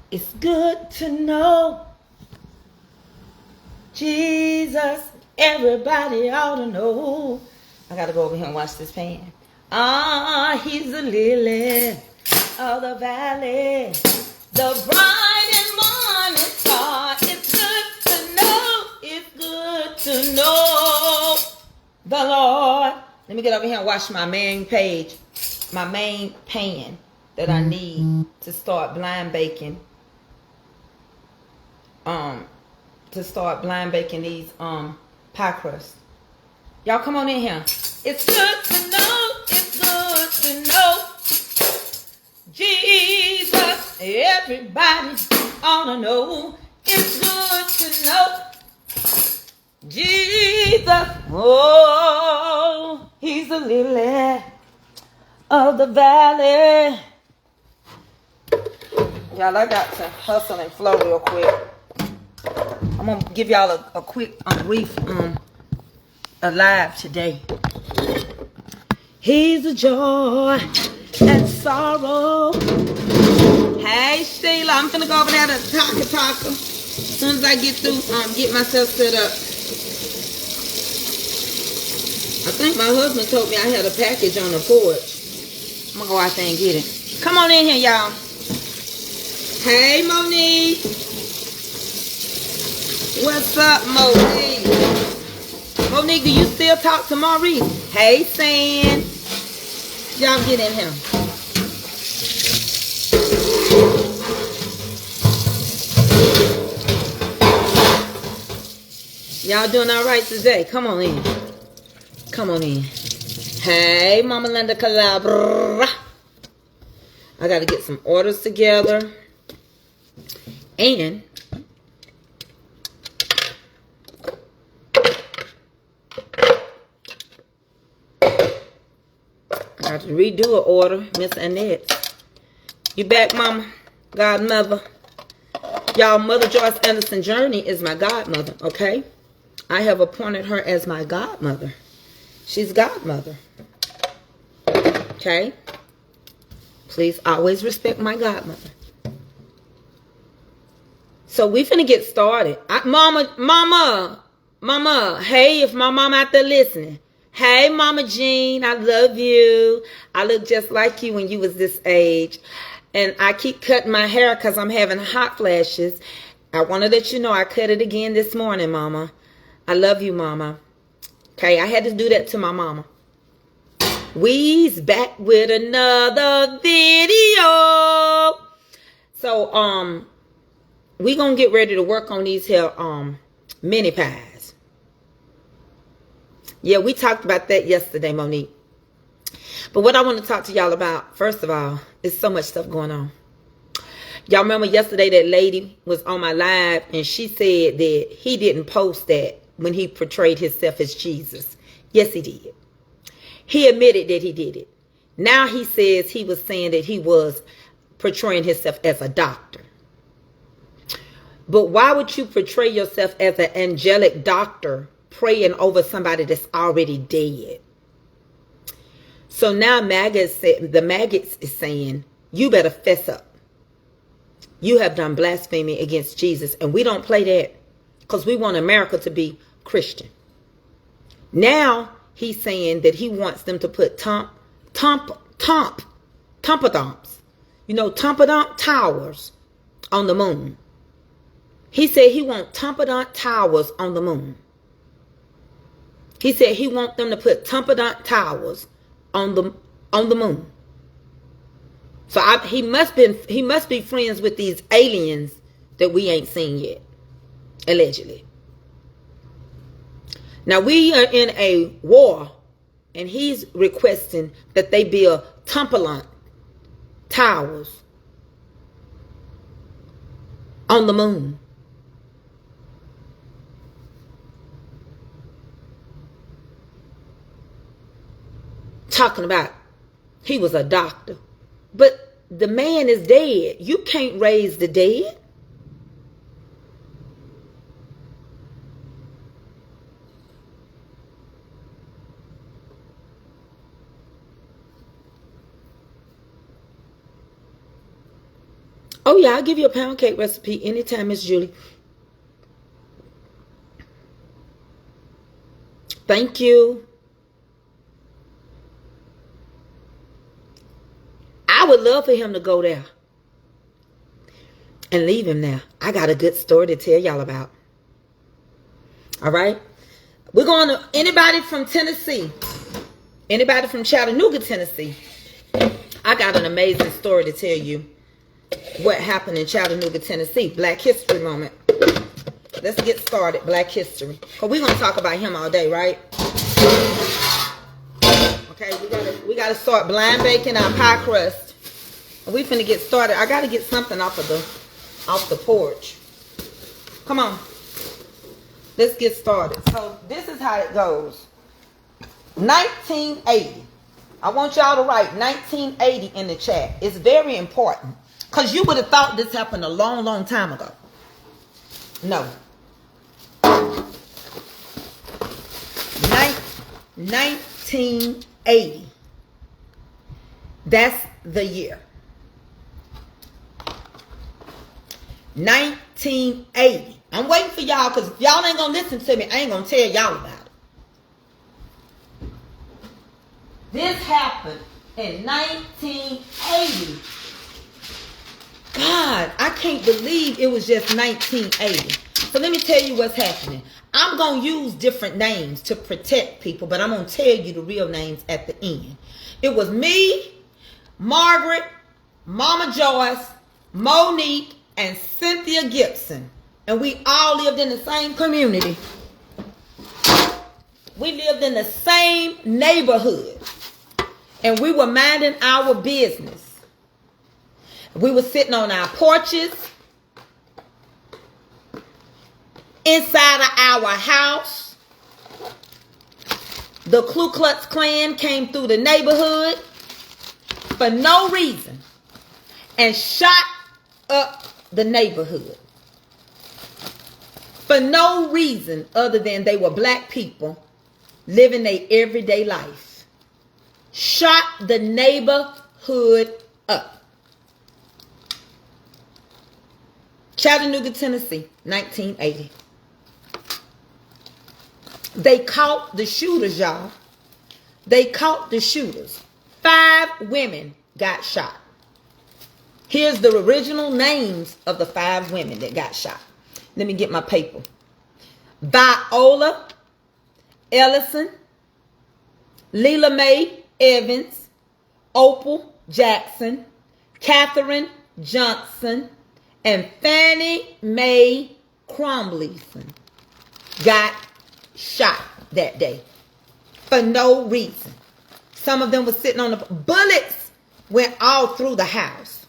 It's good to know Jesus. Everybody ought to know. I gotta go over here and wash this pan. He's the lily of the valley, the bright and morning star. It's good to know. It's good to know the Lord. Let me get over here and wash my main pan that I need to start blind baking. These pie crusts. Y'all come on in here. It's good to know. It's good to know Jesus. Everybody ought to know. It's good to know Jesus. Oh, he's the lily of the valley. Y'all, I got to hustle and flow real quick. I'm going to give y'all a quick brief alive today. He's the joy and sorrow. Hey, Sheila, I'm going to go over there to Taco. As soon as I get through, get myself set up. I think my husband told me I had a package on the porch. I'm going to go out there and get it. Come on in here, y'all. Hey, Monique. What's up, Monique? Monique, do you still talk to Maurice? Hey, San. Y'all get in here. Y'all doing all right today? Come on in. Come on in. Hey, Mama Linda Calabra. I got to get some orders together. And I have to redo an order, Miss Annette. You back, Mama? Godmother. Y'all, Mother Joyce Anderson Journey is my godmother, okay? I have appointed her as my godmother. She's godmother. Okay? Please always respect my godmother. So we finna get started. Mama, hey, if my mama out there listening. Hey, Mama Jean, I love you. I look just like you when you was this age. And I keep cutting my hair because I'm having hot flashes. I want to let you know I cut it again this morning, Mama. I love you, Mama. Okay, I had to do that to my mama. We's back with another video. So, we gonna get ready to work on these here mini pies. Yeah, we talked about that yesterday, Monique. But what I want to talk to y'all about, first of all, is so much stuff going on. Y'all remember yesterday that lady was on my live and she said that he didn't post that when he portrayed himself as Jesus. Yes, he did. He admitted that he did it. Now he says he was saying that he was portraying himself as a doctor. But why would you portray yourself as an angelic doctor praying over somebody that's already dead? So now the maggots is saying, you better fess up. You have done blasphemy against Jesus. And we don't play that because we want America to be Christian. Now he's saying that he wants them to put tompadumps, tompadump towers on the moon. He said he wants tompadump towers on the moon. He said he wants them to put tompadump towers on the moon. So he must be friends with these aliens that we ain't seen yet, allegedly. Now we are in a war, and he's requesting that they build tompadump towers on the moon. Talking about he was a doctor. But the man is dead. You can't raise the dead. Oh, yeah, I'll give you a pound cake recipe anytime, Miss Julie. Thank you. I would love for him to go there and leave him there. I got a good story to tell y'all about. All right. We're going to anybody from Tennessee. Anybody from Chattanooga, Tennessee. I got an amazing story to tell you. What happened in Chattanooga, Tennessee. Black History moment. Let's get started. Black History. Because we're going to talk about him all day, right? Okay, we gotta start blind baking our pie crust. We finna get started. I gotta get something off the porch. Come on. Let's get started. So this is how it goes. 1980. I want y'all to write 1980 in the chat. It's very important. Because you would have thought this happened a long, long time ago. No. 1980. That's the year. 1980. I'm waiting for y'all, because if y'all ain't going to listen to me, I ain't going to tell y'all about it. This happened in 1980. God, I can't believe it was just 1980. So let me tell you what's happening. I'm going to use different names to protect people, but I'm going to tell you the real names at the end. It was me, Margaret, Mama Joyce, Monique, and Cynthia Gibson. And we all lived in the same community. We lived in the same neighborhood. And we were minding our business. We were sitting on our porches, inside of our house. The Ku Klux Klan came through the neighborhood for no reason and shot up the neighborhood. For no reason other than they were black people living their everyday life. Shot the neighborhood up. Chattanooga, Tennessee, 1980. They caught the shooters, y'all. They caught the shooters. 5 women got shot. Here's the original names of the 5 women that got shot. Let me get my paper. Viola Ellison, Leila Mae Evans, Opal Jackson, Catherine Johnson, and Fannie Mae Cromleyson got shot that day for no reason. Some of them were sitting on the bullets, went all through the house.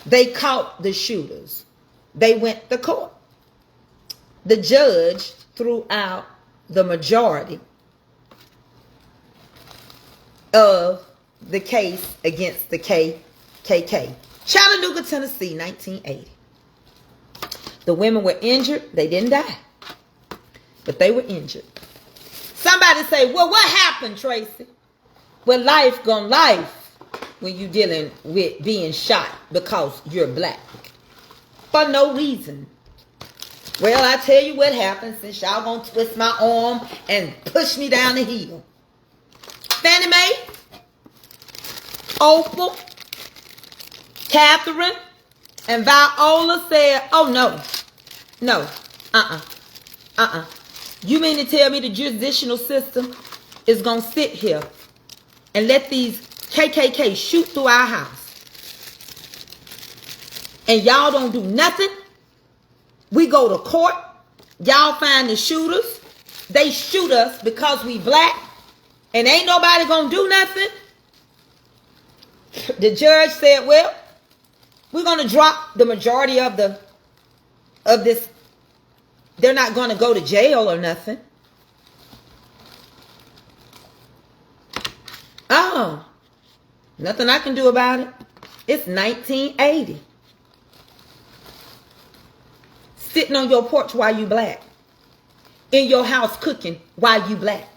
They caught the shooters. They went to court. The judge threw out the majority of the case against the KKK. Chattanooga, Tennessee, 1980. The women were injured. They didn't die, but they were injured. Somebody say, well, what happened, Tracy? Well, life gone life when you dealing with being shot because you're black. For no reason. Well, I tell you what happened, since y'all gonna twist my arm and push me down the hill. Fannie Mae, Opal, Catherine, and Viola said, oh, no, You mean to tell me the judicial system is going to sit here and let these KKK shoot through our house? And y'all don't do nothing? We go to court. Y'all find the shooters. They shoot us because we black. And ain't nobody going to do nothing? The judge said, well, we're going to drop the majority of this. They're not going to go to jail or nothing. Oh, nothing I can do about it. It's 1980. Sitting on your porch while you black. In your house cooking while you black.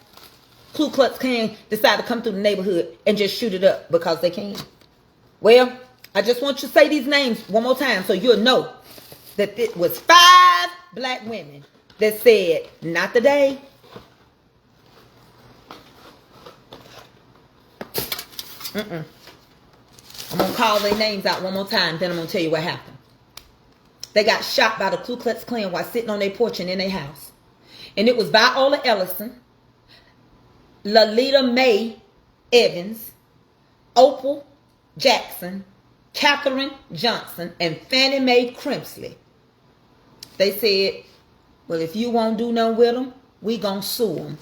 Ku Klux Klan decide to come through the neighborhood and just shoot it up because they can. Well, I just want you to say these names one more time so you'll know that it was 5 black women that said, not today. I'm going to call their names out one more time, then I'm going to tell you what happened. They got shot by the Ku Klux Klan while sitting on their porch and in their house. And it was Viola Ellison, Lolita Mae Evans, Opal Jackson, Katherine Johnson, and Fannie Mae Crimsley. They said, well, if you won't do nothing with them, we gonna sue them.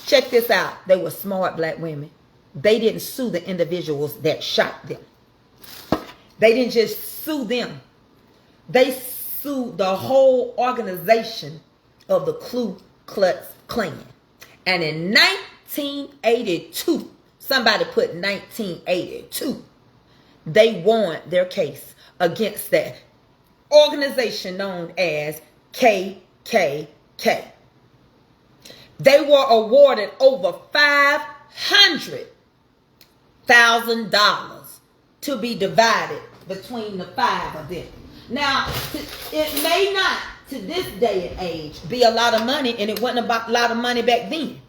Check this out. They were smart black women. They didn't sue the individuals that shot them. They didn't just sue them. They sued the whole organization of the Ku Klux Klan. And in 1982, somebody put 1982, they won their case against that organization known as KKK. They were awarded over $500,000 to be divided between the 5 of them. Now, it may not, to this day and age, be a lot of money, and it wasn't about a lot of money back then.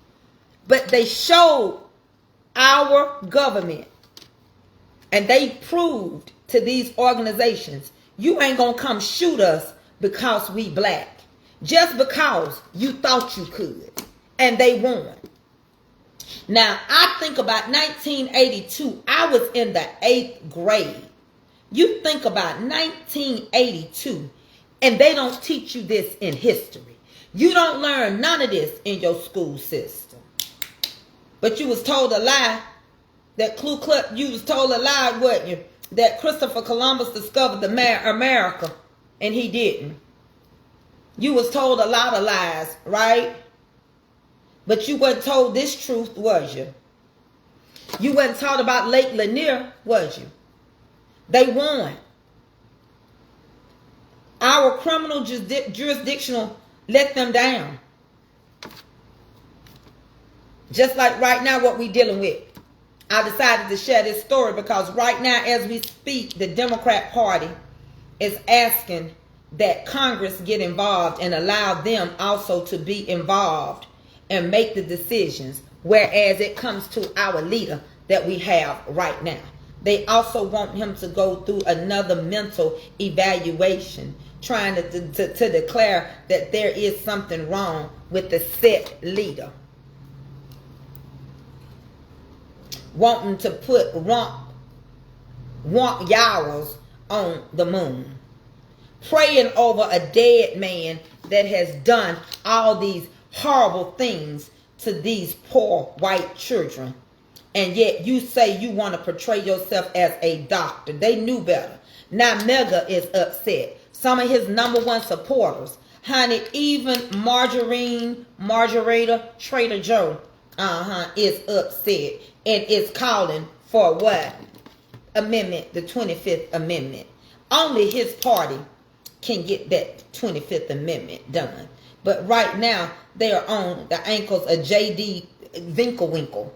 But they showed our government, and they proved to these organizations, you ain't gonna come shoot us because we black. Just because you thought you could. And they won. Now, I think about 1982. I was in the 8th grade. You think about 1982, and they don't teach you this in history. You don't learn none of this in your school system. But you was told a lie that you was told a lie, wasn't you? That Christopher Columbus discovered America, and he didn't. You was told a lot of lies, right? But you wasn't told this truth, was you? You wasn't taught about Lake Lanier, was you? They won. Our criminal jurisdictional let them down. Just like right now what we dealing with. I decided to share this story because right now as we speak, the Democrat Party is asking that Congress get involved and allow them also to be involved and make the decisions, whereas it comes to our leader that we have right now. They also want him to go through another mental evaluation, trying to declare that there is something wrong with the set leader. Wanting to put yowers on the moon. Praying over a dead man that has done all these horrible things to these poor white children. And yet you say you want to portray yourself as a doctor. They knew better. Now Mega is upset. Some of his #1 supporters, honey, even Margarita Trader Joe, is upset and is calling for what? Amendment, the 25th Amendment. Only his party can get that 25th Amendment done. But right now, they are on the ankles of J.D. Winklewinkle.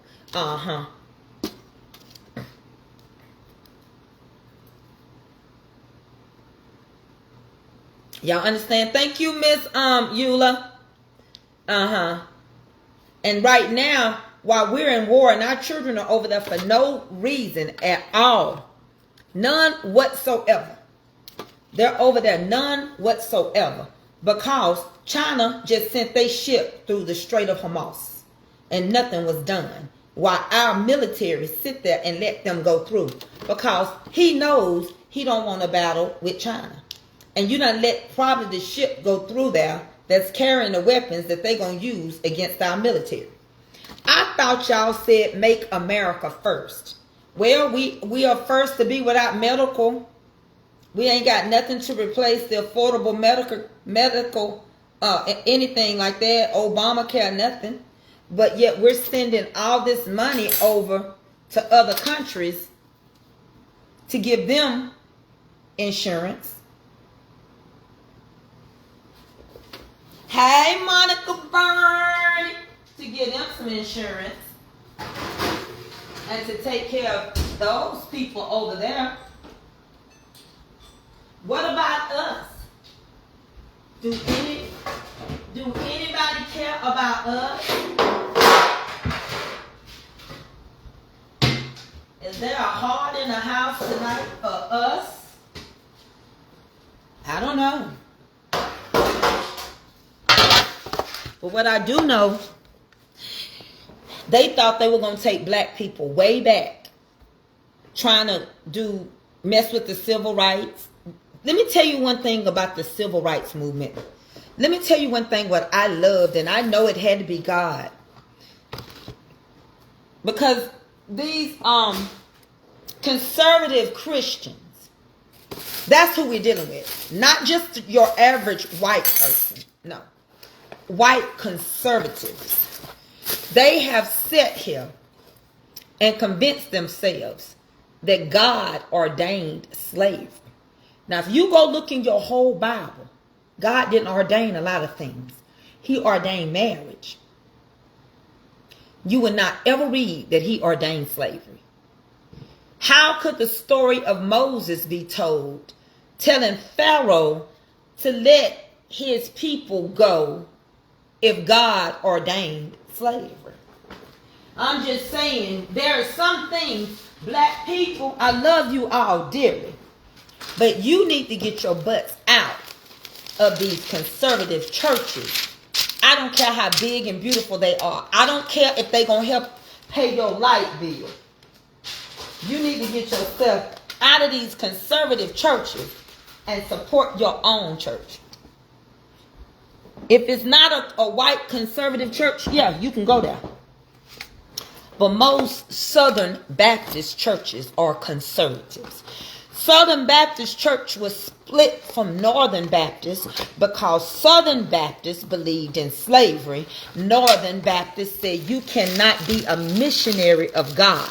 Y'all understand? Thank you, Miss Eula. And right now, while we're in war and our children are over there for no reason at all, none whatsoever. They're over there, none whatsoever. Because China just sent their ship through the Strait of Hormuz. And nothing was done. While our military sit there and let them go through. Because he knows he don't want to battle with China. And you done let probably the ship go through there that's carrying the weapons that they're going to use against our military. I thought y'all said make America first. Well, we are first to be without medical. We ain't got nothing to replace the affordable medical anything like that. Obamacare, nothing. But yet we're sending all this money over to other countries to give them insurance. Hey, Monica Byrne, to give them some insurance and to take care of those people over there. What about us? Do anybody care about us? Is there a heart in the house tonight for us? I don't know. But what I do know, they thought they were going to take black people way back, trying to mess with the civil rights. Let me tell you one thing about the civil rights movement. Let me tell you one thing what I loved, and I know it had to be God. Because these conservative Christians, that's who we're dealing with. Not just your average white person. No. White conservatives. They have sat here and convinced themselves that God ordained slavery. Now, if you go look in your whole Bible, God didn't ordain a lot of things. He ordained marriage. You will not ever read that he ordained slavery. How could the story of Moses be told, telling Pharaoh to let his people go if God ordained slavery? I'm just saying, there are some things, black people, I love you all dearly, but you need to get your butts out of these conservative churches. I don't care how big and beautiful they are. I don't care if they're going to help pay your light bill. You need to get yourself out of these conservative churches and support your own church. If it's not a white conservative church, yeah, you can go there. But most Southern Baptist churches are conservatives. Southern Baptist Church was split from Northern Baptist because Southern Baptists believed in slavery. Northern Baptists said you cannot be a missionary of God.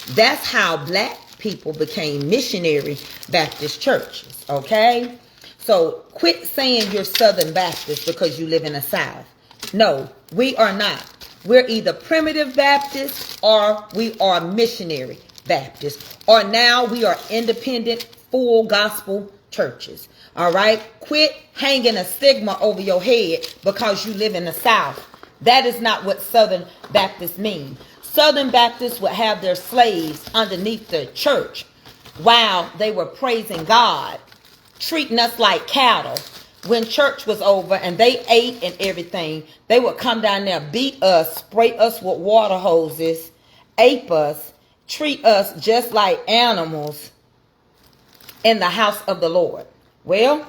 That's how black people became missionary Baptist churches, okay? So quit saying you're Southern Baptist because you live in the South. No, we are not. We're either primitive Baptist or we are missionary Baptist, or now we are independent, full gospel churches. All right? Quit hanging a stigma over your head because you live in the South. That is not what Southern Baptists mean. Southern Baptists would have their slaves underneath the church while they were praising God, treating us like cattle. When church was over and they ate and everything, they would come down there, beat us, spray us with water hoses, ape us, treat us just like animals in the house of the Lord. Well,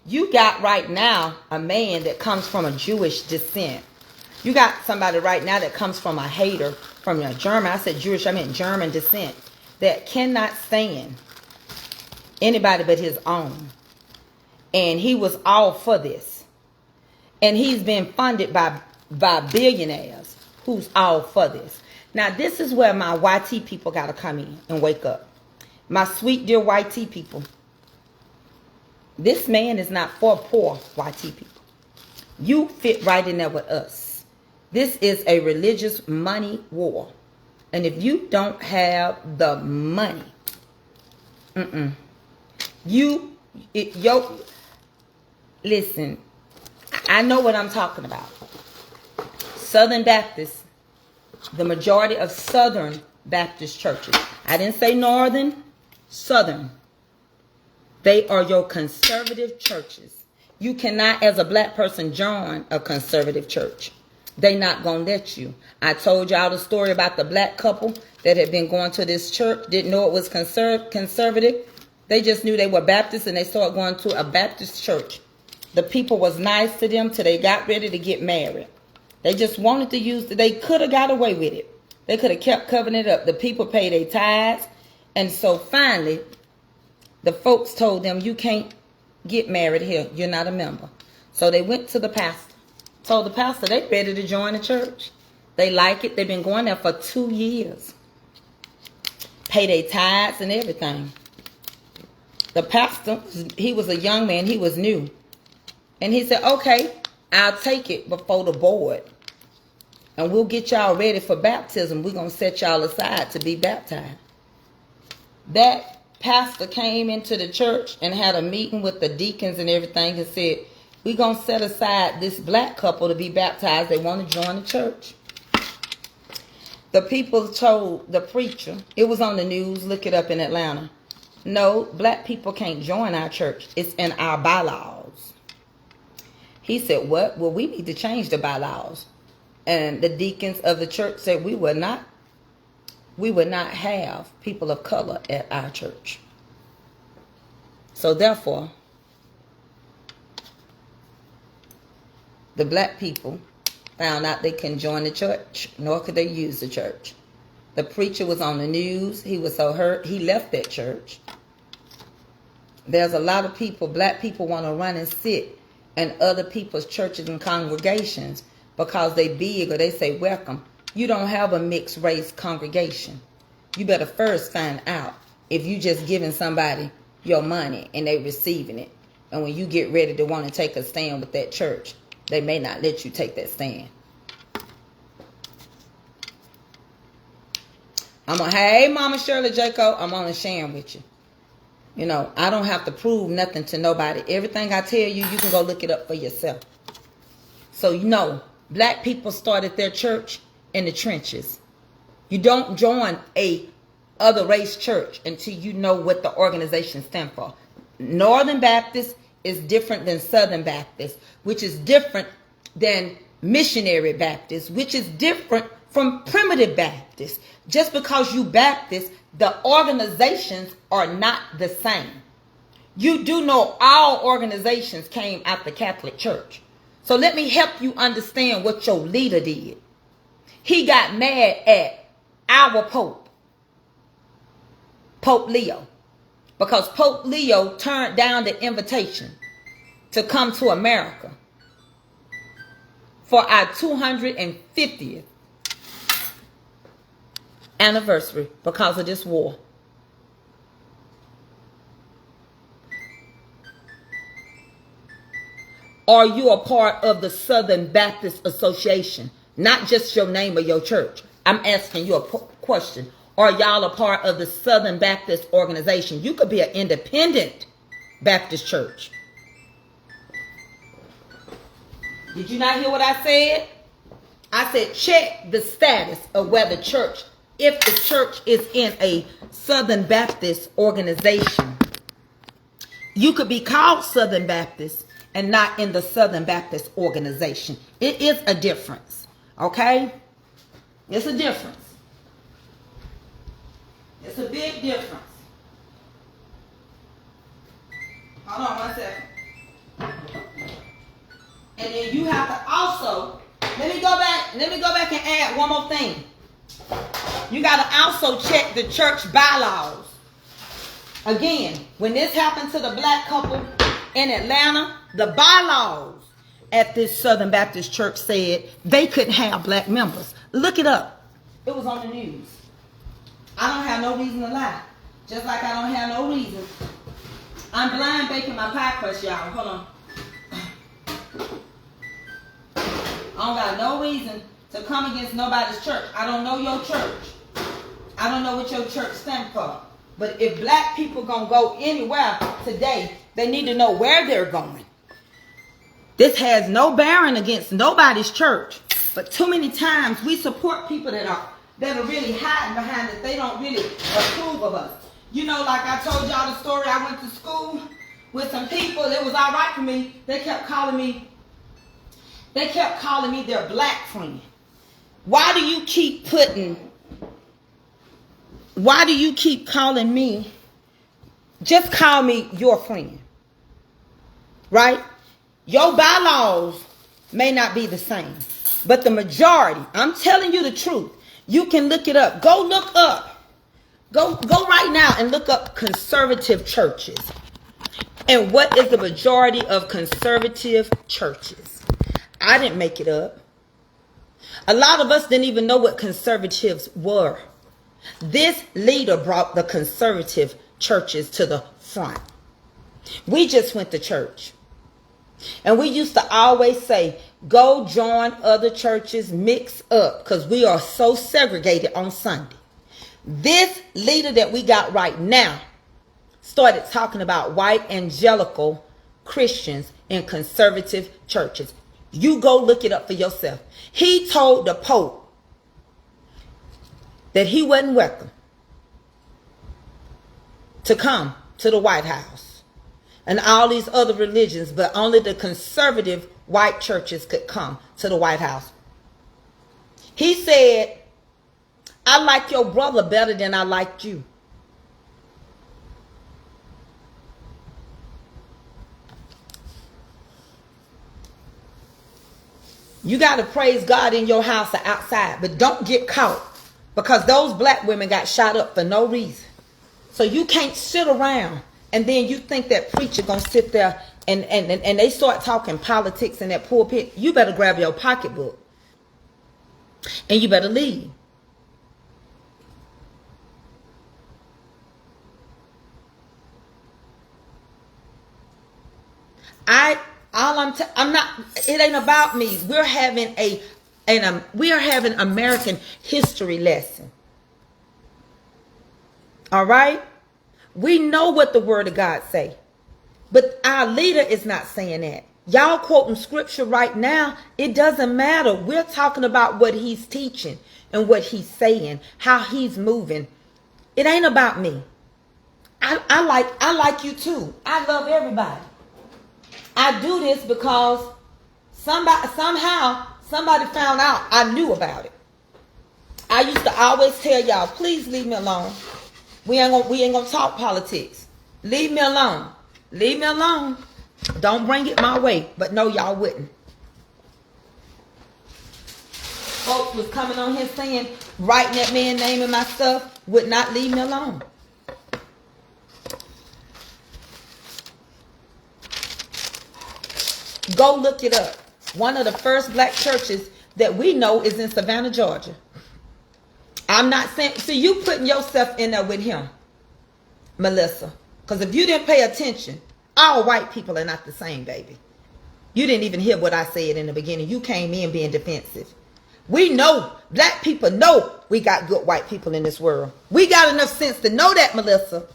you got right now a man that comes from a Jewish descent. You got somebody right now that comes from a hater, from a German, I said Jewish, I meant German descent, that cannot stand anybody but his own. And he was all for this. And he's been funded by billionaires who's all for this. Now, this is where my YT people got to come in and wake up. My sweet, dear YT people. This man is not for poor YT people. You fit right in there with us. This is a religious money war. And if you don't have the money, listen, I know what I'm talking about. Southern Baptists, the majority of Southern Baptist churches. I didn't say Northern, Southern. They are your conservative churches. You cannot, as a black person, join a conservative church. They not going to let you. I told y'all the story about the black couple that had been going to this church, didn't know it was conservative. They just knew they were Baptists and they started going to a Baptist church. The people was nice to them till they got ready to get married. They just wanted to use it. They could have got away with it. They could have kept covering it up. The people paid their tithes. And so finally, the folks told them, you can't get married here. You're not a member. So they went to the pastor. Told the pastor they ready to join the church. They like it. They've been going there for 2 years. Pay their tithes and everything. The pastor, he was a young man. He was new. And he said, okay, I'll take it before the board. And we'll get y'all ready for baptism. We're going to set y'all aside to be baptized. that pastor came into the church and had a meeting with the deacons and everything and said, we're going to set aside this black couple to be baptized. They want to join the church. The people told the preacher, it was on the news, look it up in Atlanta, no, black people can't join our church. It's in our bylaws. He said, what? Well, we need to change the bylaws. And the deacons of the church said, we would not have people of color at our church. So therefore, the black people found out they couldn't join the church, nor could they use the church. The preacher was on the news. He was so hurt, he left that church. There's a lot of people, black people, want to run and sit in other people's churches and congregations because they big or they say welcome. You don't have a mixed race congregation. You better first find out if you just giving somebody your money and they receiving it. And when you get ready to want to take a stand with that church, they may not let you take that stand. Hey, Mama Shirley Jacob, I'm on sharing with you. You know, I don't have to prove nothing to nobody. Everything I tell you, you can go look it up for yourself. So, you know, black people started their church in the trenches. You don't join a other race church until you know what the organization stands for. Northern Baptist is different than Southern Baptist, which is different than Missionary Baptist, which is different from Primitive Baptist. Just because you Baptist, the organizations are not the same. You do know all organizations came out the Catholic Church. So let me help you understand what your leader did. He got mad at our Pope, Pope Leo, because Pope Leo turned down the invitation to come to America for our 250th anniversary because of this war. Are you a part of the Southern Baptist Association? Not just your name or your church. I'm asking you a question. Are y'all a part of the Southern Baptist organization? You could be an independent Baptist church. Did you not hear what I said? I said check the status of where the church, if the church is in a Southern Baptist organization. You could be called Southern Baptist and not in the Southern Baptist organization. It is a difference. Okay? It's a difference. It's a big difference. Hold on 1 second. And then you have to also, let me go back and add one more thing. You got to also check the church bylaws. Again, when this happened to the black couple in Atlanta, the bylaws at this Southern Baptist church said they couldn't have black members. Look it up. It was on the news. I don't have no reason to lie. Just like I don't have no reason. I'm blind baking my pie crust, y'all. Hold on. I don't got no reason to come against nobody's church. I don't know your church. I don't know what your church stands for. But if black people gonna go anywhere today, they need to know where they're going. This has no bearing against nobody's church. But too many times we support people that are really hiding behind it. They don't really approve of us. You know, like I told y'all the story, I went to school with some people. It was all right for me. They kept calling me their black friend. Why do you keep calling me? Just call me your friend. Right? Your bylaws may not be the same. But the majority, I'm telling you the truth. You can look it up. Go look up. Go right now and look up conservative churches. And what is the majority of conservative churches? I didn't make it up. A lot of us didn't even know what conservatives were. This leader brought the conservative churches to the front. We just went to church. And we used to always say, go join other churches, mix up, because we are so segregated on Sunday. This leader that we got right now started talking about white evangelical Christians in conservative churches. You go look it up for yourself. He told the Pope that he wasn't welcome to come to the White House and all these other religions, but only the conservative white churches could come to the White House. He said, I like your brother better than I liked you. You got to praise God in your house or outside, but don't get caught, because those black women got shot up for no reason. So you can't sit around and then you think that preacher gonna sit there and they start talking politics in that pulpit. You better grab your pocketbook and you better leave. I'm not. It ain't about me. We're having we are having American history lesson. All right, we know what the Word of God say, but our leader is not saying that. Y'all quoting scripture right now. It doesn't matter. We're talking about what he's teaching and what he's saying, how he's moving. It ain't about me. I like you too. I love everybody. I do this because somehow somebody found out I knew about it. I used to always tell y'all, please leave me alone. We ain't gonna talk politics. Leave me alone. Leave me alone. Don't bring it my way. But no, y'all wouldn't. Folks was coming on here saying, writing that man's name in my stuff, would not leave me alone. Go look it up. One of the first black churches that we know is in Savannah, Georgia. I'm not saying, see, you putting yourself in there with him, Melissa. Because if you didn't pay attention, all white people are not the same, baby. You didn't even hear what I said in the beginning. You came in being defensive. We know, black people know we got good white people in this world. We got enough sense to know that, Melissa.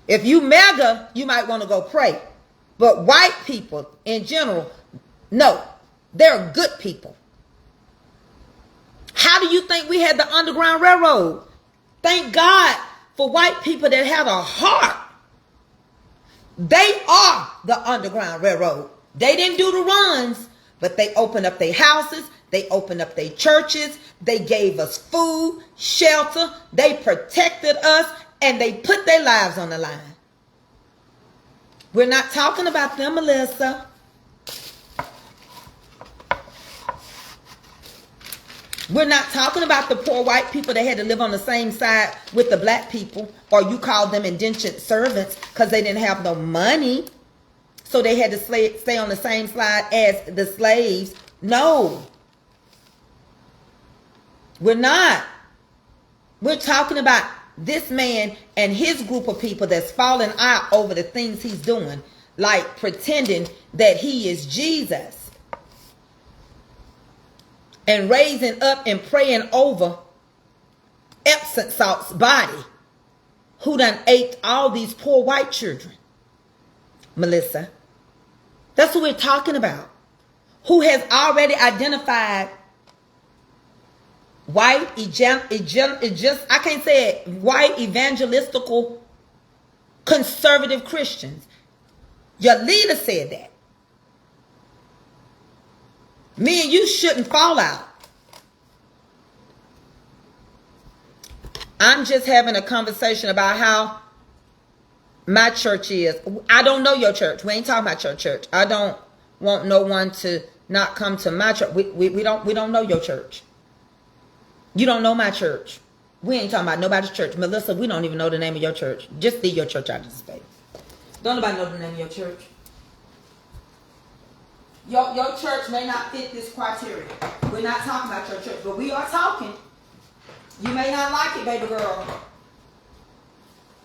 If you mega, you might want to go pray. But white people in general, no, they're good people. How do you think we had the Underground Railroad? Thank God for white people that had a heart. They are the Underground Railroad. They didn't do the runs, but they opened up their houses. They opened up their churches. They gave us food, shelter. They protected us, and they put their lives on the line. We're not talking about them, Melissa. We're not talking about the poor white people that had to live on the same side with the black people, or you call them indentured servants because they didn't have no money, so they had to stay on the same side as the slaves. No, we're not. We're talking about this man and his group of people that's falling out over the things he's doing, like pretending that he is Jesus. And raising up and praying over Epsom salt's body, who done ate all these poor white children. Melissa, that's what we're talking about. Who has already identified white, I can't say it, white evangelistical conservative Christians. Your leader said that. Me and you shouldn't fall out. I'm just having a conversation about how my church is. I don't know your church. We ain't talking about your church. I don't want no one to not come to my church. We don't know your church. You don't know my church. We ain't talking about nobody's church. Melissa, we don't even know the name of your church. Just leave your church out of the space. Don't nobody know the name of your church. Your church may not fit this criteria. We're not talking about your church, but we are talking. You may not like it, baby girl.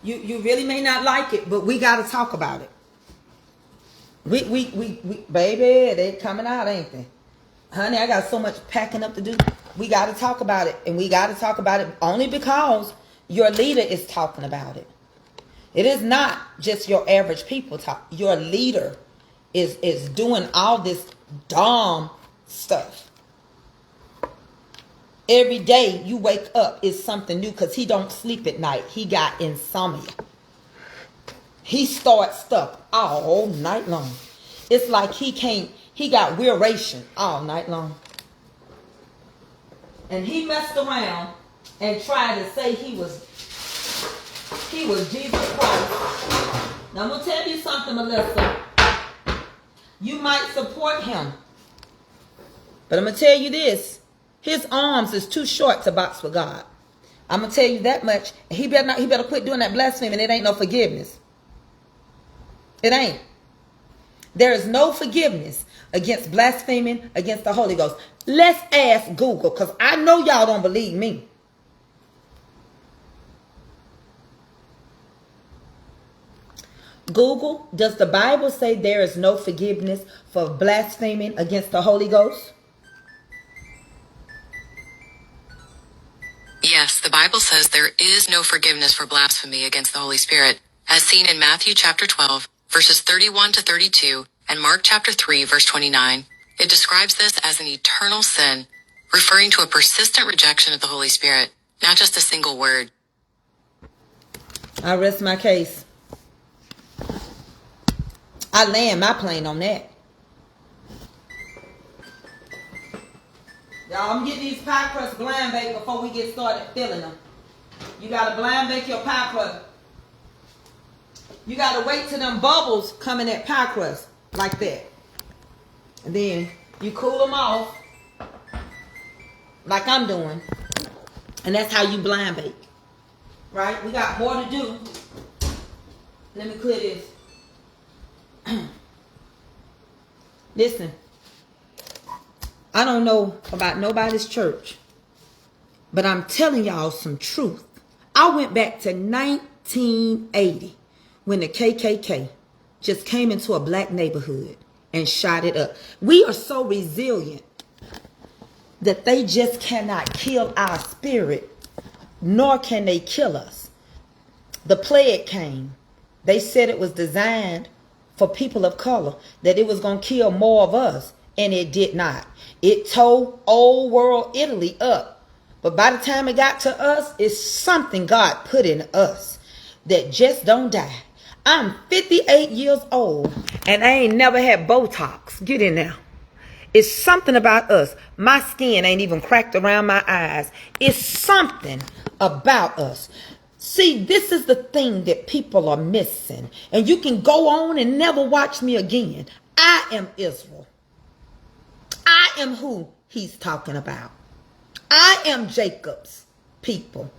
You really may not like it, but we got to talk about it. We baby, they coming out, ain't they? Honey, I got so much packing up to do. We got to talk about it. And we got to talk about it only because your leader is talking about it. It is not just your average people talk. Your leader is doing all this dumb stuff. Every day you wake up is something new because he don't sleep at night. He got insomnia. He starts stuff all night long. It's like he got wearation all night long. And he messed around and tried to say he was Jesus Christ. Now I'm going to tell you something, Melissa. You might support him. But I'm going to tell you this. His arms is too short to box with God. I'm going to tell you that much. He better quit doing that blaspheming. It ain't no forgiveness. It ain't. There is no forgiveness against blaspheming against the Holy Ghost. Let's ask Google, because I know y'all don't believe me. Google, does the Bible say there is no forgiveness for blaspheming against the Holy Ghost? Yes, the Bible says there is no forgiveness for blasphemy against the Holy Spirit, as seen in Matthew chapter 12, verses 31 to 32, and Mark chapter 3, verse 29. It describes this as an eternal sin, referring to a persistent rejection of the Holy Spirit, not just a single word. I rest my case. I land my plane on that. Y'all, I'm getting these pie crust blind baked before we get started filling them. You got to blind bake your pie crust. You got to wait till them bubbles come in that pie crust like that. And then you cool them off like I'm doing. And that's how you blind bake. Right? We got more to do. Let me clear this. Listen. I don't know about nobody's church, but I'm telling y'all some truth. I went back to 1980 when the KKK just came into a black neighborhood and shot it up. We are so resilient that they just cannot kill our spirit, nor can they kill us. The plague came. They said it was designed for people of color, that it was going to kill more of us, and it did not. It tore old world Italy up. But by the time it got to us, it's something God put in us that just don't die. I'm 58 years old, and I ain't never had Botox. Get in there. It's something about us. My skin ain't even cracked around my eyes. It's something about us. See, this is the thing that people are missing. And you can go on and never watch me again. I am Israel. I am who he's talking about. I am Jacob's people.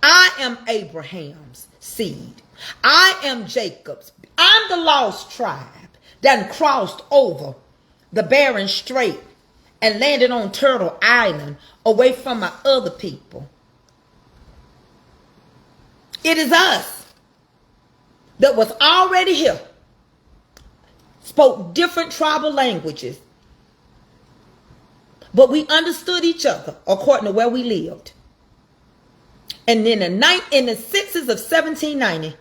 I am Abraham's seed. I am Jacob's. I'm the lost tribe that crossed over the Bering Strait and landed on Turtle Island away from my other people. It is us that was already here, spoke different tribal languages, but we understood each other according to where we lived. And then in the 6s of 1790,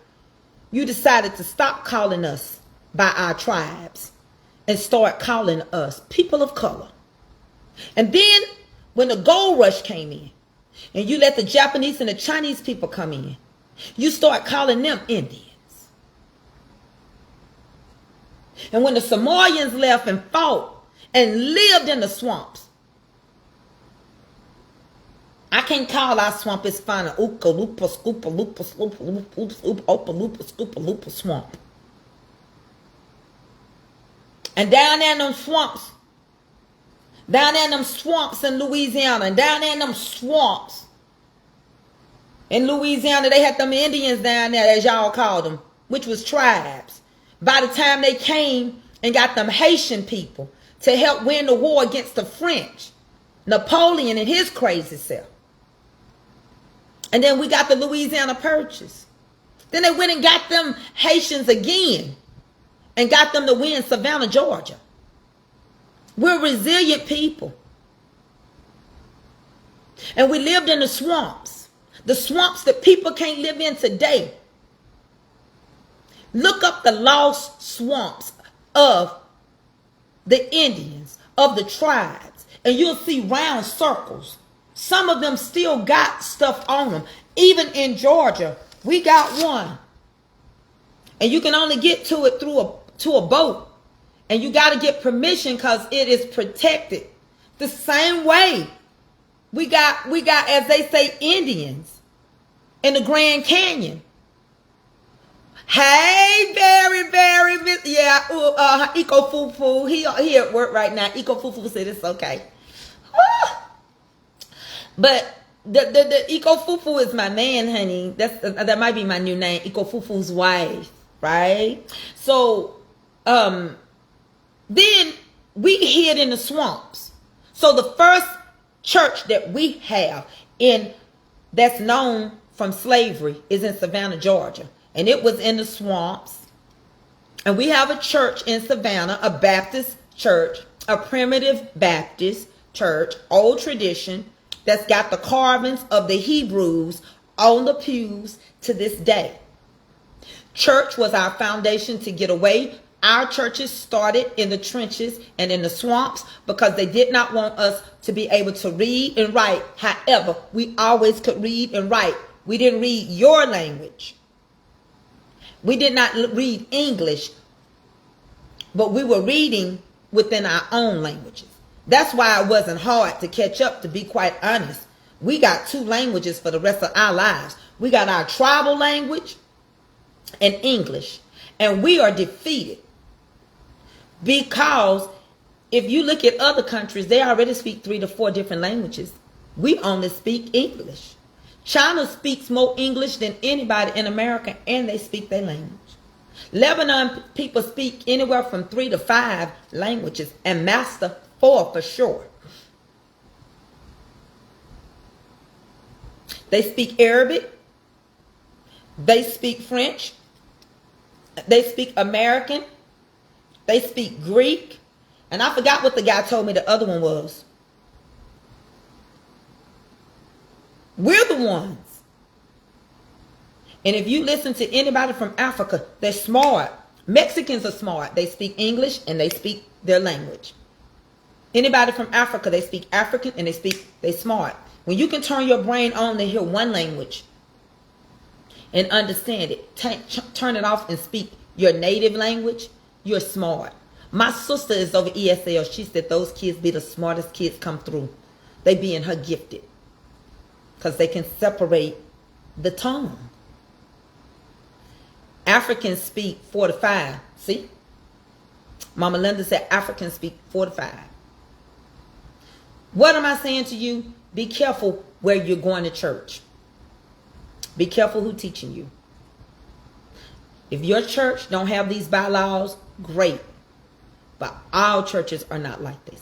you decided to stop calling us by our tribes and start calling us people of color. And then when the gold rush came in and you let the Japanese and the Chinese people come in, you start calling them Indians. And when the Samoans left and fought and lived in the swamps, I can't call our swamp as fine as Ooka Loopa Scoopa Loopa Sloopa Loopa Opa Loopa Scoopa Loopa swamp. And down there in them swamps, down there in them swamps in Louisiana, and down there in them swamps in Louisiana, they had them Indians down there, as y'all called them, which was tribes. By the time they came and got them Haitian people to help win the war against the French, Napoleon and his crazy self. And then we got the Louisiana Purchase. Then they went and got them Haitians again and got them to win Savannah, Georgia. We're resilient people. And we lived in the swamps that people can't live in today. Look up the lost swamps of the Indians, of the tribes, and you'll see round circles. Some of them still got stuff on them. Even in Georgia, we got one. And you can only get to it to a boat. And you got to get permission because it is protected. The same way we got, as they say, Indians in the Grand Canyon. Hey, yeah, Eco Fufu, he at work right now. Eco Fufu said it's okay. But the Eco Fufu is my man, honey. That might be my new name, Eco Fufu's wife, right? So, then we hid in the swamps. So the first church that we have that's known from slavery is in Savannah, Georgia. And it was in the swamps. And we have a church in Savannah, a Baptist church, a primitive Baptist church, old tradition, that's got the carvings of the Hebrews on the pews to this day. Church was our foundation to get away. Our churches started in the trenches and in the swamps because they did not want us to be able to read and write. However, we always could read and write. We didn't read your language. We did not read English, but we were reading within our own languages. That's why it wasn't hard to catch up, to be quite honest. We got 2 languages for the rest of our lives. We got our tribal language and English. And we are defeated. Because if you look at other countries, they already speak 3 to 4 different languages. We only speak English. China speaks more English than anybody in America, and they speak their language. Lebanon people speak anywhere from 3 to 5 languages and master 4 for sure. They speak Arabic. They speak French. They speak American. They speak Greek. And I forgot what the guy told me the other one was. We're the ones. And if you listen to anybody from Africa, they're smart. Mexicans are smart. They speak English and they speak their language. Anybody from Africa, they speak African and they smart. When you can turn your brain on to hear one language and understand it, turn it off and speak your native language, you're smart. My sister is over ESL. She said those kids be the smartest kids come through. They being her gifted. Because they can separate the tongue. Africans speak 4 to 5. See? Mama Linda said Africans speak 4 to 5. What am I saying to you? Be careful where you're going to church. Be careful who's teaching you. If your church don't have these bylaws, great. But all churches are not like this.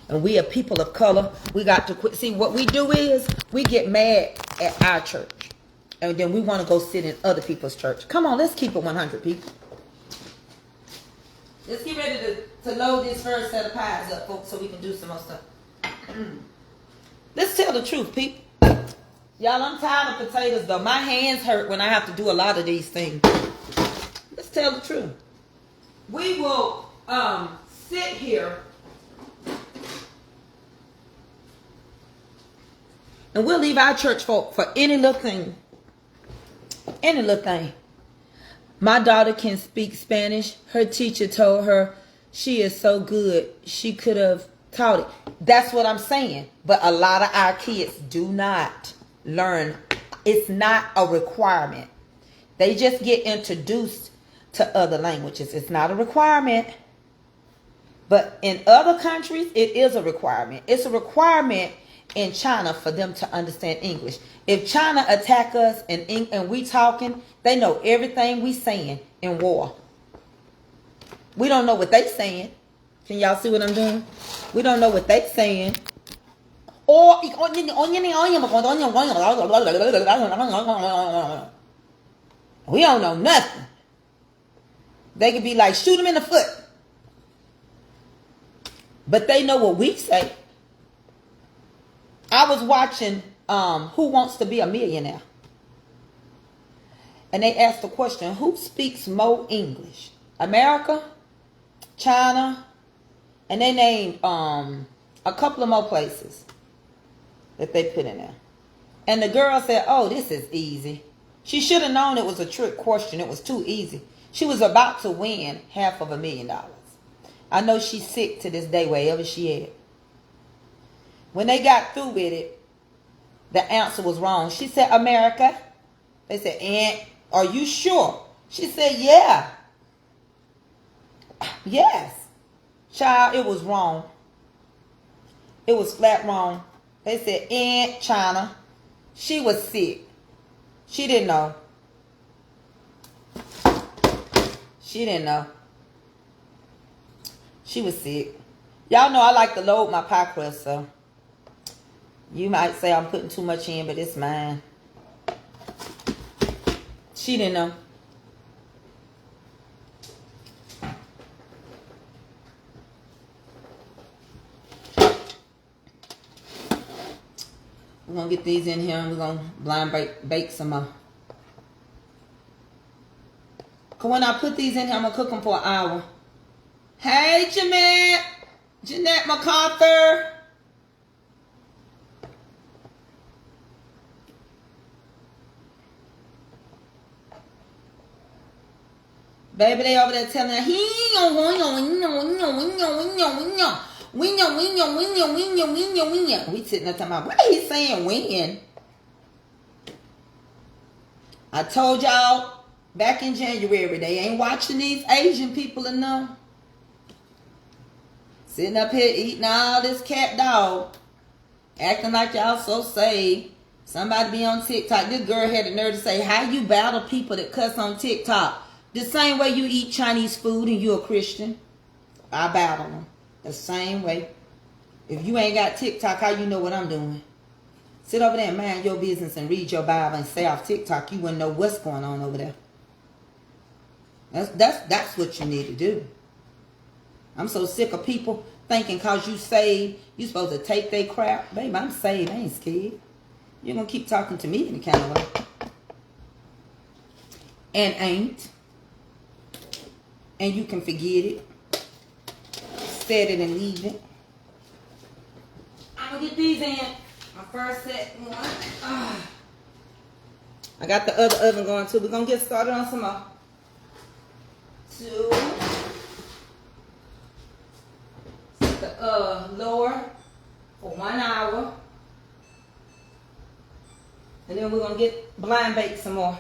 And we are people of color. We got to quit. See, what we do is we get mad at our church. And then we want to go sit in other people's church. Come on, let's keep it 100, people. Let's get ready to load this first set of pies up, folks, so we can do some more stuff. Let's tell the truth, people. Y'all, I'm tired of potatoes, though. My hands hurt when I have to do a lot of these things. Let's tell the truth. We will sit here and we'll leave our church folk for any little thing. Any little thing. My daughter can speak Spanish. Her teacher told her she is so good she could have taught it. That's what I'm saying. But a lot of our kids do not learn. It's not a requirement. They just get introduced to other languages. It's not a requirement. But in other countries, it is a requirement. It's a requirement in China for them to understand English. If China attack us and we talking, they know everything we saying in war. We don't know what they saying. Can y'all see what I'm doing? We don't know what they saying. Or we don't know nothing. They could be like, shoot him in the foot. But they know what we say. I was watching Who Wants to Be a Millionaire. And they asked the question, who speaks more English? America, China, and they named a couple of more places that they put in there. And the girl said, oh, this is easy. She should have known it was a trick question. It was too easy. She was about to win $500,000. I know she's sick to this day, wherever she is. When they got through with it, the answer was wrong. She said, America. They said, Aunt, are you sure? She said, yeah. Yes. Child, it was wrong. It was flat wrong. They said, Aunt China. She was sick. She didn't know. She didn't know. She was sick. Y'all know I like to load my pie crust, so you might say I'm putting too much in, but it's mine. She didn't know. We're going to get these in here and we're going to blind bake some more. Because when I put these in here, I'm going to cook them for an hour. Hey, Jeanette MacArthur. Baby, they over there telling her, we sitting there talking about, what are he saying, win? I told y'all back in January, they ain't watching these Asian people enough. Sitting up here eating all this cat dog. Acting like y'all so saved. Somebody be on TikTok. This girl had the nerve to say, how you battle people that cuss on TikTok? The same way you eat Chinese food and you're a Christian. I battle them. The same way. If you ain't got TikTok, how you know what I'm doing? Sit over there and mind your business and read your Bible and stay off TikTok. You wouldn't know what's going on over there. That's what you need to do. I'm so sick of people thinking because you saved, you supposed to take their crap. Baby, I'm saved. I ain't scared. You're going to keep talking to me any kind of way. And ain't. And you can forget it. Set it and leave it. I'm going to get these in. My first set. I got the other oven going too. We're going to get started on some more. 2. Set the lower for 1 hour. And then we're going to get blind bake some more.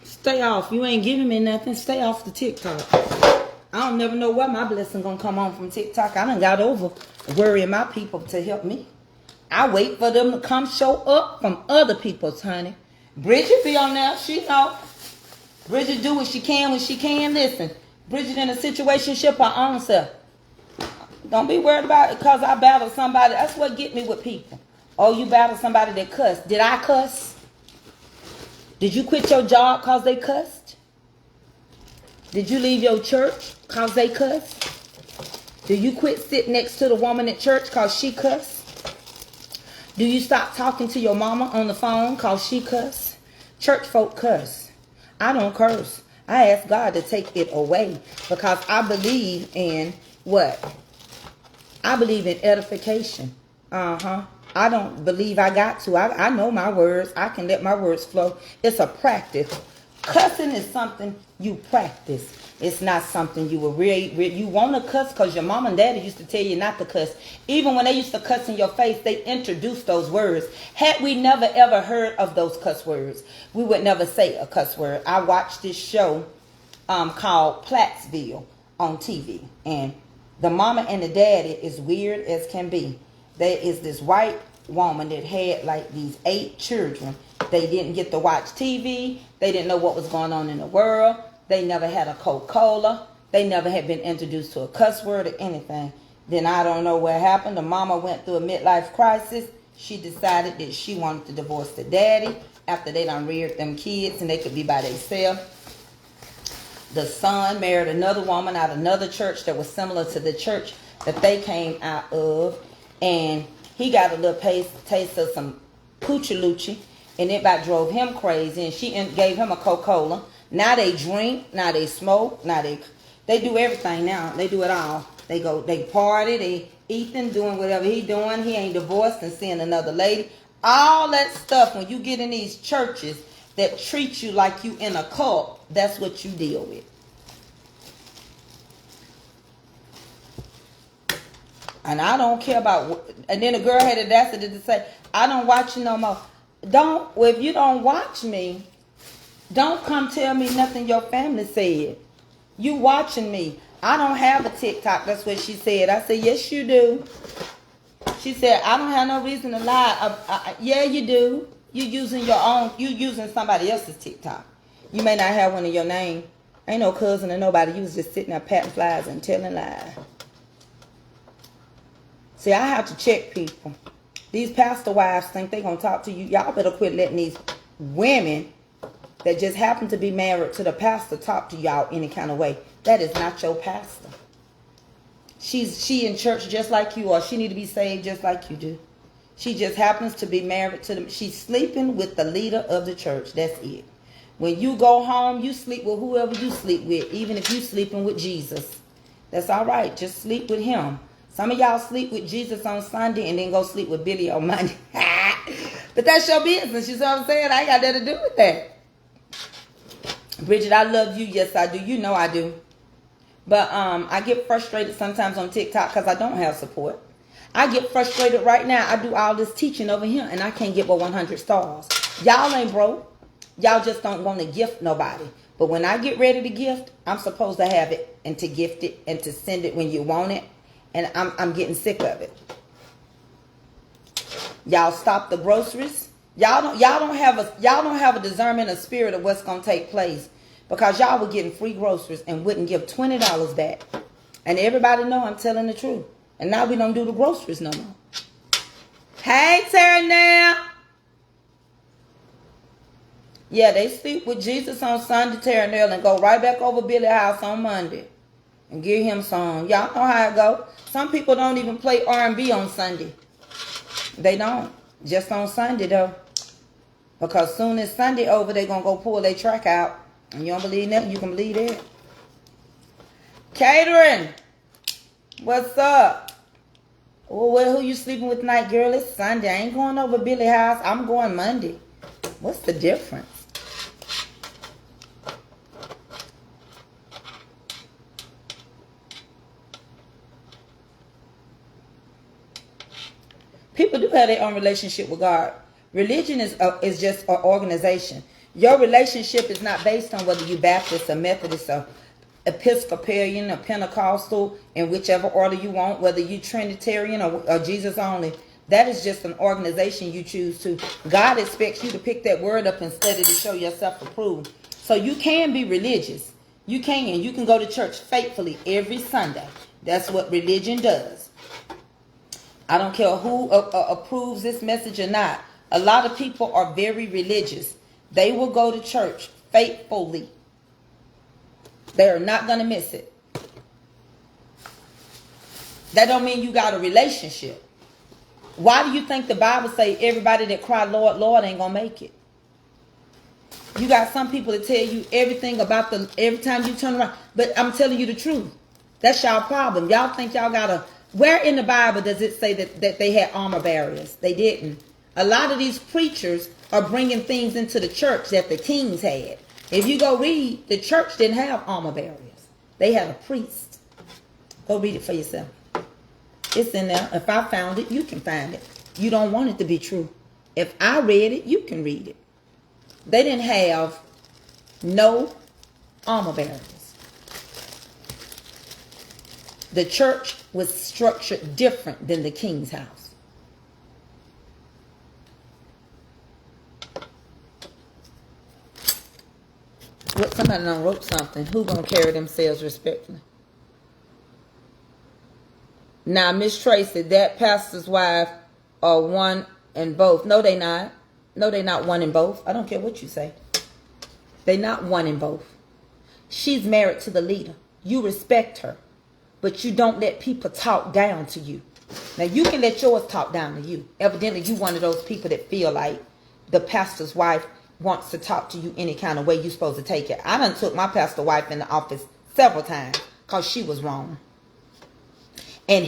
Stay off. You ain't giving me nothing. Stay off the TikTok. I don't never know where my blessing gonna come on from TikTok. I done got over worrying my people to help me. I wait for them to come show up from other people's, honey. Bridget be on there. She know. Bridget do what she can when she can. Listen, Bridget in a situationship her own self. Don't be worried about it because I battle somebody. That's what get me with people. Oh, you battle somebody that cussed. Did I cuss? Did you quit your job because they cussed? Did you leave your church because they cussed? Do you quit sitting next to the woman at church because she cussed? Do you stop talking to your mama on the phone because she cussed? Church folk cuss. I don't curse. I ask God to take it away because I believe in what? I believe in edification. I don't believe I got to. I know my words. I can let my words flow. It's a practice. Cussing is something you practice. It's not something you will you want to cuss because your mom and daddy used to tell you not to cuss. Even when they used to cuss in your face, they introduced those words. Had we never ever heard of those cuss words, we would never say a cuss word. I watched this show called Plattsville on TV. And the mama and the daddy is weird as can be. There is this white woman that had like these 8 children. They didn't get to watch TV. They didn't know what was going on in the world. They never had a Coca-Cola. They never had been introduced to a cuss word or anything. Then I don't know what happened. The mama went through a midlife crisis. She decided that she wanted to divorce the daddy after they done reared them kids and they could be by themselves. the son married another woman out of another church that was similar to the church that they came out of. And he got a little taste of some poochie-loochie. And it about drove him crazy. And she gave him a Coca-Cola. Now they drink. Now they smoke. Now they do everything now. They do it all. They party. They Ethan doing whatever he doing. He ain't divorced and seeing another lady. All that stuff, when you get in these churches that treat you like you in a cult, that's what you deal with. And I don't care about, and then the girl had the audacity to say, I don't watch you no more. If you don't watch me, don't come tell me nothing your family said. You watching me. I don't have a TikTok. That's what she said. I said, yes, you do. She said, I don't have no reason to lie. Yeah, you do. You using somebody else's TikTok. You may not have one in your name. Ain't no cousin or nobody. You was just sitting there patting flies and telling lies. See, I have to check people. These pastor wives think they gonna talk to you. Y'all better quit letting these women that just happen to be married to the pastor talk to y'all any kind of way. That is not your pastor. She in church just like you, or she need to be saved just like you do. She just happens to be married to them. She's sleeping with the leader of the church. That's it. When you go home, you sleep with whoever you sleep with, even if you sleeping with Jesus. That's all right. Just sleep with him. Some of y'all sleep with Jesus on Sunday and then go sleep with Billy on Monday. But that's your business. You see what I'm saying? I ain't got nothing to do with that. Bridget, I love you. Yes, I do. You know I do. But I get frustrated sometimes on TikTok because I don't have support. I get frustrated right now. I do all this teaching over here and I can't get but 100 stars. Y'all ain't broke. Y'all just don't want to gift nobody. But when I get ready to gift, I'm supposed to have it and to gift it and to send it when you want it. And I'm getting sick of it. Y'all stop the groceries. Y'all don't have a discernment of spirit of what's gonna take place, because y'all were getting free groceries and wouldn't give $20 back. And everybody know I'm telling the truth. And now we don't do the groceries no more. Hey, Terry now. Yeah, they sleep with Jesus on Sunday, Terry Nell, and go right back over Billy's house on Monday and give him some. Y'all know how it go. Some people don't even play R&B on Sunday. They don't. Just on Sunday, though. Because soon as Sunday over, they going to go pull their track out. And you don't believe nothing, you can believe that. Catering. What's up? Oh, well, who you sleeping with tonight, girl? It's Sunday. I ain't going over Billy's house. I'm going Monday. What's the difference? People do have their own relationship with God. Religion is just an organization. Your relationship is not based on whether you're Baptist or Methodist or Episcopalian or Pentecostal, in whichever order you want, whether you Trinitarian or Jesus only. That is just an organization you choose to. God expects you to pick that word up and study to show yourself approved. So you can be religious. You can. You can go to church faithfully every Sunday. That's what religion does. I don't care who approves this message or not. A lot of people are very religious. They will go to church faithfully. They are not going to miss it. That don't mean you got a relationship. Why do you think the Bible say everybody that cry, Lord, Lord, ain't going to make it? You got some people that tell you everything about every time you turn around. But I'm telling you the truth. That's y'all problem. Y'all think y'all got to... Where in the Bible does it say that they had armor bearers? They didn't. A lot of these preachers are bringing things into the church that the kings had. If you go read, the church didn't have armor bearers. They had a priest. Go read it for yourself. It's in there. If I found it, you can find it. You don't want it to be true. If I read it, you can read it. They didn't have no armor bearers. The church was structured different than the king's house. What, somebody done wrote something. Who gonna carry themselves respectfully? Now, Miss Tracy, that pastor's wife are one and both. No, they not. No, they not one in both. I don't care what you say. They not one in both. She's married to the leader. You respect her, but you don't let people talk down to you. Now, you can let yours talk down to you. Evidently, you one of those people that feel like the pastor's wife wants to talk to you any kind of way you're supposed to take it. I done took my pastor wife in the office several times because she was wrong. And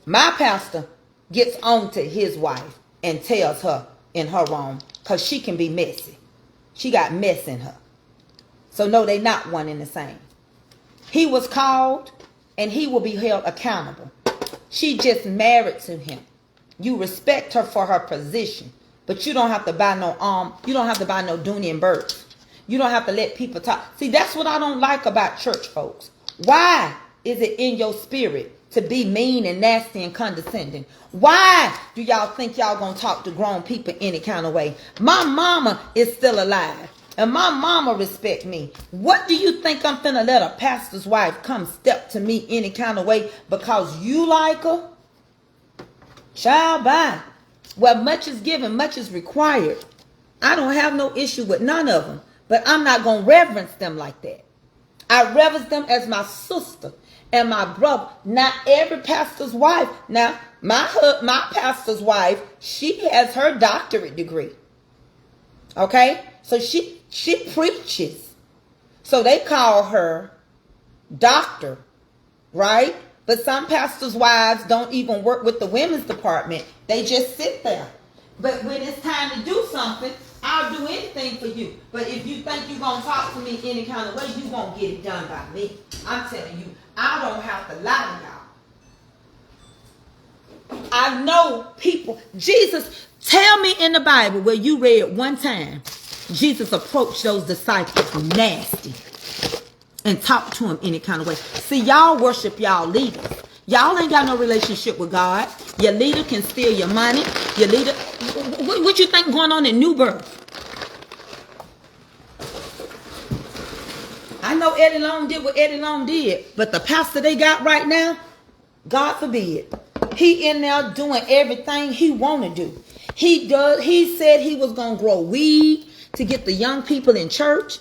my pastor, gets on to his wife and tells her in her wrong because she can be messy. She got mess in her. So no, they not one and the same. He was called and he will be held accountable. She just married to him. You respect her for her position, but you don't have to buy no you don't have to buy no Dooney and Burks. You don't have to let people talk. See, that's what I don't like about church folks. Why is it in your spirit to be mean and nasty and condescending? Why do y'all think y'all gonna talk to grown people any kind of way? My mama is still alive, and my mama respect me. What do you think I'm finna let a pastor's wife come step to me any kind of way because you like her? Child, bye. Well, much is given, much is required. I don't have no issue with none of them, but I'm not gonna reverence them like that. I reverence them as my sister and my brother. Not every pastor's wife. Now, my pastor's wife, she has her doctorate degree. Okay? So she preaches. So they call her doctor, right? But some pastors' wives don't even work with the women's department. They just sit there. But when it's time to do something, I'll do anything for you. But if you think you're going to talk to me any kind of way, you won't get it done by me. I'm telling you, I don't have to lie to y'all. I know people. Jesus, tell me in the Bible where you read one time Jesus approached those disciples nasty and talked to them any kind of way. See, y'all worship y'all leaders. Y'all ain't got no relationship with God. Your leader can steal your money. Your leader, what you think going on in New Birth? I know Eddie Long did what Eddie Long did, but the pastor they got right now, God forbid, he in there doing everything he want to do. He said he was going to grow weed to get the young people in church.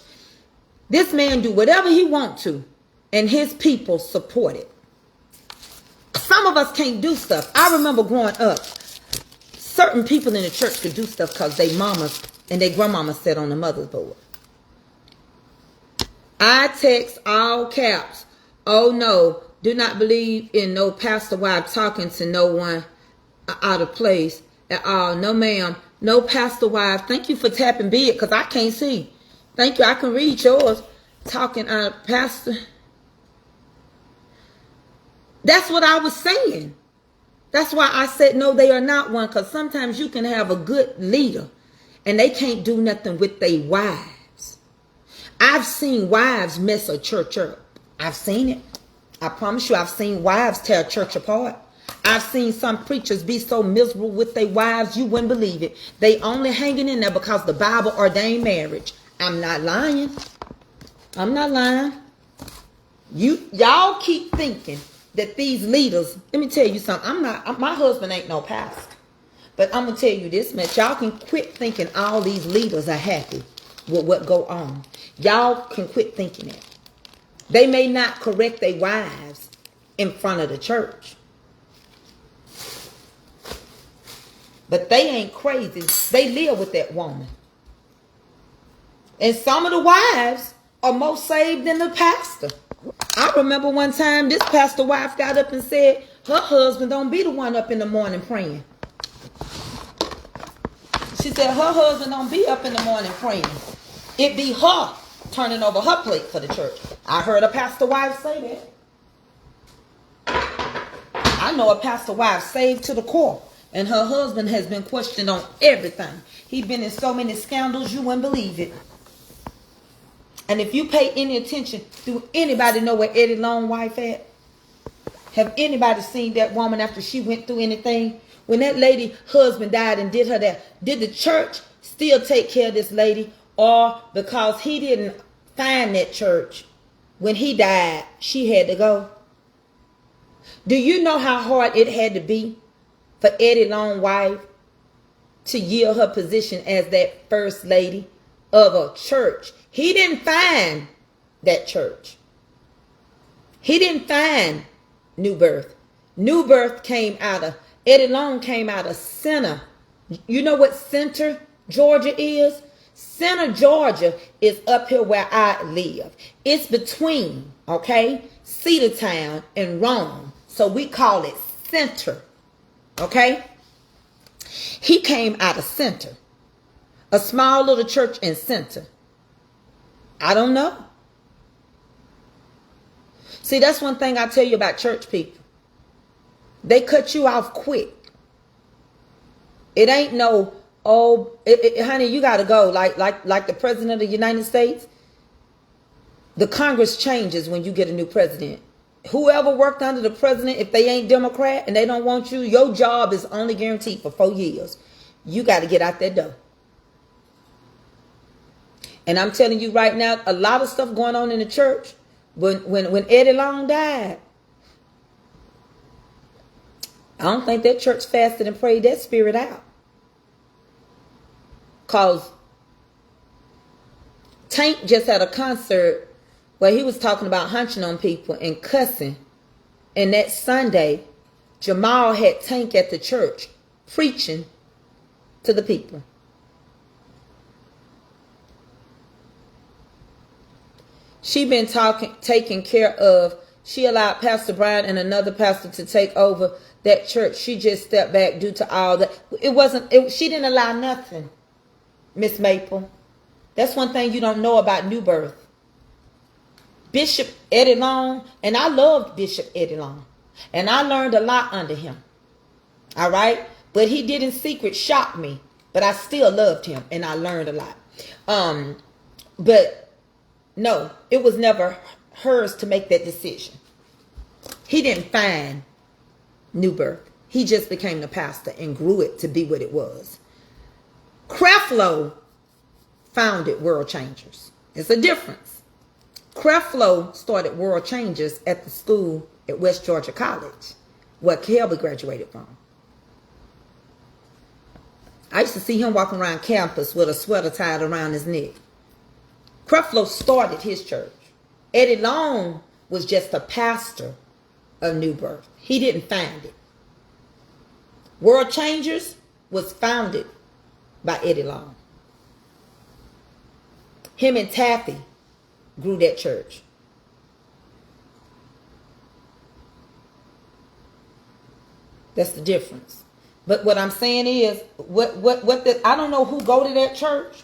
This man do whatever he want to, and his people support it. Some of us can't do stuff. I remember growing up, certain people in the church could do stuff because they mamas and their grandmamas sat on the mother's board. I text all caps. Oh no, do not believe in no pastor wife talking to no one out of place at all. No ma'am, no pastor wife. Thank you for tapping bid because I can't see. Thank you, I can read yours. Talking out of pastor. That's what I was saying. That's why I said no, they are not one. Because sometimes you can have a good leader and they can't do nothing with their wives. I've seen wives mess a church up. I've seen it. I promise you, I've seen wives tear a church apart. I've seen some preachers be so miserable with their wives, you wouldn't believe it. They only hanging in there because the Bible ordained marriage. I'm not lying. I'm not lying. Y'all keep thinking that these leaders, let me tell you something. My husband ain't no pastor. But I'm going to tell you this much. Y'all can quit thinking all these leaders are happy with what go on. Y'all can quit thinking that. They may not correct their wives in front of the church. But they ain't crazy. They live with that woman. And some of the wives are more saved than the pastor. I remember one time this pastor wife got up and said her husband don't be the one up in the morning praying. She said her husband don't be up in the morning praying. It be her turning over her plate for the church. I heard a pastor wife say that. I know a pastor wife saved to the core. And her husband has been questioned on everything. He's been in so many scandals you wouldn't believe it. And if you pay any attention, do anybody know where Eddie Long wife at? Have anybody seen that woman after she went through anything? When that lady husband died and did her that, did the church still take care of this lady? Or because he didn't find that church when he died, she had to go? Do you know how hard it had to be for Eddie Long wife to yield her position as that first lady of a church? He didn't find that church. He didn't find New Birth. New Birth came out of, Eddie Long came out of Center. You know what Center, Georgia is? Center, Georgia is up here where I live. It's between, okay, Cedartown and Rome. So we call it Center, okay? He came out of Center. A small little church in Center. I don't know. See, that's one thing I tell you about church people. They cut you off quick. It ain't no, honey, you got to go. Like the president of the United States. The Congress changes when you get a new president. Whoever worked under the president, if they ain't Democrat and they don't want you, your job is only guaranteed for 4 years. You got to get out that door. And I'm telling you right now, a lot of stuff going on in the church. When Eddie Long died, I don't think that church fasted and prayed that spirit out. Because Tank just had a concert where he was talking about hunching on people and cussing. And that Sunday, Jamal had Tank at the church preaching to the people. She been taking care of, she allowed Pastor Brian and another pastor to take over that church. She just stepped back due to all that. She didn't allow nothing, Miss Maple. That's one thing you don't know about New Birth. Bishop Eddie Long, and I loved Bishop Eddie Long. And I learned a lot under him. All right? But he did in secret shock me. But I still loved him, and I learned a lot. But no, it was never hers to make that decision. He didn't find New Birth. He just became the pastor and grew it to be what it was. Creflo founded World Changers. It's a difference. Creflo started World Changers at the school at West Georgia College, where Kelby graduated from. I used to see him walking around campus with a sweater tied around his neck. Creflo started his church. Eddie Long was just a pastor of New Birth. He didn't find it. World Changers was founded by Eddie Long. Him and Taffy grew that church. That's the difference. But what I'm saying is, I don't know who go to that church.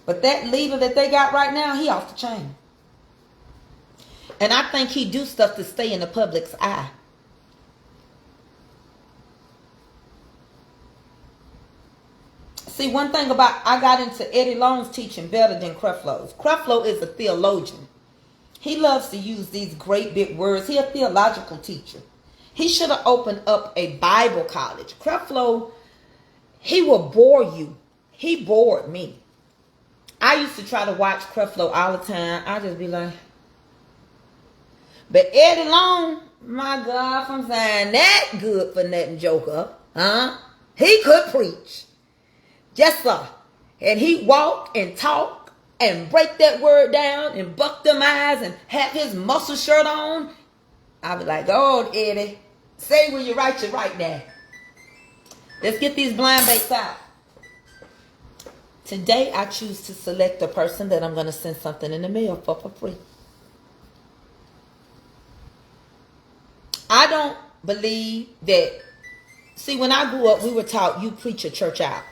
But that leader that they got right now, he off the chain. And I think he do stuff to stay in the public's eye. See, one thing about, I got into Eddie Long's teaching better than Creflo's. Creflo is a theologian. He loves to use these great big words. He's a theological teacher. He should have opened up a Bible college. Creflo, he will bore you. He bored me. I used to try to watch Creflo all the time. I just be like, but Eddie Long, my God, from saying that good for nothing joker, huh? He could preach. Yes, sir. And he walk and talk and break that word down and buck them eyes and have his muscle shirt on. I be like, oh, Eddie, say when you write now. Let's get these blind baits out. Today, I choose to select a person that I'm going to send something in the mail for free. I don't believe that. See, when I grew up, we were taught you preach a church out.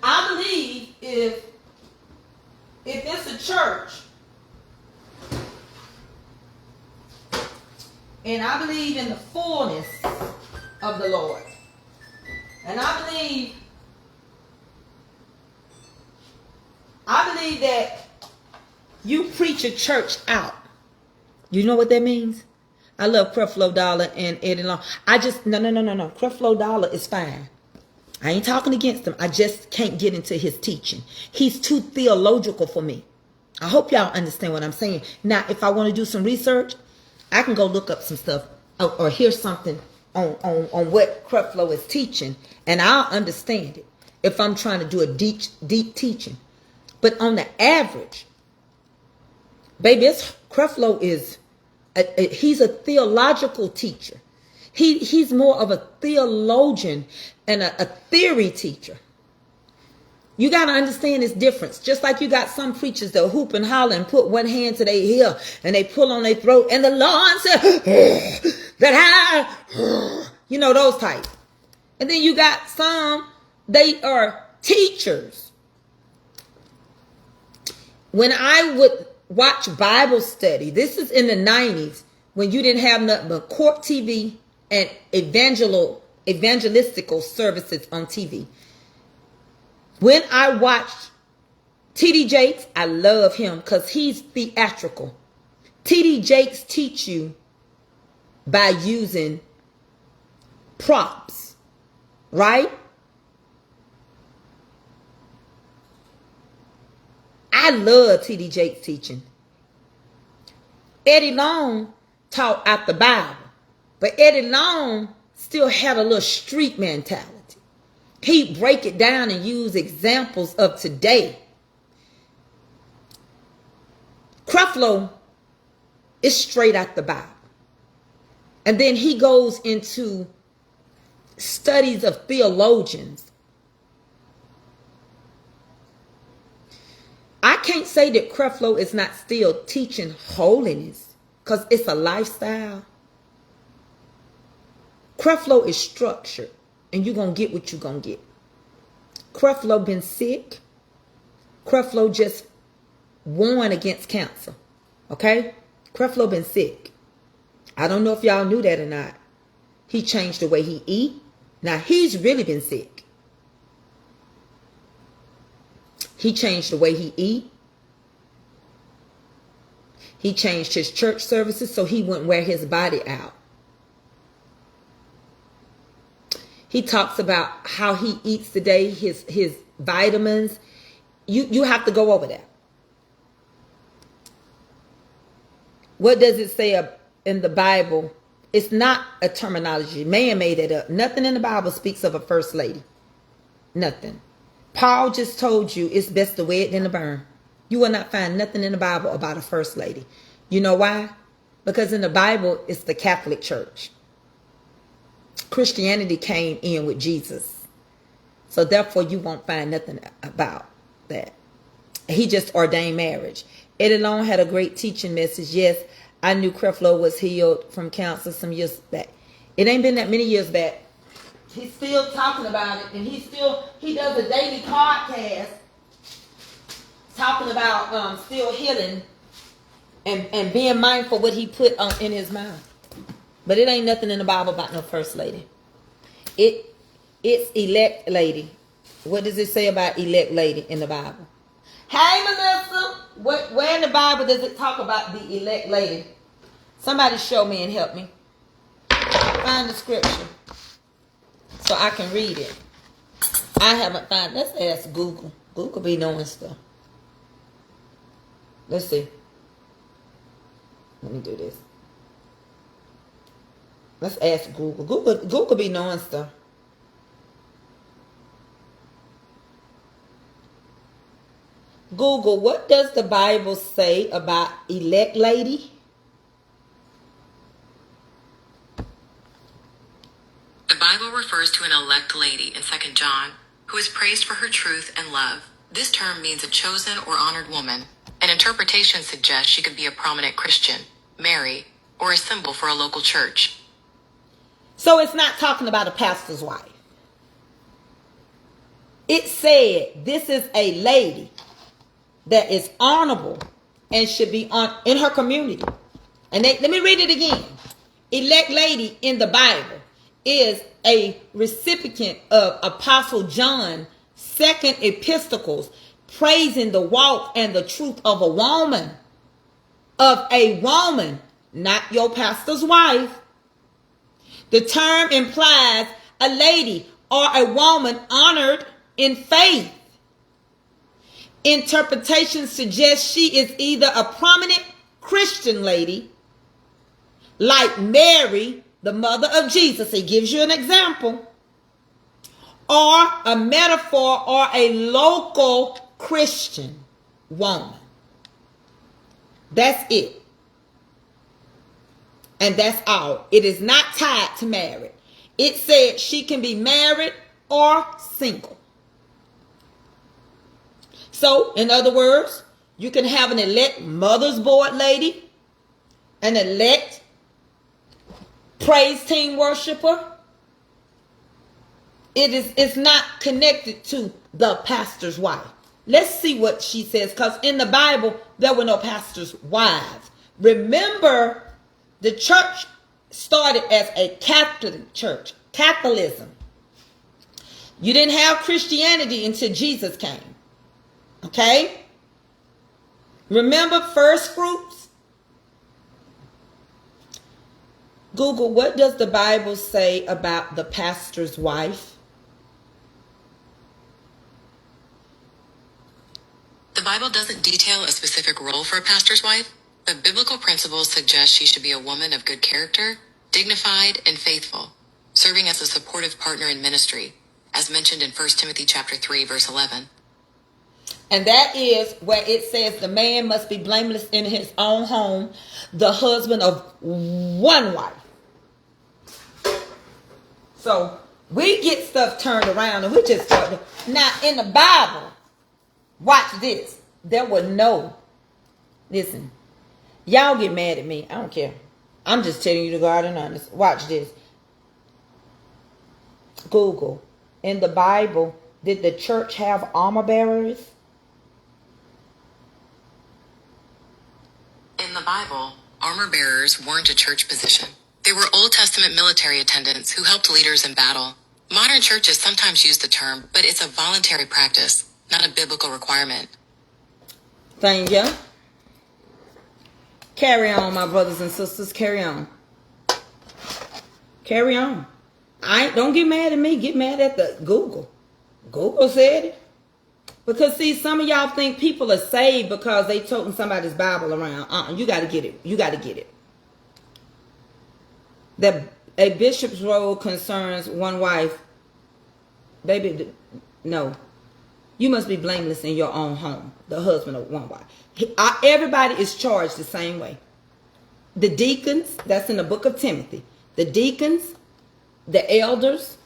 I believe if it's a church, and I believe in the fullness of the Lord, and I believe that you preach a church out. You know what that means? I love Creflo Dollar and Eddie Long. No. Creflo Dollar is fine. I ain't talking against him. I just can't get into his teaching. He's too theological for me. I hope y'all understand what I'm saying. Now, if I want to do some research, I can go look up some stuff or hear something on what Creflo is teaching, and I'll understand it if I'm trying to do a deep teaching. But on the average, Baby, Creflo is, he's a theological teacher. He's more of a theologian and a theory teacher. You got to understand this difference. Just like you got some preachers that hoop and holler and put one hand to their ear and they pull on their throat and the Lord said, that I, you know, those types. And then you got some, they are teachers. When I would watch Bible study, this is in the 90s when you didn't have nothing but court TV and evangelistical services on TV. When I watched T.D. Jakes, I love him because he's theatrical. T.D. Jakes teach you by using props, right? I love T.D. Jakes teaching. Eddie Long taught out the Bible, but Eddie Long still had a little street mentality. He'd break it down and use examples of today. Creflo is straight out the Bible. And then he goes into studies of theologians. I can't say that Creflo is not still teaching holiness because it's a lifestyle. Creflo is structured. And you're going to get what you're going to get. Creflo been sick. Creflo just won against cancer. Okay? Creflo been sick. I don't know if y'all knew that or not. He changed the way he eat. Now, he's really been sick. He changed the way he eat. He changed his church services so he wouldn't wear his body out. He talks about how he eats today, his vitamins. You have to go over that. What does it say in the Bible? It's not a terminology. Man made it up. Nothing in the Bible speaks of a first lady. Nothing. Paul just told you it's best to wear it than to burn. You will not find nothing in the Bible about a first lady. You know why? Because in the Bible, it's the Catholic Church. Christianity came in with Jesus. So therefore you won't find nothing about that. He just ordained marriage. Eddie Long had a great teaching message. Yes, I knew Creflo was healed from cancer some years back. It ain't been that many years back. He's still talking about it. And he does a daily podcast talking about still healing and being mindful what he put in his mouth. But it ain't nothing in the Bible about no first lady. It's elect lady. What does it say about elect lady in the Bible? Hey, Melissa. Where in the Bible does it talk about the elect lady? Somebody show me and help me. Find the scripture so I can read it. I haven't found. Let's ask Google. Google be knowing stuff. Let's see. Let me do this. Let's ask Google. Google be knowing stuff. Google, what does the Bible say about elect lady? The Bible refers to an elect lady in 2 John, who is praised for her truth and love. This term means a chosen or honored woman. An interpretation suggests she could be a prominent Christian, Mary, or a symbol for a local church. So it's not talking about a pastor's wife. It said this is a lady that is honorable and should be in her community. And let me read it again. Elect lady in the Bible is a recipient of Apostle John's second epistles praising the walk and the truth of a woman. Of a woman, not your pastor's wife. The term implies a lady or a woman honored in faith. Interpretation suggests she is either a prominent Christian lady, like Mary, the mother of Jesus. It gives you an example. Or a metaphor or a local Christian woman. That's it. And that's all. It is not tied to marriage. It said she can be married or single. So, in other words, you can have an elect mother's board lady, an elect praise team worshiper. It's not connected to the pastor's wife. Let's see what she says, because in the Bible, there were no pastor's wives. Remember, the church started as a Catholic church, Catholicism. You didn't have Christianity until Jesus came. Okay? Remember first fruits? Google, what does the Bible say about the pastor's wife? The Bible doesn't detail a specific role for a pastor's wife, but biblical principles suggest she should be a woman of good character, dignified, and faithful, serving as a supportive partner in ministry, as mentioned in 1 Timothy chapter 3, verse 11. And that is where it says the man must be blameless in his own home, the husband of one wife. So we get stuff turned around and we just start. Now in the Bible, watch this. There were no, listen, y'all get mad at me. I don't care. I'm just telling you the God and honest. Watch this. Google. In the Bible, did the church have armor bearers? In the Bible, armor bearers weren't a church position. They were Old Testament military attendants who helped leaders in battle. Modern churches sometimes use the term, but it's a voluntary practice, not a biblical requirement. Thank you. Carry on, my brothers and sisters. Carry on. Carry on. Don't get mad at me. Get mad at the Google. Google said it. Because see, some of y'all think people are saved because they toting somebody's Bible around. You got to get it. You got to get it. That a bishop's role concerns one wife. Baby, no. You must be blameless in your own home. The husband of one wife. Everybody is charged the same way. The deacons, that's in the book of Timothy. The deacons, the elders,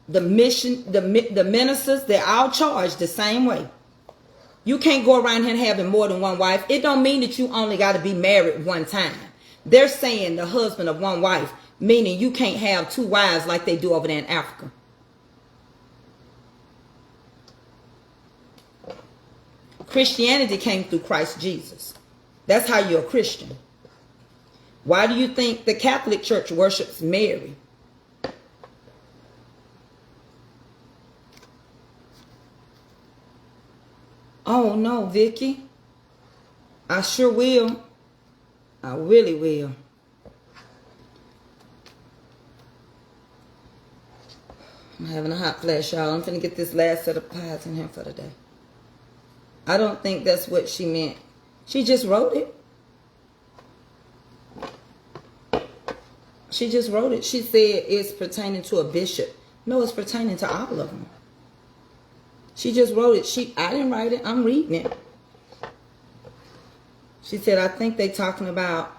the ministers, they're all charged the same way. You can't go around here having more than one wife. It don't mean that you only got to be married one time. They're saying the husband of one wife, meaning you can't have two wives like they do over there in Africa. Christianity came through Christ Jesus. That's how you're a Christian. Why do you think the Catholic Church worships Mary? Oh no, Vicky. I sure will. I really will. I'm having a hot flash, y'all. I'm finna get this last set of pies in here for the day. I don't think that's what she meant. She just wrote it. She just wrote it. She said it's pertaining to a bishop. No, it's pertaining to all of them. She just wrote it. I didn't write it. I'm reading it. She said, I think they're talking about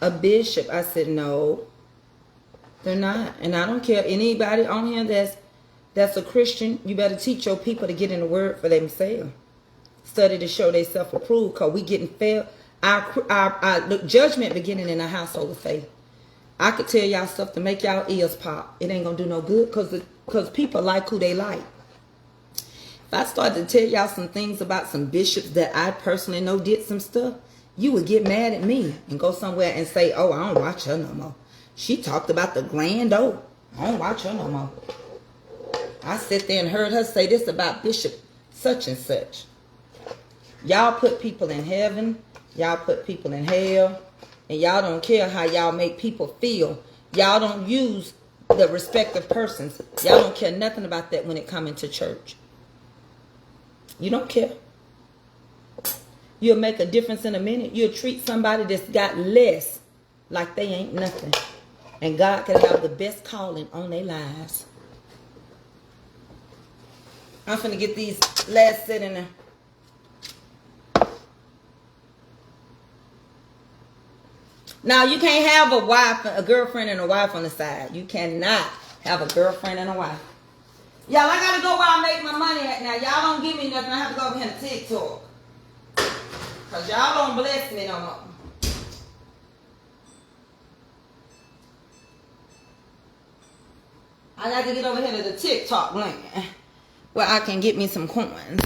a bishop. I said, no, they're not. And I don't care. Anybody on here that's a Christian, you better teach your people to get in the word for themselves. Study to show they self-approved, because we getting failed. Our judgment beginning in a household of faith. I could tell y'all stuff to make y'all ears pop. It ain't going to do no good because people like who they like. If I started to tell y'all some things about some bishops that I personally know did some stuff, you would get mad at me and go somewhere and say, oh, I don't watch her no more. She talked about the grand old. I don't watch her no more. I sit there and heard her say this about Bishop such and such. Y'all put people in heaven. Y'all put people in hell. And y'all don't care how y'all make people feel. Y'all don't use the respective persons. Y'all don't care nothing about that when it comes into church. You don't care. You'll make a difference in a minute. You'll treat somebody that's got less like they ain't nothing. And God can have the best calling on their lives. I'm finna get these last set in there. Now, you can't have a girlfriend and a wife on the side. You cannot have a girlfriend and a wife. Y'all, I gotta go where I make my money at now. Y'all don't give me nothing. I have to go over here to TikTok. Because y'all don't bless me no more. I got to get over here to the TikTok link where I can get me some coins.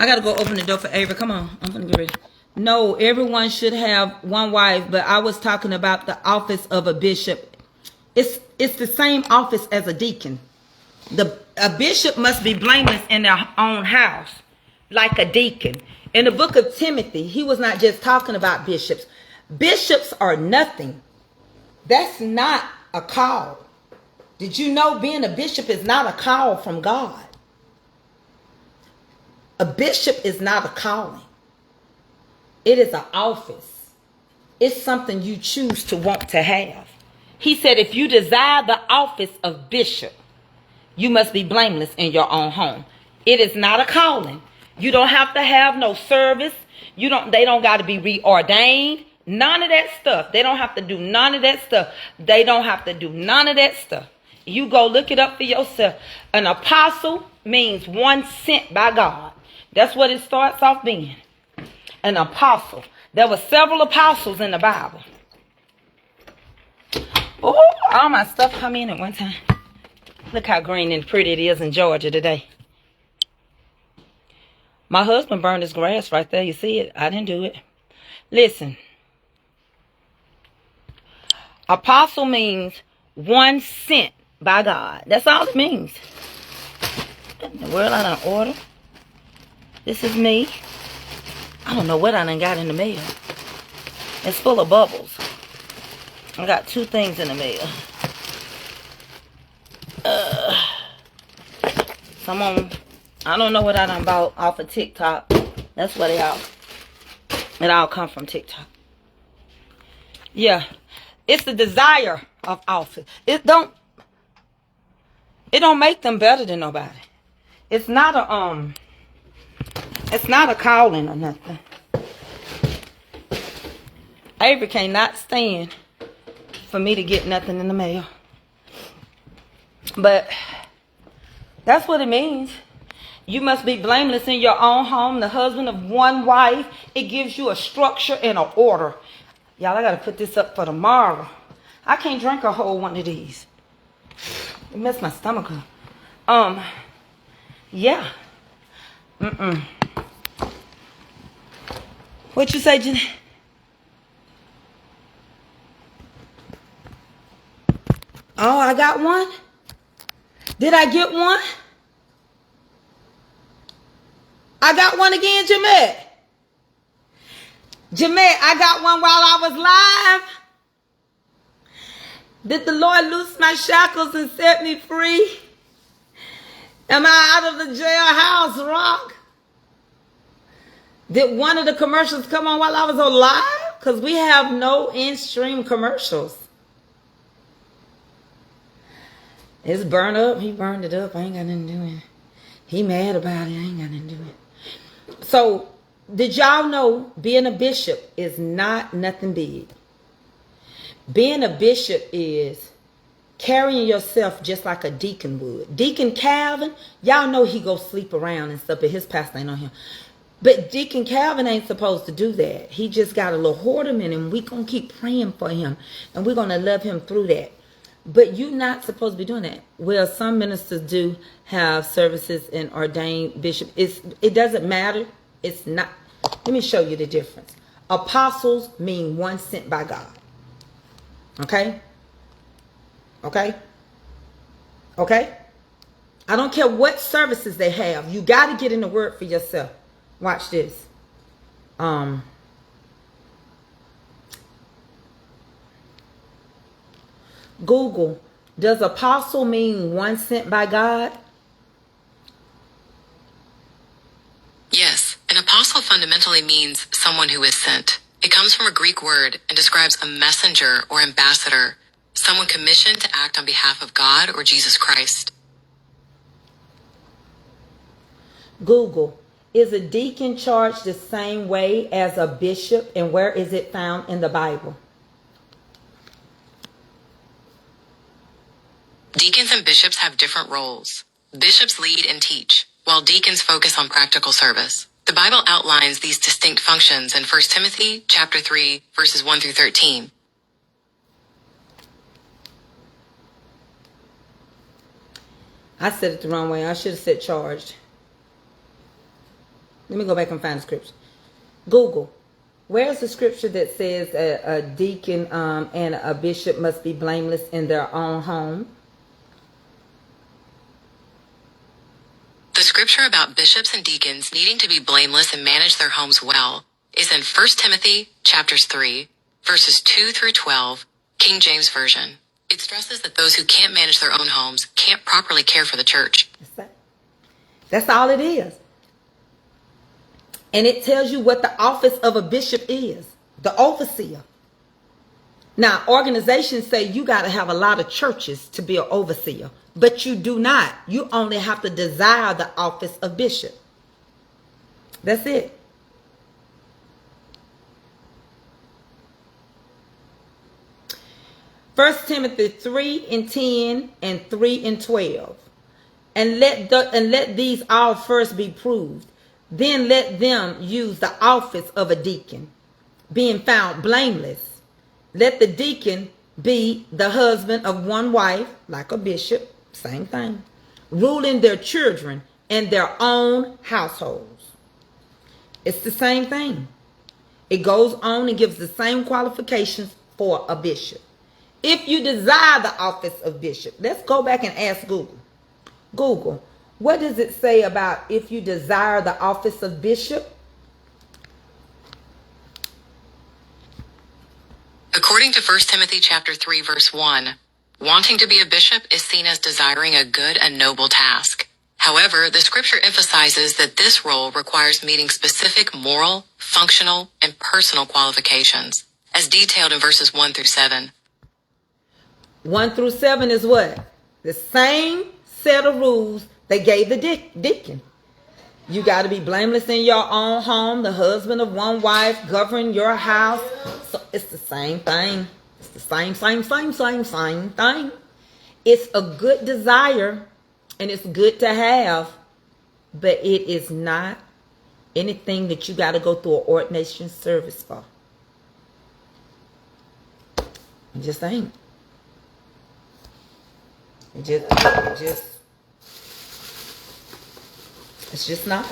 I got to go open the door for Avery. Come on. I'm going to get ready. No, everyone should have one wife, but I was talking about the office of a bishop. It's the same office as a deacon. A bishop must be blameless in their own house, like a deacon. In the book of Timothy, he was not just talking about bishops. Bishops are nothing. That's not a call. Did you know being a bishop is not a call from God? A bishop is not a calling. It is an office. It's something you choose to want to have. He said, if you desire the office of bishop, you must be blameless in your own home. It is not a calling. You don't have to have no service. They don't got to be reordained. None of that stuff. They don't have to do none of that stuff. They don't have to do none of that stuff. You go look it up for yourself. An apostle means one sent by God. That's what it starts off being. An apostle. There were several apostles in the Bible. Oh, all my stuff come in at one time. Look how green and pretty it is in Georgia today. My husband burned his grass right there. You see it? I didn't do it. Listen. Apostle means one sent by God. That's all it means. In the world I done order. This is me. I don't know what I done got in the mail. It's full of bubbles. I got 2 things in the mail. I don't know what I done bought off of TikTok. That's what it all come from TikTok. Yeah. It's the desire of office. It don't make them better than nobody. It's not a calling or nothing. Avery cannot stand for me to get nothing in the mail. But that's what it means. You must be blameless in your own home, the husband of one wife. It gives you a structure and an order. Y'all, I got to put this up for tomorrow. I can't drink a whole one of these. It messed my stomach up. Yeah. What you say, Jenny? Oh, I got one? Did I get one? I got one again, Jamette. Jamette, I got one while I was live. Did the Lord loose my shackles and set me free? Am I out of the jailhouse, Rock? Did one of the commercials come on while I was on live? Because we have no in-stream commercials. It's burned up. He burned it up. I ain't got nothing to do with it. He mad about it. I ain't got nothing to do with it. So, did y'all know being a bishop is not nothing big? Being a bishop is carrying yourself just like a deacon would. Deacon Calvin, y'all know he go sleep around and stuff, but his pastor ain't on him. But Deacon Calvin ain't supposed to do that. He just got a little whoredom in him. We gonna keep praying for him, and we're gonna love him through that. But you're not supposed to be doing that. Well, some ministers do have services and ordained bishop. It doesn't matter. It's not. Let me show you the difference. Apostles mean one sent by God. Okay? Okay? Okay? I don't care what services they have. You got to get in the word for yourself. Watch this. Google, does apostle mean one sent by God? Yes, an apostle fundamentally means someone who is sent. It comes from a Greek word and describes a messenger or ambassador, someone commissioned to act on behalf of God or Jesus Christ. Google, Is a deacon charged the same way as a bishop, and where is it found in the Bible? Deacons and bishops have different roles. Bishops lead and teach, while deacons focus on practical service. The Bible outlines these distinct functions in 1 Timothy chapter 3, verses 1 through 13. I said it the wrong way. I should have said charged. Let me go back and find the scripture. Google. Where's the scripture that says a deacon and a bishop must be blameless in their own home? The scripture about bishops and deacons needing to be blameless and manage their homes well is in 1 Timothy chapters 3, verses 2 through 12, King James Version. It stresses that those who can't manage their own homes can't properly care for the church. That's all it is. And it tells you what the office of a bishop is, the overseer. Now, organizations say you got to have a lot of churches to be an overseer, but you do not. You only have to desire the office of bishop. That's it. First Timothy 3:10 and 3:12. And let these all first be proved. Then let them use the office of a deacon, being found blameless. Let the deacon be the husband of one wife, like a bishop, same thing, ruling their children and their own households. It's the same thing. It goes on and gives the same qualifications for a bishop. If you desire the office of bishop, let's go back and ask Google. Google, what does it say about if you desire the office of bishop? According to 1 Timothy chapter 3, verse 1, wanting to be a bishop is seen as desiring a good and noble task. However, the scripture emphasizes that this role requires meeting specific moral, functional, and personal qualifications, as detailed in verses 1 through 7. 1 through 7 is what? The same set of rules they gave the deacon. You got to be blameless in your own home, the husband of one wife, govern your house. So it's the same thing. It's the same thing. It's a good desire and it's good to have, but it is not anything that you got to go through an ordination service for. It just ain't. It's just not.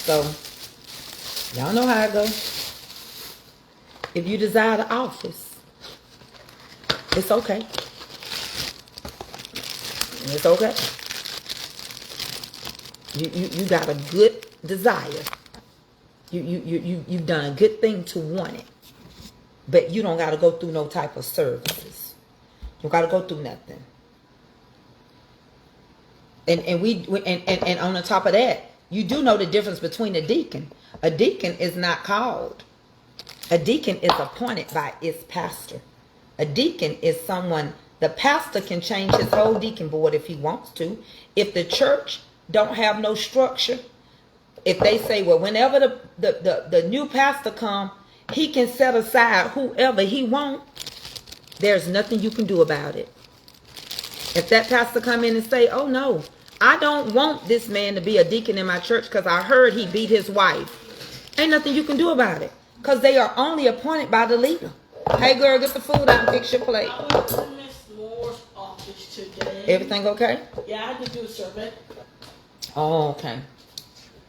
So, y'all know how it goes. If you desire the office, it's okay. It's okay. You got a good desire. You've done a good thing to want it. But you don't got to go through no type of services. You don't got to go through nothing. And on the top of that, you do know the difference between a deacon. A deacon is not called. A deacon is appointed by its pastor. A deacon is someone, the pastor can change his whole deacon board if he wants to. If the church don't have no structure, if they say, well, whenever the new pastor come, he can set aside whoever he wants, there's nothing you can do about it. If that pastor come in and say, oh no, I don't want this man to be a deacon in my church because I heard he beat his wife, ain't nothing you can do about it because they are only appointed by the leader. Hey girl, get the food out and fix your plate. I went to Miss Moore's office today. Everything okay? Yeah, I had to do a survey. Oh, okay.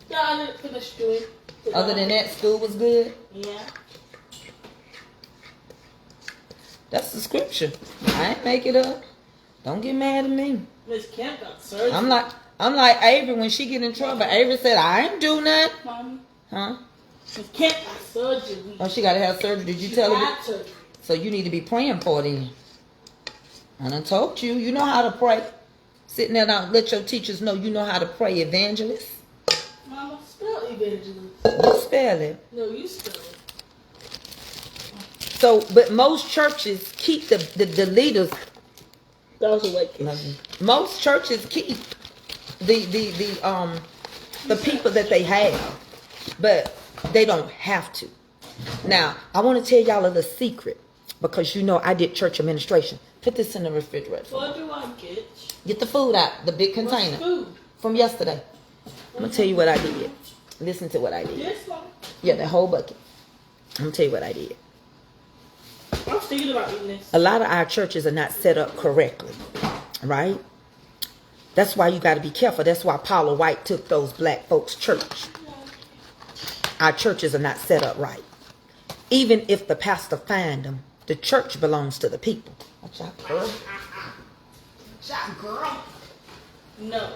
Yeah, I didn't finish doing it. Other than that, school was good? Yeah. That's the scripture. I ain't make it up. Don't get mad at me. Miss Kemp got surgery. I'm like Avery when she get in trouble. Avery said, I ain't do nothing. Mommy, Huh? Miss Kemp got surgery. Oh, she got to have surgery. Did you She tell her? had surgery. So you need to be praying for it then. I done told you. You know how to pray. Sitting there now, let your teachers know you know how to pray, evangelist. Mama, spell evangelist. You spell it. No, you spell it. So, but most churches keep the leaders. That was a white kid. Most churches keep the people that they have, but they don't have to. Now, I want to tell y'all a little secret because you know I did church administration. Put this in the refrigerator. What do I get? Get the food out, the big container. What's food? From yesterday. I'm gonna tell you what I did. Listen to what I did. This one? Yeah, the whole bucket. I'm gonna tell you what I did. I was thinking about eating this. A lot of our churches are not set up correctly, right? That's why you got to be careful. That's why Paula White took those black folks' church. Our churches are not set up right. Even if the pastor find them, the church belongs to the people. Watch out, girl. Watch out, girl. No.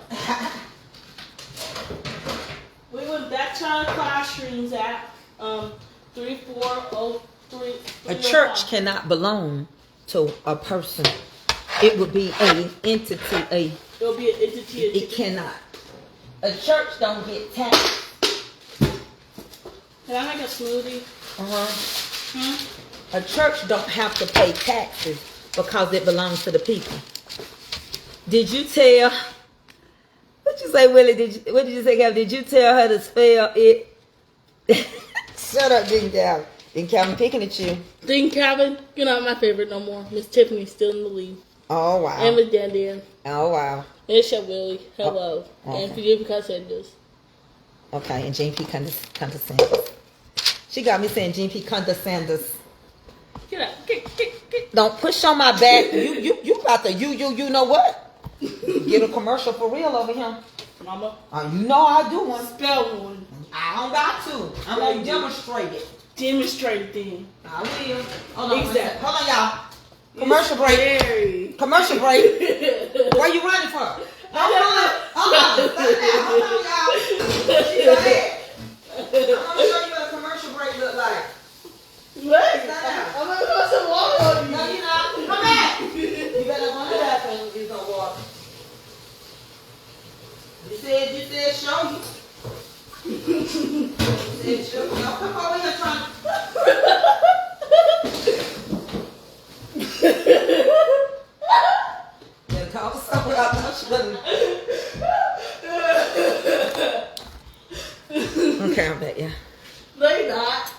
We went back to our classrooms at 3403. A church cannot belong to a person. It would be an entity. It'll be an entity. It cannot. A church don't get taxed. Can I make a smoothie? A church don't have to pay taxes because it belongs to the people. Did you tell? What you say, Willie? What did you say, Calvin? Did you tell her to spell it? Shut up, Dean Calvin. Dean Calvin picking at you. Dean Calvin, you're not my favorite no more. Miss Tiffany's still in the lead. Oh wow. And Miss Dan. Oh wow. It's your Willie. Hello. Oh, okay. And forgive because I said this. Okay, and Jean P. Condescenders. She got me saying Jean P. Condescenders. Get up. Get. Don't push on my back. You about to you know what? Get a commercial for real over here. Mama. You know I do one. Spell one. I don't got to. I'm gonna demonstrate it. Demonstrate it then. I will. Hold on, Exactly. hold on, y'all. Commercial break. Scary. Commercial break. Where you running from? Hold on, hold on, y'all. She's ahead. I'm gonna show you what a commercial break look like. What? Sit down. I'm gonna put some water on you. No, you're not. Come back. You better go to that thing with no water. You said show you. You said show you. Don't come over here trying to... Better call someone out. No, she wasn't. Okay, I'm back, yeah. No, you're not.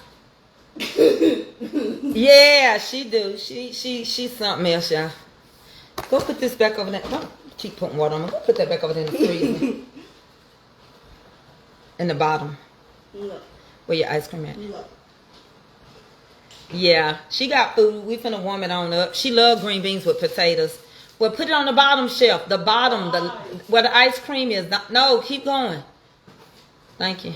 Yeah, she do. She's something else, y'all. Go put this back over there. Don't keep putting water on me. Go put that back over there in the freezer. In the bottom. No. Where your ice cream at? No. Yeah, she got food. We finna warm it on up. She love green beans with potatoes. Well, put it on the bottom shelf. The bottom, where the ice cream is. No, keep going. Thank you.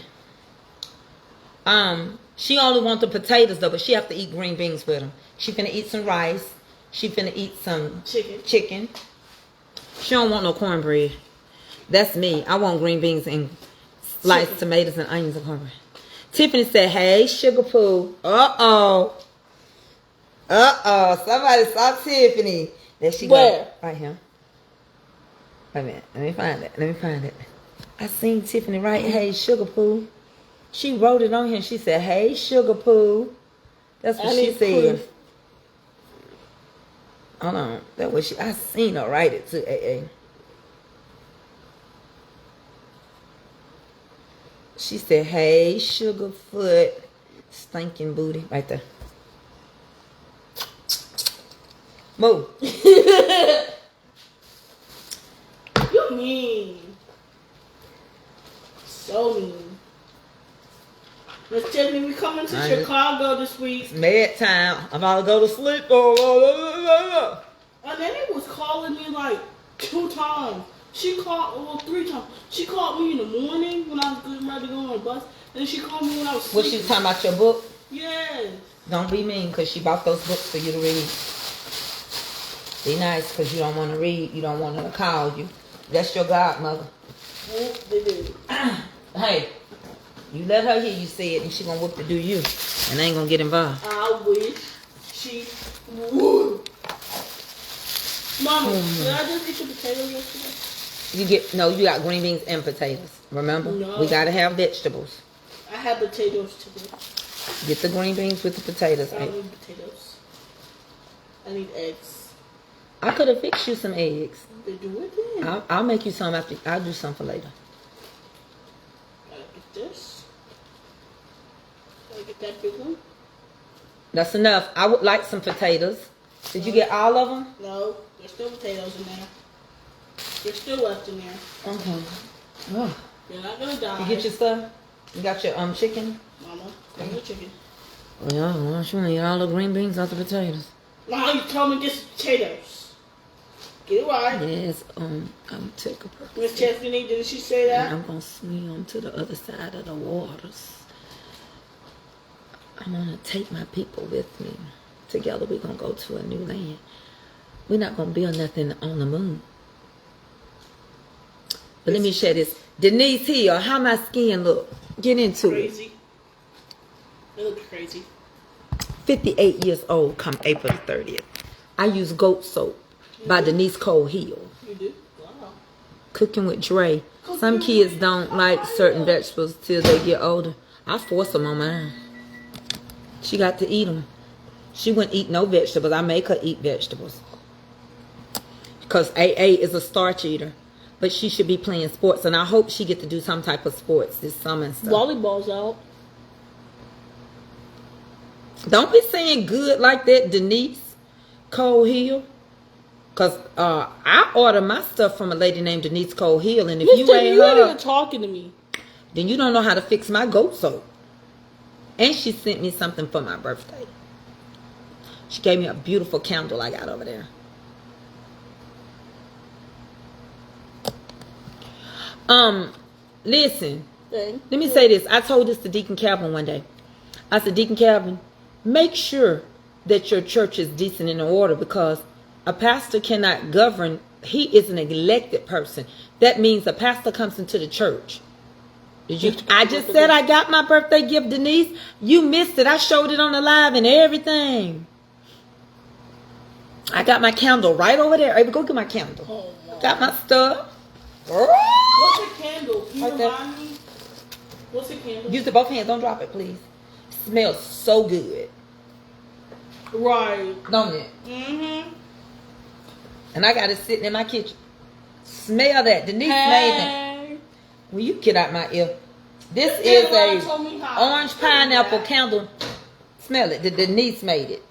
She only want the potatoes though, but she have to eat green beans with them. She finna eat some rice. She finna eat some chicken. She don't want no cornbread. That's me. I want green beans and sliced tomatoes and onions and cornbread. Tiffany said, "Hey, Sugar Poo." Somebody saw Tiffany. There she Where? go. Right here. Wait a minute. Let me find it. I seen Tiffany write, "Hey, Sugar Poo." She wrote it on here. She said, "Hey, Sugar Poo." That's what she said. Proof. Hold on. That was I seen her write it too. AA. She said, "Hey, Sugarfoot, stinking booty," right there. Move. You mean. So mean. Miss Tiffany, we coming to Chicago this week. It's mad time. I'm about to go to sleep. And then it was calling me like 2 times. She called, 3 times. She called me in the morning when I was getting ready to go on the bus. And then she called me when I was sleeping. What, she was talking about your book? Yes. Don't be mean because she bought those books for you to read. Be nice because you don't want to read. You don't want her to call you. That's your godmother. Yes, they did. Hey, you let her hear you say it and she gonna whoop to do you. And I ain't gonna get involved. I wish she would. Mama, did I just eat your potatoes yesterday? You got green beans and potatoes. Remember? No. We gotta have vegetables. I had potatoes today. Get the green beans with the potatoes. I don't need potatoes. I need eggs. I could have fixed you some eggs. They do it then. I'll make you some after. I'll do some for later. Gotta get this. Gotta get that big one. That's enough. I would like some potatoes. Did you get all of them? No, there's still potatoes in there. There's still left in there. Okay. Oh. You're not gonna die. You get your stuff? You got your chicken? Mama, got your chicken. Well, yeah, well, she want to eat all the green beans out the potatoes. Now you tell me get some potatoes. Get it right. Yes, I'm take a purpose. Miss Chastity, didn't she say that? And I'm gonna swim to the other side of the waters. I'm gonna take my people with me. Together we're gonna go to a new land. We're not gonna build nothing on the moon. But let me share this. Denise Hill, how my skin look? Get into Crazy. It looks crazy. 58 years old come April the 30th. I use goat soap by Denise Cole Hill. You do? Wow. Cooking with Dre. Some kids don't like certain vegetables till they get older. I force them on mine. She got to eat them. She wouldn't eat no vegetables. I make her eat vegetables. Because AA is a starch eater. But she should be playing sports. And I hope she get to do some type of sports this summer and stuff. Volleyball's out. Don't be saying good like that, Denise Cole Hill. Because I order my stuff from a lady named Denise Cole Hill. And if you ain't not her, even talking to me. then you don't know how to fix my goat soap. And she sent me something for my birthday. She gave me a beautiful candle I got over there. Listen. Let me say this. I told this to Deacon Calvin one day. I said, Deacon Calvin, make sure that your church is decent and in order, because a pastor cannot govern. He is an elected person. That means a pastor comes into the church. I just said I got my birthday gift, Denise. You missed it. I showed it on the live and everything. I got my candle right over there. Hey, go get my candle. Oh, got my stuff. What's a candle? Can you Like that. remind me? What's a candle? Use it both hands. Don't drop it, please. It smells so good. Right. Don't it? Mm-hmm. And I got it sitting in my kitchen. Smell that. Denise made that. Will you get out my ear? This is a orange pineapple candle. Smell it. The Denise made it.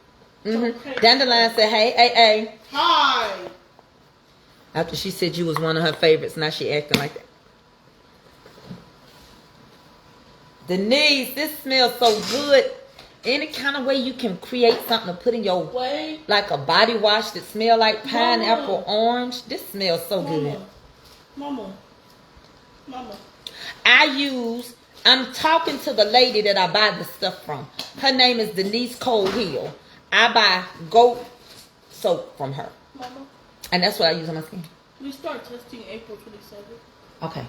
Mm-hmm. Dandelion said, hey. Hi. After she said you was one of her favorites, now she acting like that. Denise, this smells so good. Any kind of way you can create something to put in your, like a body wash that smell like pineapple orange. This smells so good. Mama. I'm talking to the lady that I buy the stuff from. Her name is Denise Cole Hill. I buy goat soap from her. Mama. And that's what I use on my skin. We start testing April 27th. Okay.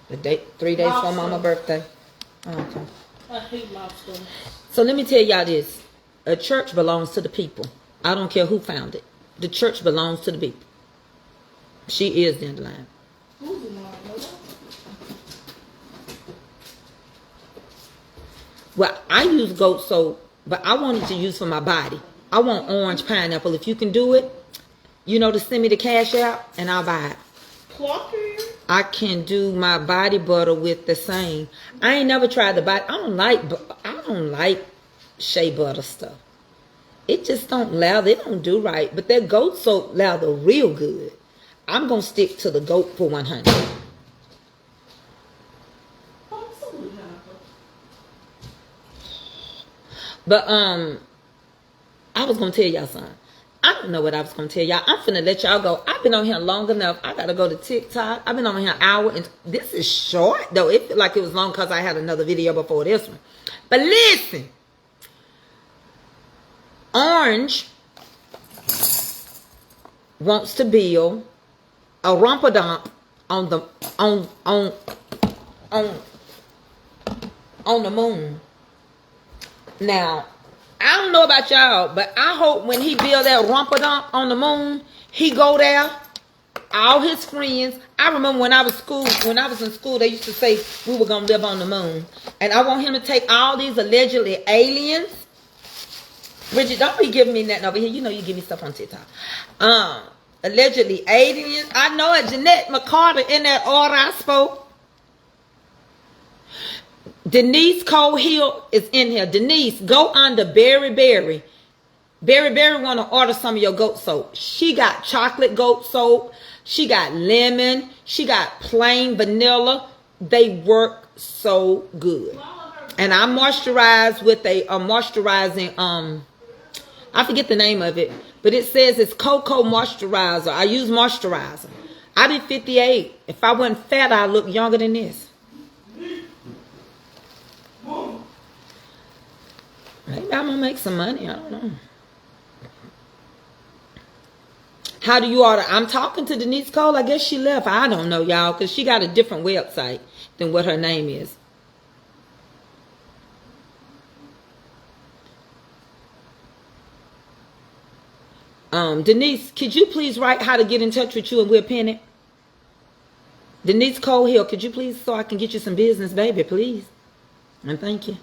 The date, 3 days for Mama's birthday. Okay. I hate milestones. So let me tell y'all this. A church belongs to the people. I don't care who found it. The church belongs to the people. She is Dandelion. Who's in line? Well, I use goat soap, but I wanted to use for my body. I want orange pineapple. If you can do it, to send me the cash out and I'll buy it. Plucker. I can do my body butter with the same. I ain't never tried the body. I don't like shea butter stuff. It just don't lather. It don't do right. But that goat soap lather real good. I'm gonna stick to the goat for 100. But I was gonna tell y'all something. I don't know what I was gonna tell y'all. I'm finna let y'all go. I've been on here long enough. I gotta go to TikTok. I've been on here an hour, and this is short though. It feel like it was long because I had another video before this one. But listen, Orange wants to build a rumpadump on the moon. Now, I don't know about y'all, but I hope when he build that rumpadump on the moon, he go there, all his friends. I remember when I was in school, they used to say we were going to live on the moon. And I want him to take all these allegedly aliens Bridget, don't be giving me nothing over here. You know you give me stuff on TikTok. Allegedly aliens. I know it. Jeanette McCarter in that order I spoke. Denise Cole Hill is in here. Denise, go under Berry Berry. Berry Berry want to order some of your goat soap. She got chocolate goat soap. She got lemon. She got plain vanilla. They work so good. And I moisturize with a moisturizing, I forget the name of it, but it says it's cocoa moisturizer. I use moisturizer. I be 58. If I wasn't fat, I'd look younger than this. Maybe I'm gonna make some money. I don't know. How do you order? I'm talking to Denise Cole. I guess she left. I don't know, y'all, because she got a different website than what her name is. Denise, could you please write how to get in touch with you and we'll pin it? Denise Cole Hill, could you please, so I can get you some business, baby, please? And thank you.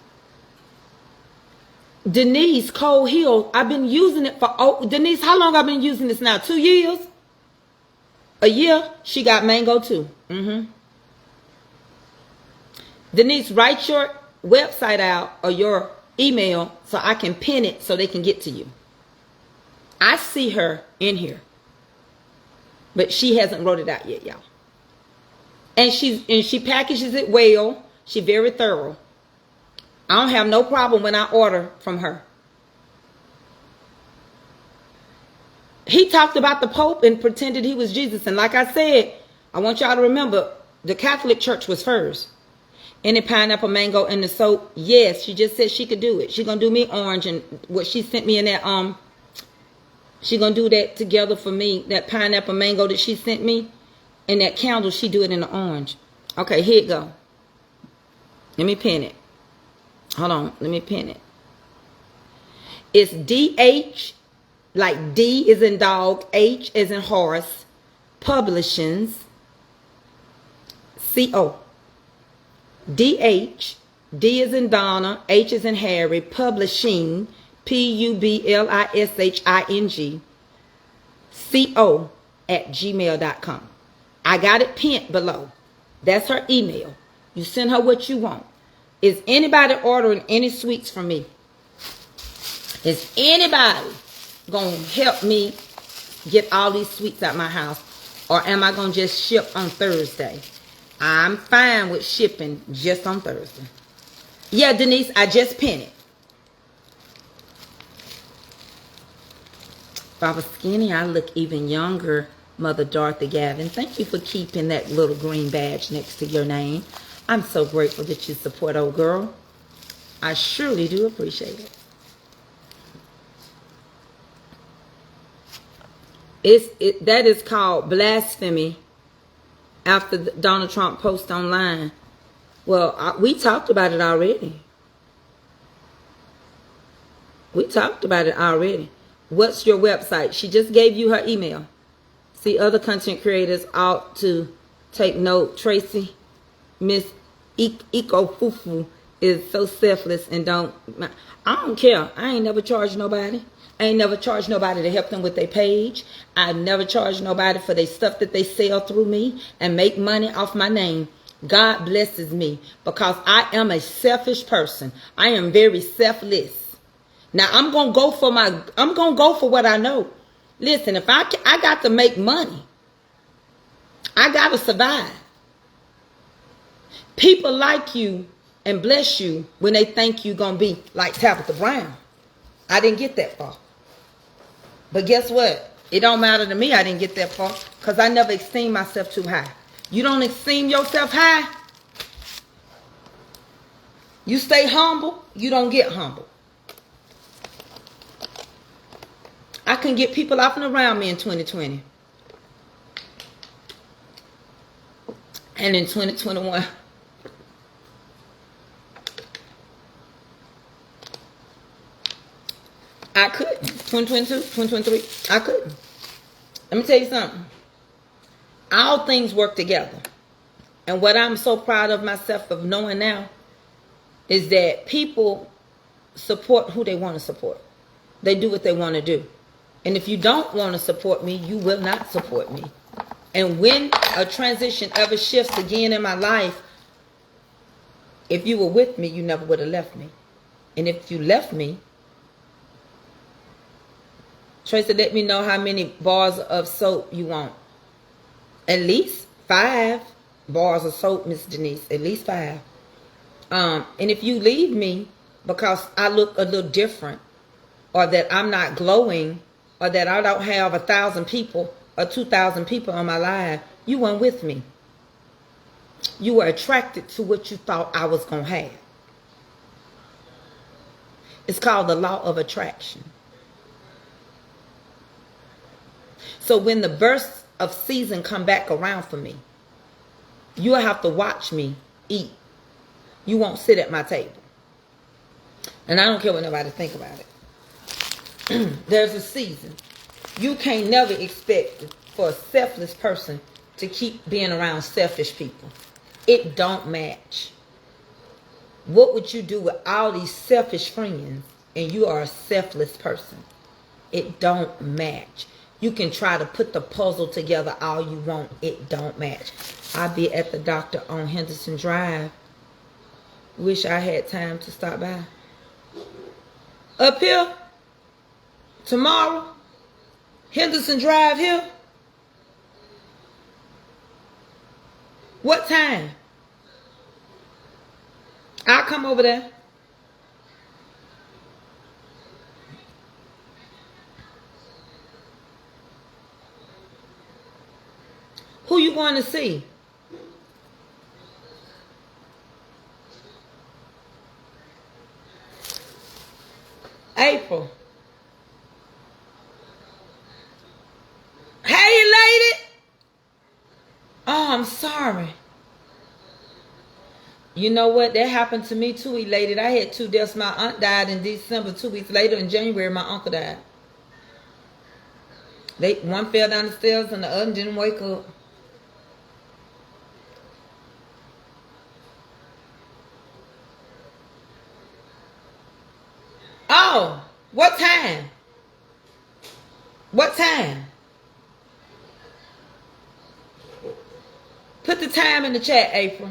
Denise Cole Hill, I've been using it for, Denise, how long I've been using this now? 2 years? A year? She got mango too. Denise, write your website out or your email so I can pin it so they can get to you. I see her in here, but she hasn't wrote it out yet, y'all. And she packages it well. She's very thorough. I don't have no problem when I order from her. He talked about the Pope and pretended he was Jesus. And like I said, I want y'all to remember, the Catholic Church was first. Any pineapple, mango, and the soap, yes, she just said she could do it. She gonna do me orange, and what she sent me in that, she gonna do that together for me. That pineapple, mango that she sent me, and that candle, she do it in the orange. Okay, here it go. Let me pin it. Hold on, let me pin it. It's DH, like D is in dog, H is in horse, Publishings, CO. DH, D is in Donna, H is in Harry, Publishing, PUBLISHING, CO @gmail.com. I got it pinned below. That's her email. You send her what you want. Is anybody ordering any sweets from me? Is anybody going to help me get all these sweets out my house? Or am I going to just ship on Thursday? I'm fine with shipping just on Thursday. Yeah, Denise, I just pinned it. If I was skinny, I look even younger, Mother Dorothy Gavin. Thank you for keeping that little green badge next to your name. I'm so grateful that you support old girl. I surely do appreciate it. That is called blasphemy after Donald Trump post online. Well, we talked about it already. What's your website? She just gave you her email. See, other content creators ought to take note. Tracy, Miss Eco Fufu is so selfless and I don't care. I ain't never charged nobody. I ain't never charged nobody to help them with their page. I've never charged nobody for their stuff that they sell through me and make money off my name. God blesses me because I am a selfish person. I am very selfless. Now I'm gonna go for what I know. Listen, if I got to make money, I gotta survive. People like you and bless you when they think you're gonna be like Tabitha Brown. I didn't get that far. But guess what? It don't matter to me I didn't get that far because I never esteem myself too high. You don't esteem yourself high, you stay humble, you don't get humble. I can get people off and around me in 2020. And in 2021. I couldn't. 2022, 2023, I couldn't. Let me tell you something. All things work together. And what I'm so proud of myself of knowing now is that people support who they want to support. They do what they want to do. And if you don't want to support me, you will not support me. And when a transition ever shifts again in my life, if you were with me, you never would have left me. And if you left me, Tracy, let me know how many bars of soap you want. At least 5 bars of soap, Miss Denise. At least 5. And if you leave me because I look a little different, or that I'm not glowing, or that I don't have 1,000 people or 2,000 people on my live, you weren't with me. You were attracted to what you thought I was going to have. It's called the law of attraction. So when the bursts of season come back around for me, you'll have to watch me eat. You won't sit at my table. And I don't care what nobody think about it. There's a season. You can't never expect for a selfless person to keep being around selfish people. It don't match. What would you do with all these selfish friends and you are a selfless person? It don't match. You can try to put the puzzle together all you want. It don't match. I'll be at the doctor on Henderson Drive. Wish I had time to stop by. Up here? Tomorrow? Henderson Drive here? What time? I'll come over there. Who you going to see? April. Hey, lady. Oh, I'm sorry. You know what? That happened to me too, elated. I had 2 deaths. My aunt died in December. 2 weeks later, in January, my uncle died. One fell down the stairs and the other didn't wake up. Oh, what time? What time? Put the time in the chat, April.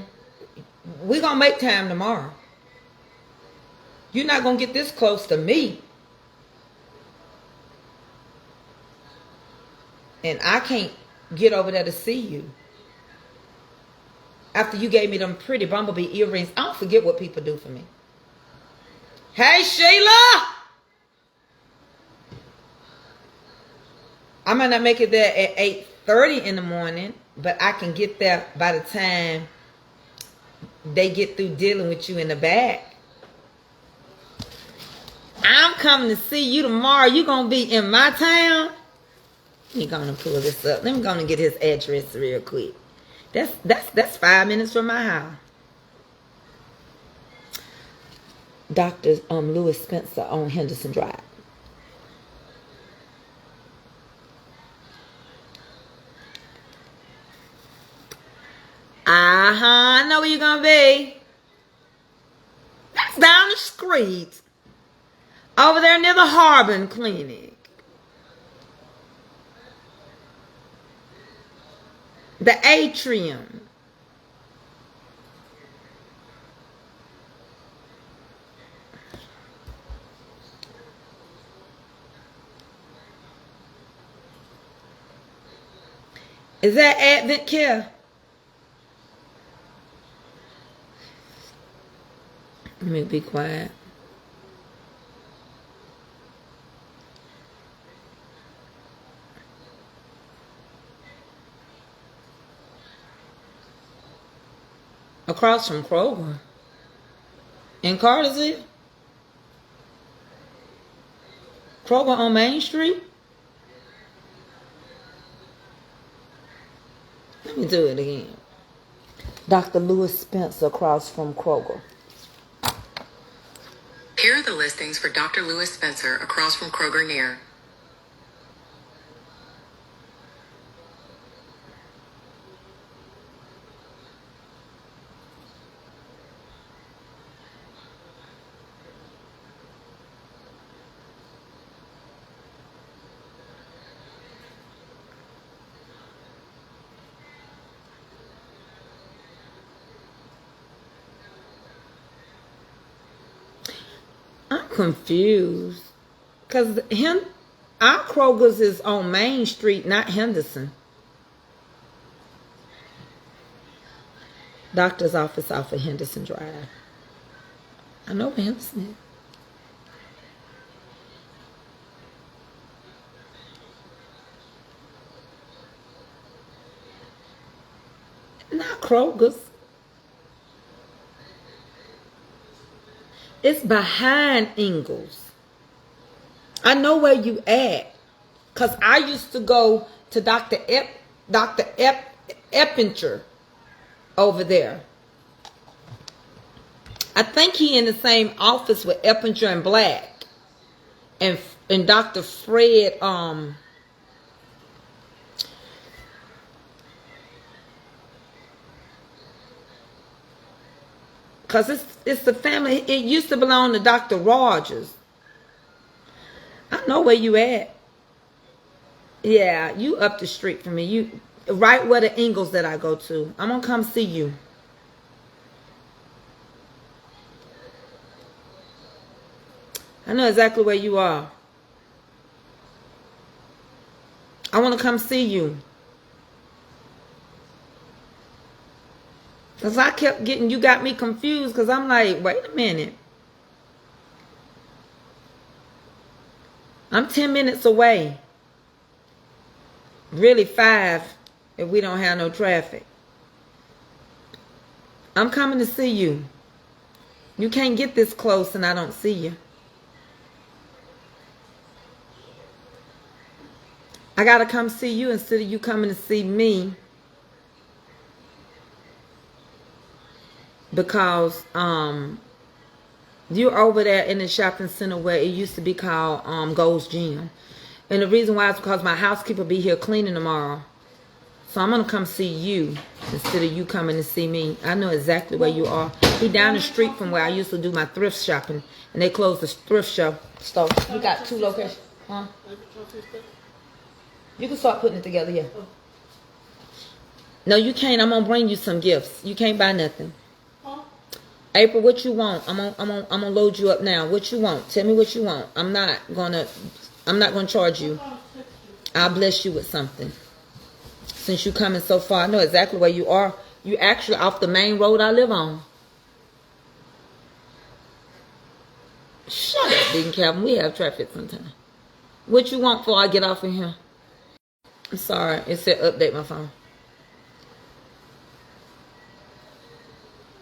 We're going to make time tomorrow. You're not going to get this close to me. And I can't get over there to see you. After you gave me them pretty bumblebee earrings, I don't forget what people do for me. Hey, Sheila! I might not make it there at 8:30 in the morning, but I can get there by the time they get through dealing with you in the back. I'm coming to see you tomorrow. You going to be in my town? You're going to pull this up. Let me go and get his address real quick. That's 5 minutes from my house. Dr. Lewis Spencer on Henderson Drive. I know where you're going to be. That's down the street. Over there near the Harbin Clinic. The Atrium. Is that Advent Care? Let me be quiet. Across from Kroger. In Cartersville? Kroger on Main Street? Let me do it again. Dr. Lewis Spencer across from Kroger. Here are the listings for Dr. Lewis Spencer across from Kroger near. confused. Because our Kroger's is on Main Street, not Henderson. Doctor's office off of Henderson Drive. I know where Henderson is. Not Kroger's. It's behind Ingles. I know where you at. Because I used to go to Dr. Eppinger over there. I think he in the same office with Eppinger and Black. And Dr. Fred, because it's the family. It used to belong to Dr. Rogers. I know where you at. Yeah, you up the street from me. You right where the Ingles that I go to. I'm gonna come see you. I know exactly where you are. I want to come see you. Because I kept getting, you got me confused because I'm like, wait a minute. I'm 10 minutes away. Really 5 if we don't have no traffic. I'm coming to see you. You can't get this close and I don't see you. I gotta come see you instead of you coming to see me. Because you're over there in the shopping center where it used to be called Gold's Gym. And the reason why is because my housekeeper be here cleaning tomorrow. So I'm gonna come see you instead of you coming to see me. I know exactly where you are. He down the street from where I used to do my thrift shopping. And they closed the thrift store. We got 2 locations. Huh? You can start putting it together, yeah. No, you can't. I'm gonna bring you some gifts. You can't buy nothing. April, what you want? I'm gonna load you up now. What you want? Tell me what you want. I'm not gonna charge you. I'll bless you with something. Since you coming so far, I know exactly where you are. You actually off the main road I live on. Shut up, Deacon Calvin. We have traffic sometimes. What you want before I get off of here? I'm sorry. It said update my phone.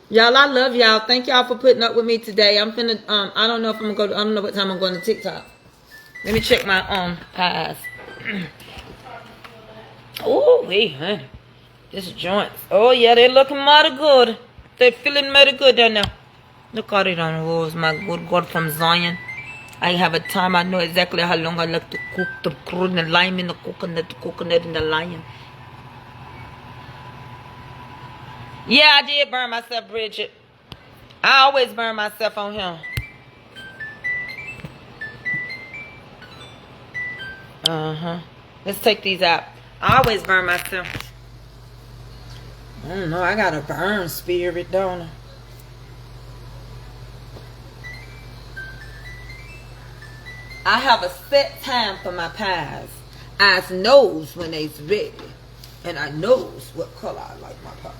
Y'all, I love y'all. Thank y'all for putting up with me today. I'm finna, I don't know if I'm gonna go, I don't know what time I'm going to TikTok. Let me check my, pies. Oh, wait, honey. This joints. Oh, yeah, they looking mighty good. They feeling mighty good down there. Look at it on the walls, my good God from Zion. I have a time, I know exactly how long I like to cook the crude, the lime in the coconut and the lime. Yeah, I did burn myself, Bridget. I always burn myself on him. Let's take these out. I always burn myself. I don't know. I got a burn spirit, don't I? I have a set time for my pies. I knows when they's ready. And I knows what color I like my pies.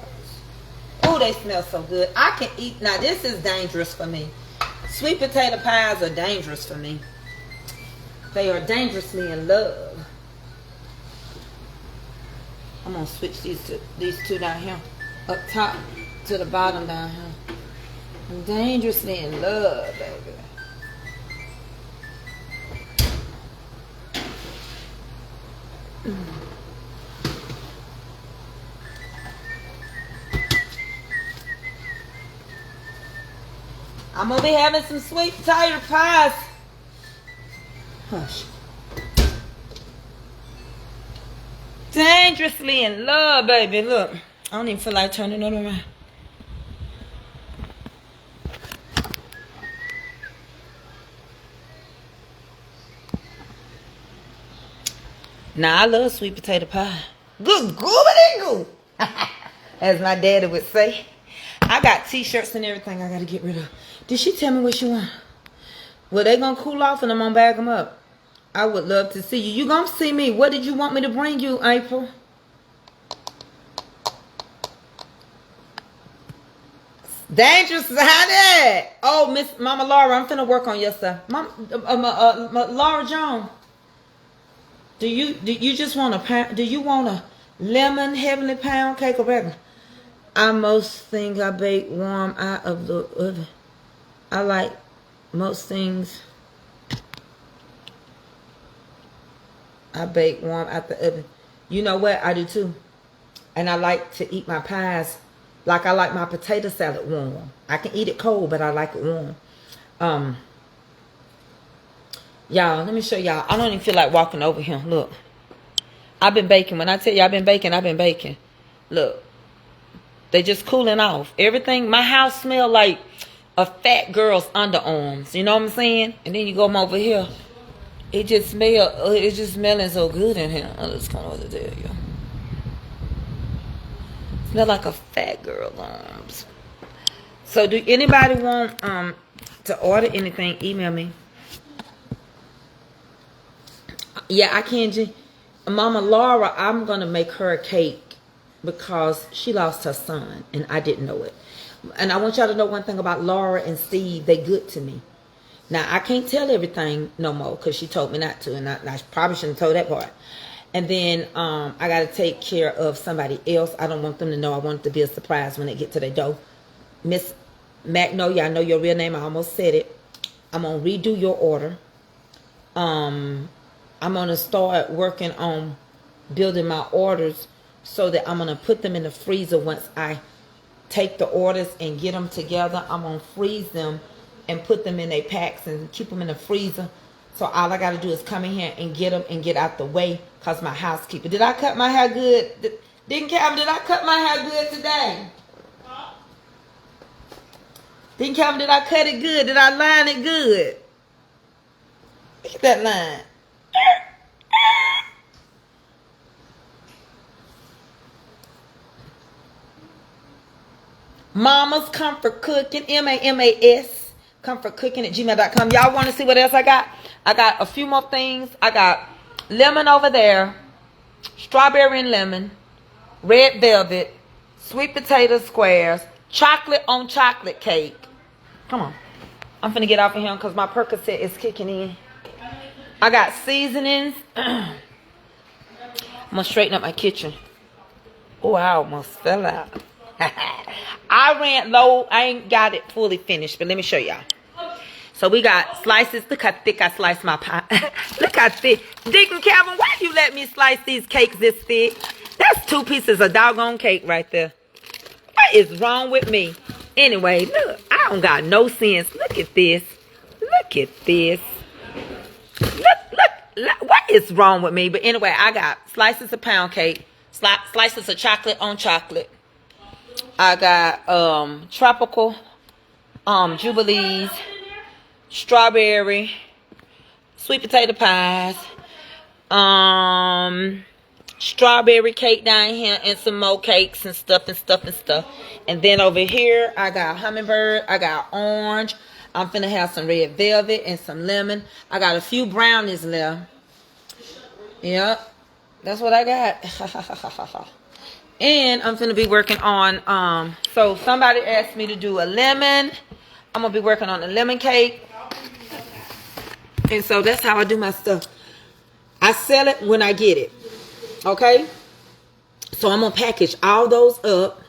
Oh, they smell so good. I can eat. Now, this is dangerous for me. Sweet potato pies are dangerous for me. They are dangerously in love. I'm going to switch these two down here. Up top to the bottom down here. I'm dangerously in love, baby. I'm gonna be having some sweet potato pies. Hush. Dangerously in love, baby. Look, I don't even feel like turning it around. Now, I love sweet potato pie. Good goobity-goo. As my daddy would say. I got t-shirts and everything I got to get rid of. Did she tell me what she want? Well, they gonna cool off and I'm gonna bag them up. I would love to see you. You gonna see me. What did you want me to bring you, April? Dangerous, honey. Oh, Miss Mama Laura, I'm finna work on your stuff. Laura Jones, do you just want a pound? Do you want a lemon heavenly pound cake or regular? I most things I bake warm out of the oven. I like most things I bake warm out the oven. You know what? I do too. And I like to eat my pies like I like my potato salad warm. I can eat it cold, but I like it warm. Y'all, let me show y'all. I don't even feel like walking over here. Look. I've been baking. When I tell you I've been baking, I've been baking. Look. They just cooling off. Everything, my house smell like a fat girl's underarms. You know what I'm saying? And then you go over here. It's just smelling so good in here. I just kind of what to tell you. Smell like a fat girl's arms. So do anybody want to order anything? Email me. Yeah, I can't. Mama Laura, I'm gonna make her a cake because she lost her son and I didn't know it. And I want y'all to know one thing about Laura and Steve. They good to me. Now, I can't tell everything no more because she told me not to. And I probably shouldn't have told that part. And then I got to take care of somebody else. I don't want them to know. I want it to be a surprise when they get to their door. Miss Magnolia, I know your real name. I almost said it. I'm going to redo your order. I'm going to start working on building my orders so that I'm going to put them in the freezer once I take the orders and get them together. I'm going to freeze them and put them in their packs and keep them in the freezer. So all I got to do is come in here and get them and get out the way because my housekeeper. Did I cut my hair good? Did I cut my hair good today? Did I cut it good? Did I line it good? Look at that line. Mama's Comfort Cooking, MAMAS, Comfort Cooking at gmail.com. Y'all want to see what else I got? I got a few more things. I got lemon over there, strawberry and lemon, red velvet, sweet potato squares, chocolate on chocolate cake. Come on. I'm finna get off of here because my Percocet is kicking in. I got seasonings. I'm gonna straighten up my kitchen. Oh, I almost fell out. I ran low. I ain't got it fully finished, but let me show y'all. So we got slices. Look how thick I sliced my pie. Look how thick. Deacon Calvin, why you let me slice these cakes this thick? That's 2 pieces of doggone cake right there. What is wrong with me? Anyway, look. I don't got no sense. Look at this. Look at this. Look. What is wrong with me? But anyway, I got slices of pound cake. Slices of chocolate on chocolate. I got tropical jubilees, strawberry, sweet potato pies, strawberry cake down here, and some more cakes and stuff. And then over here I got hummingbird, I got orange. I'm finna have some red velvet and some lemon. I got a few brownies left. Yep, that's what I got. And I'm finna be working on, so somebody asked me to do a lemon. I'm gonna be working on a lemon cake. And so that's how I do my stuff. I sell it when I get it. Okay? So I'm gonna package all those up.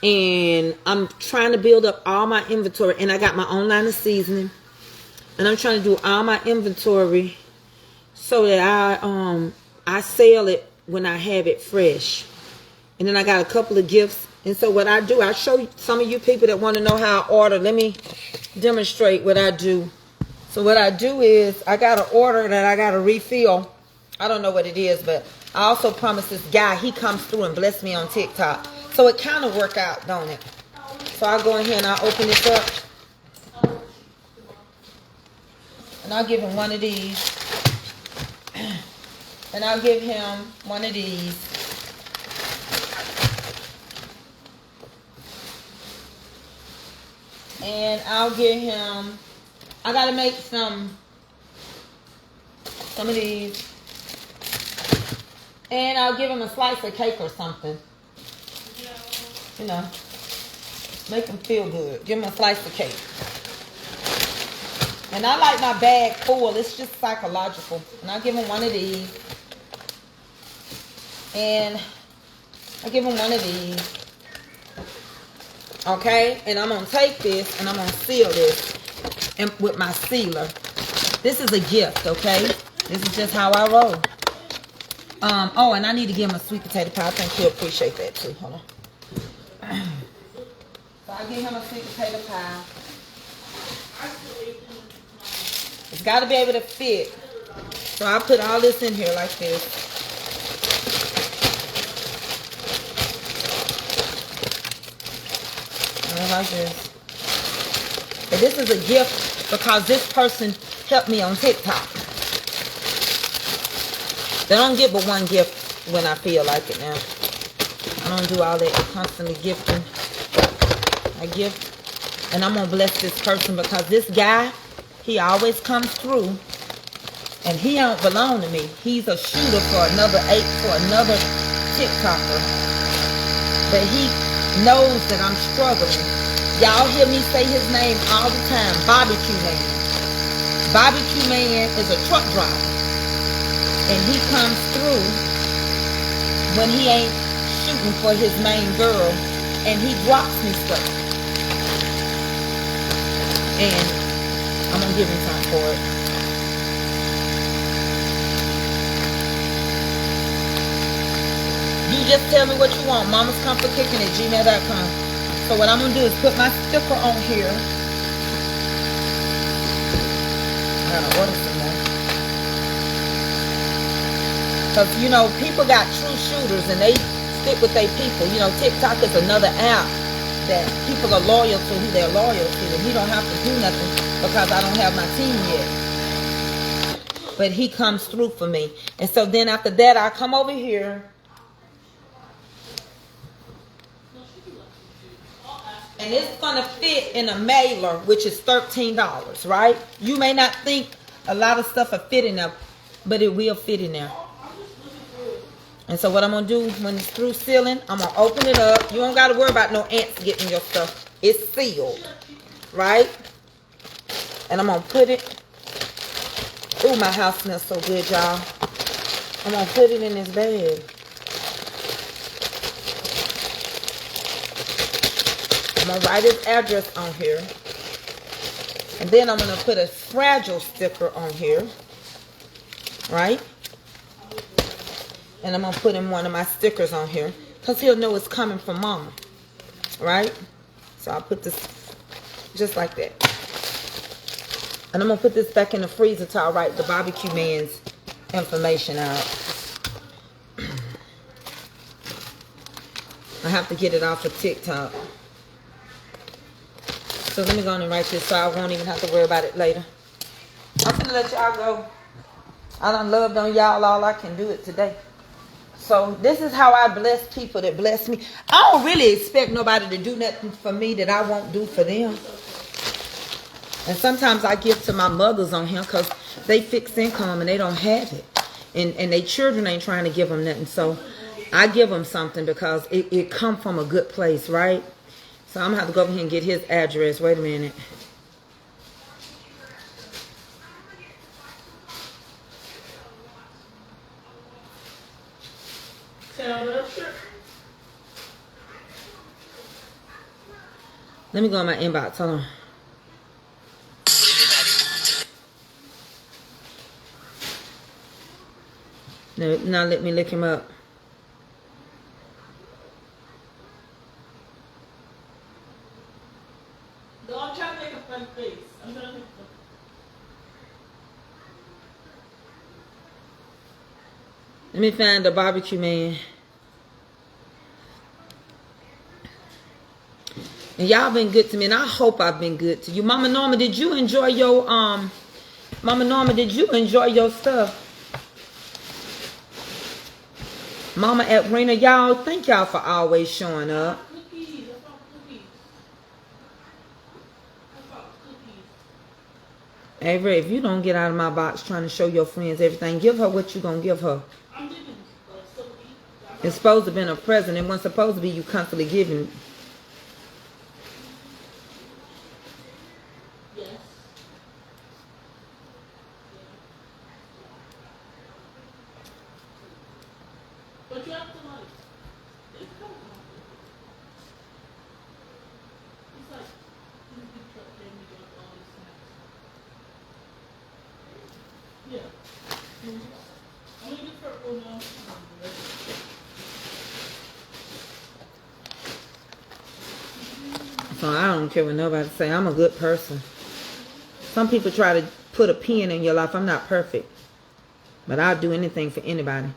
And I'm trying to build up all my inventory. And I got my own line of seasoning. And I'm trying to do all my inventory so that I sell it when I have it fresh. And then I got a couple of gifts. And so what I do, I show some of you people that want to know how I order. Let me demonstrate what I do. So what I do is I got an order that I got to refill. I don't know what it is, but I also promised this guy, he comes through and bless me on TikTok. So it kind of work out, don't it? So I go in here and I open this up. And I'll give him one of these. And I'll give him one of these. And I'll I gotta make some of these. And I'll give him a slice of cake or something. You know, make him feel good. Give him a slice of cake. And I like my bag full. It's just psychological. And I'll give him one of these. And I give him one of these. Okay? And I'm going to take this and I'm going to seal this with my sealer. This is a gift, okay? This is just how I roll. Oh, and I need to give him a sweet potato pie. I think he'll appreciate that too. Hold on. So I give him a sweet potato pie. It's got to be able to fit. So I put all this in here like this. Like this. But this is a gift because this person helped me on TikTok. They don't get but one gift when I feel like it now. I don't do all that constantly gifting. I gift. And I'm going to bless this person because this guy, he always comes through. And he don't belong to me. He's a shooter for another TikToker. But he knows that I'm struggling. Y'all hear me say his name all the time. Barbecue Man. Barbecue Man is a truck driver. And he comes through when he ain't shooting for his main girl. And he drops me stuff. And I'm going to give him something for it. You just tell me what you want. mamascomfortkicking@gmail.com. So what I'm going to do is put my sticker on here. I gotta order some more. Because, you know, people got true shooters and they stick with their people. You know, TikTok is another app that people are loyal to who they're loyal to. And he don't have to do nothing because I don't have my team yet. But he comes through for me. And so then after that, I come over here. And it's going to fit in a mailer, which is $13, right? You may not think a lot of stuff will fit in there, but it will fit in there. And so what I'm going to do when it's through sealing, I'm going to open it up. You don't got to worry about no ants getting your stuff. It's sealed, right? And I'm going to put it. Ooh, my house smells so good, y'all. I'm going to put it in this bag. I'm going to write his address on here. And then I'm going to put a fragile sticker on here. Right? And I'm going to put him one of my stickers on here. Because he'll know it's coming from Mama. Right? So I'll put this just like that. And I'm going to put this back in the freezer till I write the Barbecue Man's information out. I have to get it off of TikTok. So let me go on and write this so I won't even have to worry about it later. I'm going to let y'all go. I done loved on y'all all I can do it today. So this is how I bless people that bless me. I don't really expect nobody to do nothing for me that I won't do for them. And sometimes I give to my mothers on here because they fix income and they don't have it. And their children ain't trying to give them nothing. So I give them something because it come from a good place, right? So I'm going to have to go over here and get his address. Wait a minute. Let me go in my inbox. Hold on. Now let me look him up. No, I'm trying to make a fun face. I'm trying to make a fun. Let me find the Barbecue Man. And y'all been good to me, and I hope I've been good to you. Mama Norma, did you enjoy your stuff? Mama Edwina, y'all, thank y'all for always showing up. Cookies. I found cookies. Avery, if you don't get out of my box trying to show your friends everything, give her what you gonna give her. I'm giving Sophie. It's supposed to have been a present. It wasn't supposed to be you constantly giving. Yes. But you have to like. It's kind of complicated. It's like you can truck them to get all these snacks. Yeah. I'm gonna get purple now. So I don't care what nobody say. I'm a good person. Some people try to put a pin in your life. I'm not perfect. But I'll do anything for anybody.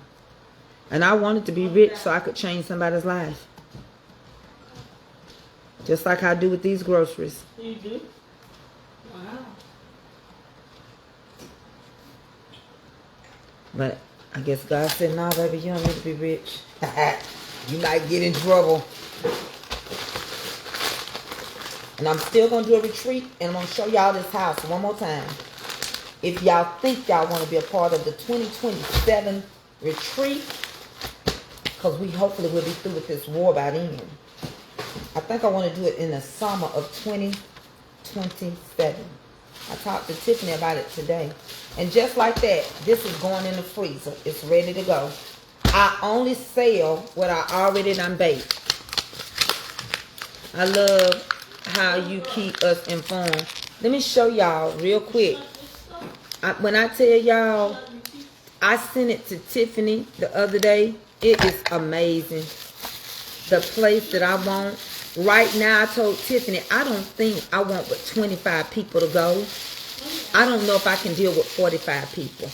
And I wanted to be rich so I could change somebody's life. Just like I do with these groceries. You do? Wow. But I guess God said, nah, baby, you don't need to be rich. You might get in trouble. And I'm still going to do a retreat. And I'm going to show y'all this house one more time. If y'all think y'all want to be a part of the 2027 retreat. Because we hopefully will be through with this war by then. I think I want to do it in the summer of 2027. I talked to Tiffany about it today. And just like that, this is going in the freezer. It's ready to go. I only sell what I already done baked. I love how you keep us informed. Let me show y'all real quick. When I tell y'all, I sent it to Tiffany the other day. It is amazing. The place that I want. Right now, I told Tiffany, I don't think I want but 25 people to go. I don't know if I can deal with 45 people.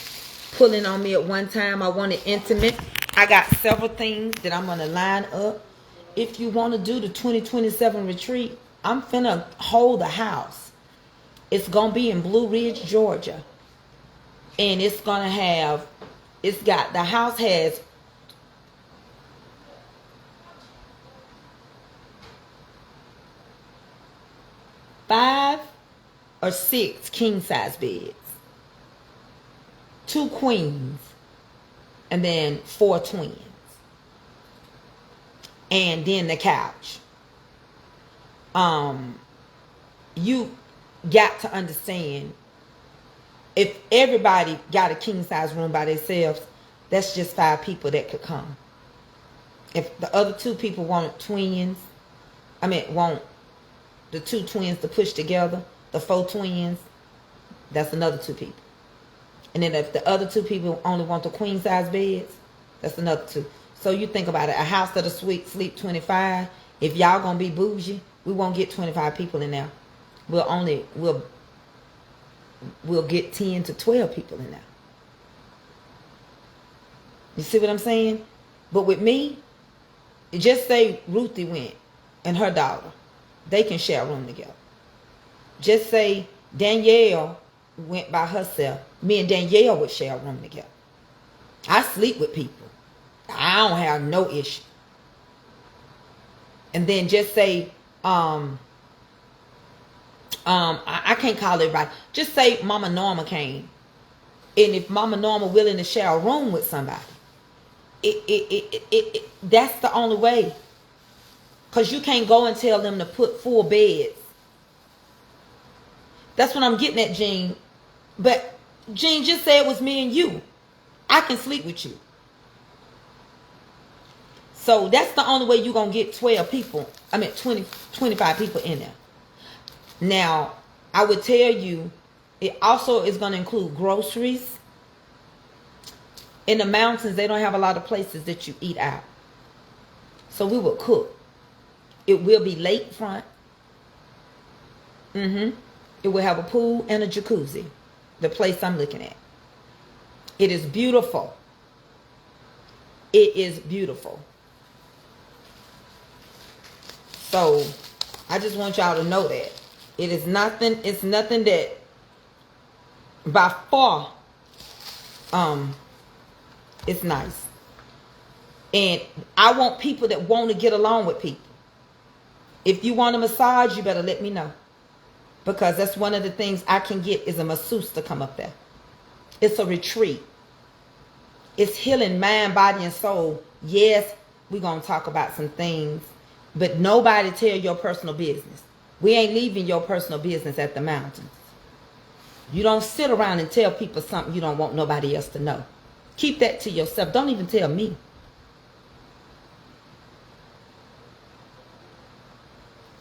Pulling on me at one time. I want it intimate. I got several things that I'm going to line up. If you want to do the 2027 retreat, I'm finna hold the house. It's going to be in Blue Ridge, Georgia. And it's going to have, the house has 5 or 6 king-size beds, 2 queens, and then 4 twins. And then the couch. You got to understand, if everybody got a king-size room by themselves, that's just 5 people that could come. If the other 2 people want twins, want the 2 twins to push together, the 4 twins, that's another 2 people. And then if the other 2 people only want the queen size beds, that's another 2. So you think about it, a house that'll sleep 25. If y'all gonna be bougie, we won't get 25 people in there. We'll get 10 to 12 people in there. You see what I'm saying? But with me, just say Ruthie went and her daughter. They can share a room together. Just say Danielle went by herself. Me and Danielle would share a room together. I sleep with people. I don't have no issue. And then just say, I can't call everybody. Just say Mama Norma came. And if Mama Norma willing to share a room with somebody, that's the only way. Because you can't go and tell them to put 4 beds. That's what I'm getting at, Jean. But Jean, just say it was me and you. I can sleep with you. So that's the only way you're going to get 25 people in there. Now, I would tell you, it also is going to include groceries. In the mountains, they don't have a lot of places that you eat out. So we will cook. It will be lakefront. It will have a pool and a jacuzzi. The place I'm looking at. It is beautiful. It is beautiful. So, I just want y'all to know that. It is nothing, it's nothing that by far, it's nice. And I want people that want to get along with people. If you want a massage, you better let me know. Because that's one of the things I can get is a masseuse to come up there. It's a retreat. It's healing mind, body, and soul. Yes, we're going to talk about some things, but nobody tell your personal business. We ain't leaving your personal business at the mountains. You don't sit around and tell people something you don't want nobody else to know. Keep that to yourself. Don't even tell me.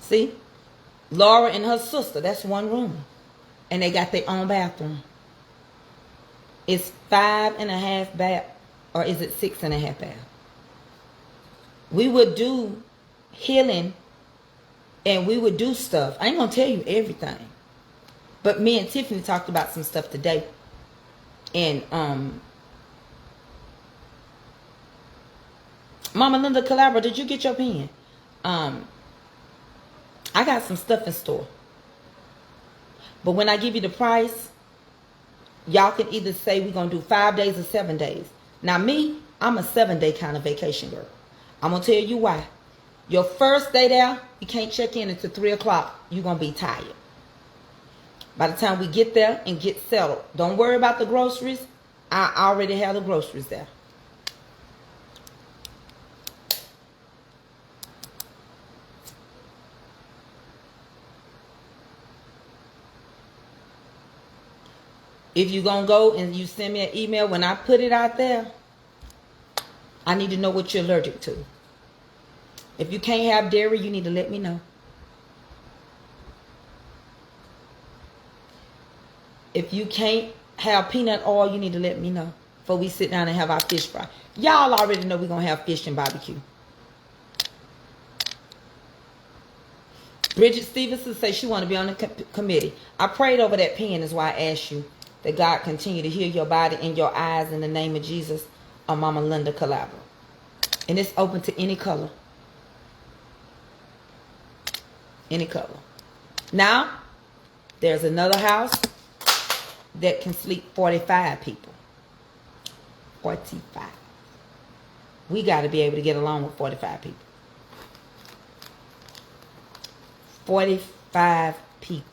See? Laura and her sister, that's one room. And they got their own bathroom. It's 5.5 bath, or is it 6.5 bath? We would do healing and we would do stuff. I ain't gonna tell you everything. But me and Tiffany talked about some stuff today. And Mama Linda Calabro, did you get your pen? I got some stuff in store. But when I give you the price, y'all can either say we're going to do 5 days or 7 days. Now me, I'm a 7-day kind of vacation girl. I'm going to tell you why. Your first day there, you can't check in until 3 o'clock. You're going to be tired. By the time we get there and get settled, don't worry about the groceries. I already have the groceries there. If you're going to go and you send me an email, when I put it out there, I need to know what you're allergic to. If you can't have dairy, you need to let me know. If you can't have peanut oil, you need to let me know before we sit down and have our fish fry. Y'all already know we're going to have fish and barbecue. Bridget Stevenson says she want to be on the committee. I prayed over that pen, is why I asked you that God continue to heal your body and your eyes in the name of Jesus, on Mama Linda Calabro. And it's open to any color. Any color. Now, there's another house that can sleep 45 people. 45. We got to be able to get along with 45 people. 45 people.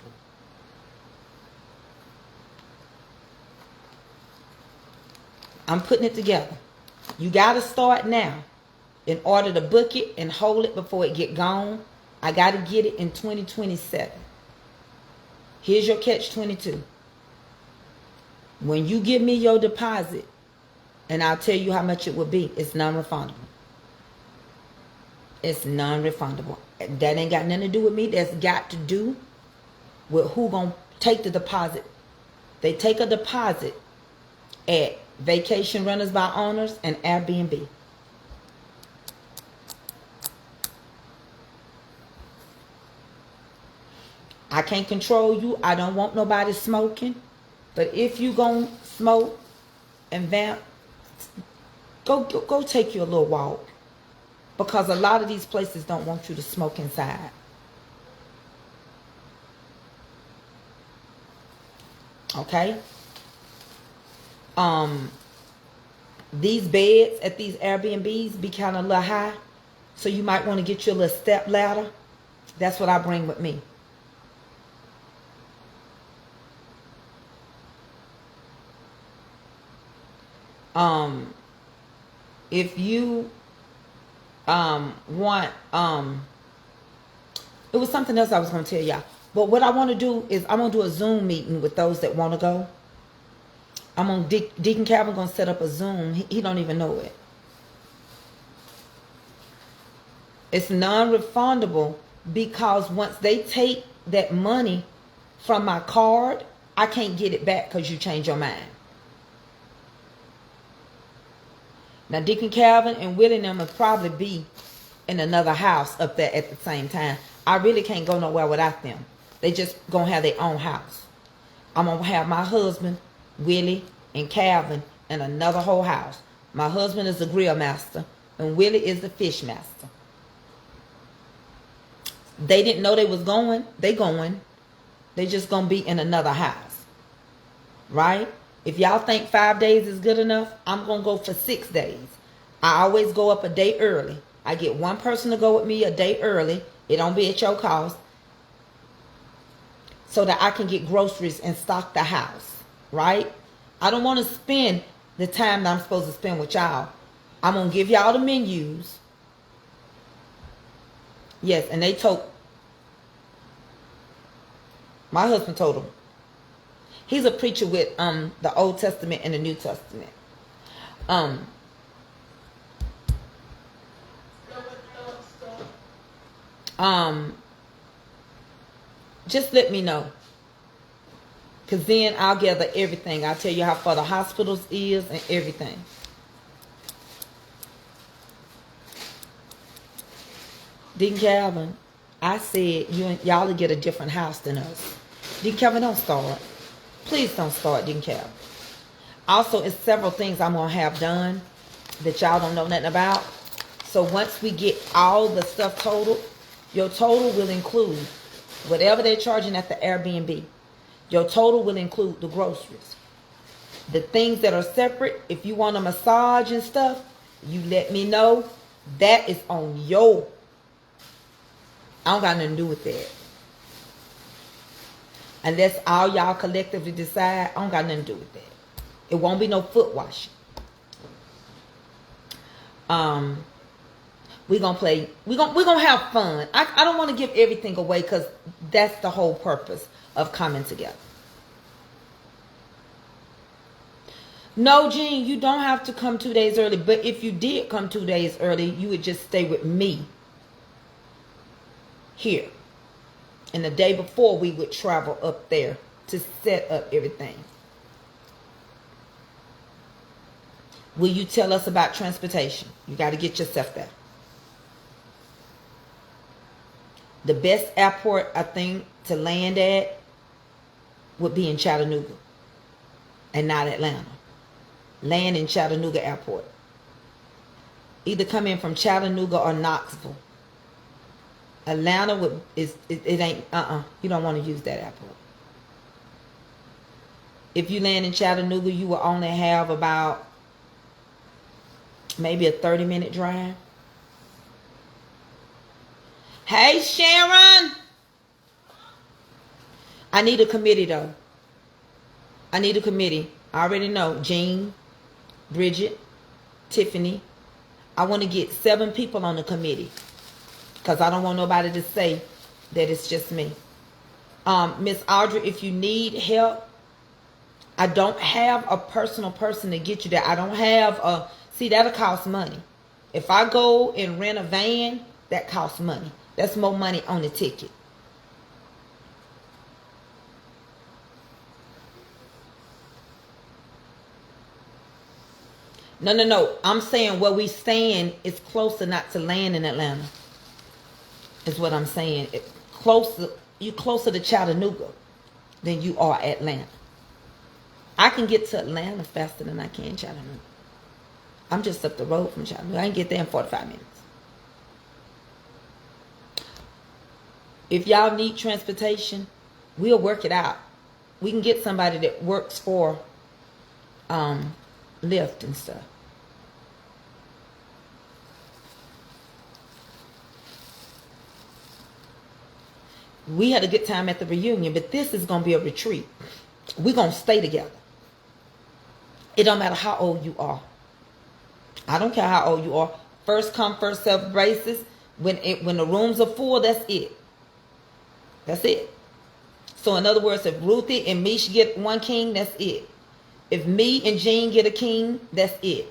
I'm putting it together. You got to start now. In order to book it and hold it before it get gone, I got to get it in 2027. Here's your catch-22. When you give me your deposit, and I'll tell you how much it will be, it's non-refundable. It's non-refundable. That ain't got nothing to do with me. That's got to do with who gonna take the deposit. They take a deposit at Vacation Renters by Owners and Airbnb. I can't control you. I don't want nobody smoking. But if you gonna smoke and vamp, go take you a little walk. Because a lot of these places don't want you to smoke inside. Okay? These beds at these Airbnbs be kind of a little high. So you might want to get you a little step ladder. That's what I bring with me. If you want, it was something else I was going to tell y'all. But what I want to do is I'm going to do a Zoom meeting with those that want to go. I'm on Deacon Calvin going to set up a Zoom. He don't even know it. It's non-refundable because once they take that money from my card, I can't get it back because you change your mind. Now, Deacon Calvin and Willie and them will probably be in another house up there at the same time. I really can't go nowhere without them. They just going to have their own house. I'm going to have my husband, Willie, and Calvin in another whole house. My husband is the grill master, and Willie is the fish master. They didn't know they was going. They going. They just going to be in another house. Right? If y'all think 5 days is good enough, I'm going to go for 6 days. I always go up a day early. I get one person to go with me a day early. It don't be at your cost. so that I can get groceries and stock the house, right? I don't want to spend the time that I'm supposed to spend with y'all. I'm going to give y'all the menus. Yes, and they told, my husband told him. He's a preacher with the Old Testament and the New Testament. Just let me know. Because then I'll gather everything. I'll tell you how far the hospitals is and everything. Deacon Calvin, I said y'all will get a different house than us. Deacon Calvin, don't start. Please don't start, Deacon Calvin. Also, it's several things I'm going to have done that y'all don't know nothing about. So once we get all the stuff totaled, your total will include whatever they're charging at the Airbnb. Your total will include the groceries. The things that are separate, if you want a massage and stuff, you let me know. That is on your. I don't got nothing to do with that. Unless all y'all collectively decide, I don't got nothing to do with that. It won't be no foot washing. We're gonna play. We're gonna have fun. I don't want to give everything away because that's the whole purpose of coming together. No, Jean, you don't have to come 2 days early. But if you did come 2 days early, you would just stay with me here. And the day before, we would travel up there to set up everything. Will you tell us about transportation? You got to get yourself there. The best airport, I think, to land at would be in Chattanooga and not Atlanta. Land in Chattanooga Airport. Either come in from Chattanooga or Knoxville. Atlanta it ain't, you don't want to use that airport. If you land in Chattanooga, you will only have about maybe a 30-minute drive. Hey, Sharon. I need a committee, though. I need a committee. I already know. Jean, Bridget, Tiffany. I want to get 7 people on the committee. Because I don't want nobody to say that it's just me. Miss Audrey, if you need help, I don't have a personal person to get you there. I don't have a... See, that'll cost money. If I go and rent a van, that costs money. That's more money on the ticket. No. I'm saying where we staying is closer not to land in Atlanta. Is what I'm saying. You're closer to Chattanooga than you are Atlanta. I can get to Atlanta faster than I can Chattanooga. I'm just up the road from Chattanooga. I can get there in 45 minutes. If y'all need transportation, we'll work it out. We can get somebody that works for Lyft and stuff. We had a good time at the reunion, but this is going to be a retreat. We're going to stay together. It don't matter how old you are. I don't care how old you are. First come, first served basis. When the rooms are full, that's it. That's it. So in other words, if Ruthie and Mish get one king, that's it. If me and Jean get a king, that's it.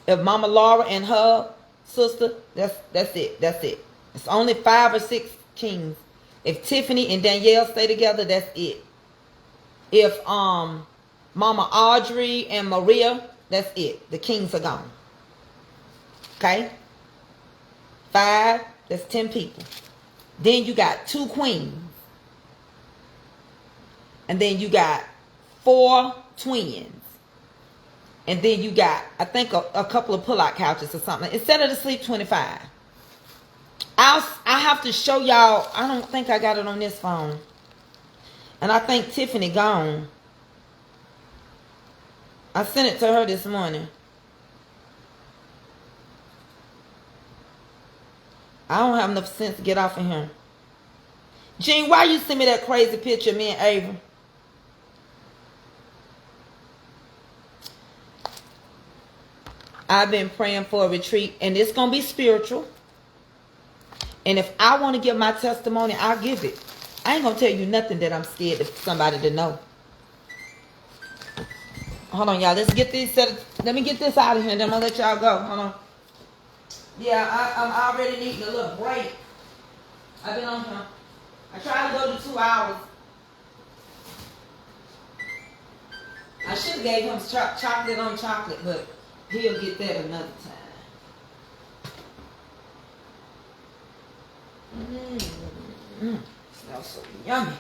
If Mama Laura and her sister, that's it. That's it. It's only 5 or 6 kings. If Tiffany and Danielle stay together, that's it. If Mama Audrey and Maria, that's it. The kings are gone. Okay? 5, that's 10 people. Then you got 2 queens. And then you got 4 twins. And then you got, I think, a couple of pull-out couches or something. Instead of the sleep 25. I have to show y'all. I don't think I got it on this phone. And I think Tiffany gone. I sent it to her this morning. I don't have enough sense to get off of here. Gene, why you send me that crazy picture of me and Avery? I've been praying for a retreat, and it's going to be spiritual. And if I want to give my testimony, I'll give it. I ain't going to tell you nothing that I'm scared of somebody to know. Hold on, y'all. Let's get these set. Let me get this out of here, and then I'm going to let y'all go. Hold on. Yeah, I'm already needing a little break. I've been on here. I tried to go to 2 hours. I should have gave him chocolate on chocolate, but he'll get that another time. Smells so yummy.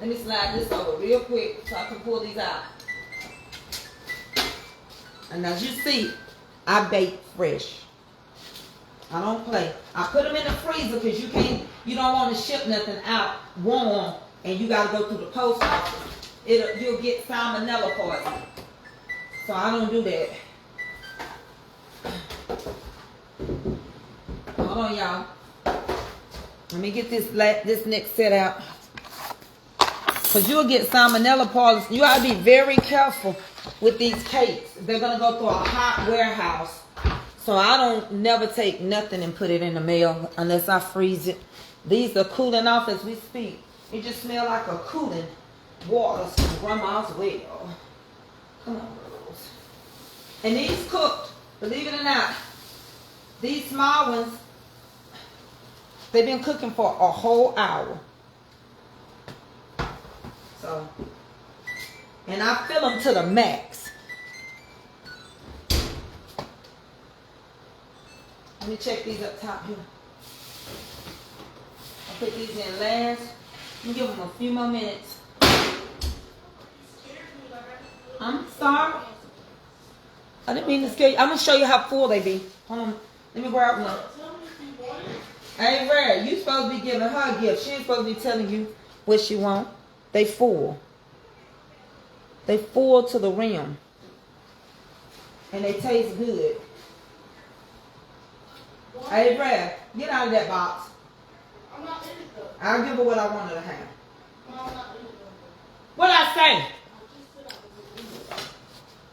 Let me slide this over real quick so I can pull these out. And as you see, I bake fresh. I don't play. I put them in the freezer because you don't want to ship nothing out warm and you got to go through the post office. You'll get salmonella poisoning. So I don't do that. Hold on, y'all. Let me get this next set out. Because you'll get salmonella poisoning. You got to be very careful with these cakes. They're going to go through a hot warehouse. So I don't never take nothing and put it in the mail unless I freeze it. These are cooling off as we speak. It just smells like a cooling water from grandma's well. Come on, girls. And these cooked, believe it or not, these small ones, they've been cooking for a whole hour. So, and I fill them to the max. Let me check these up top here. I'll put these in last. Let me give them a few more minutes. I'm sorry. I didn't mean to scare you. I'm going to show you how full they be. Hold on. Let me grab one. Hey, Ray, you supposed to be giving her a gift. She ain't supposed to be telling you what she want. They full. They full to the rim. And they taste good. Hey, Brad, get out of that box. I'm not in it though. I'll give her what I wanted to have. No, I'm not in it though. What'd I say?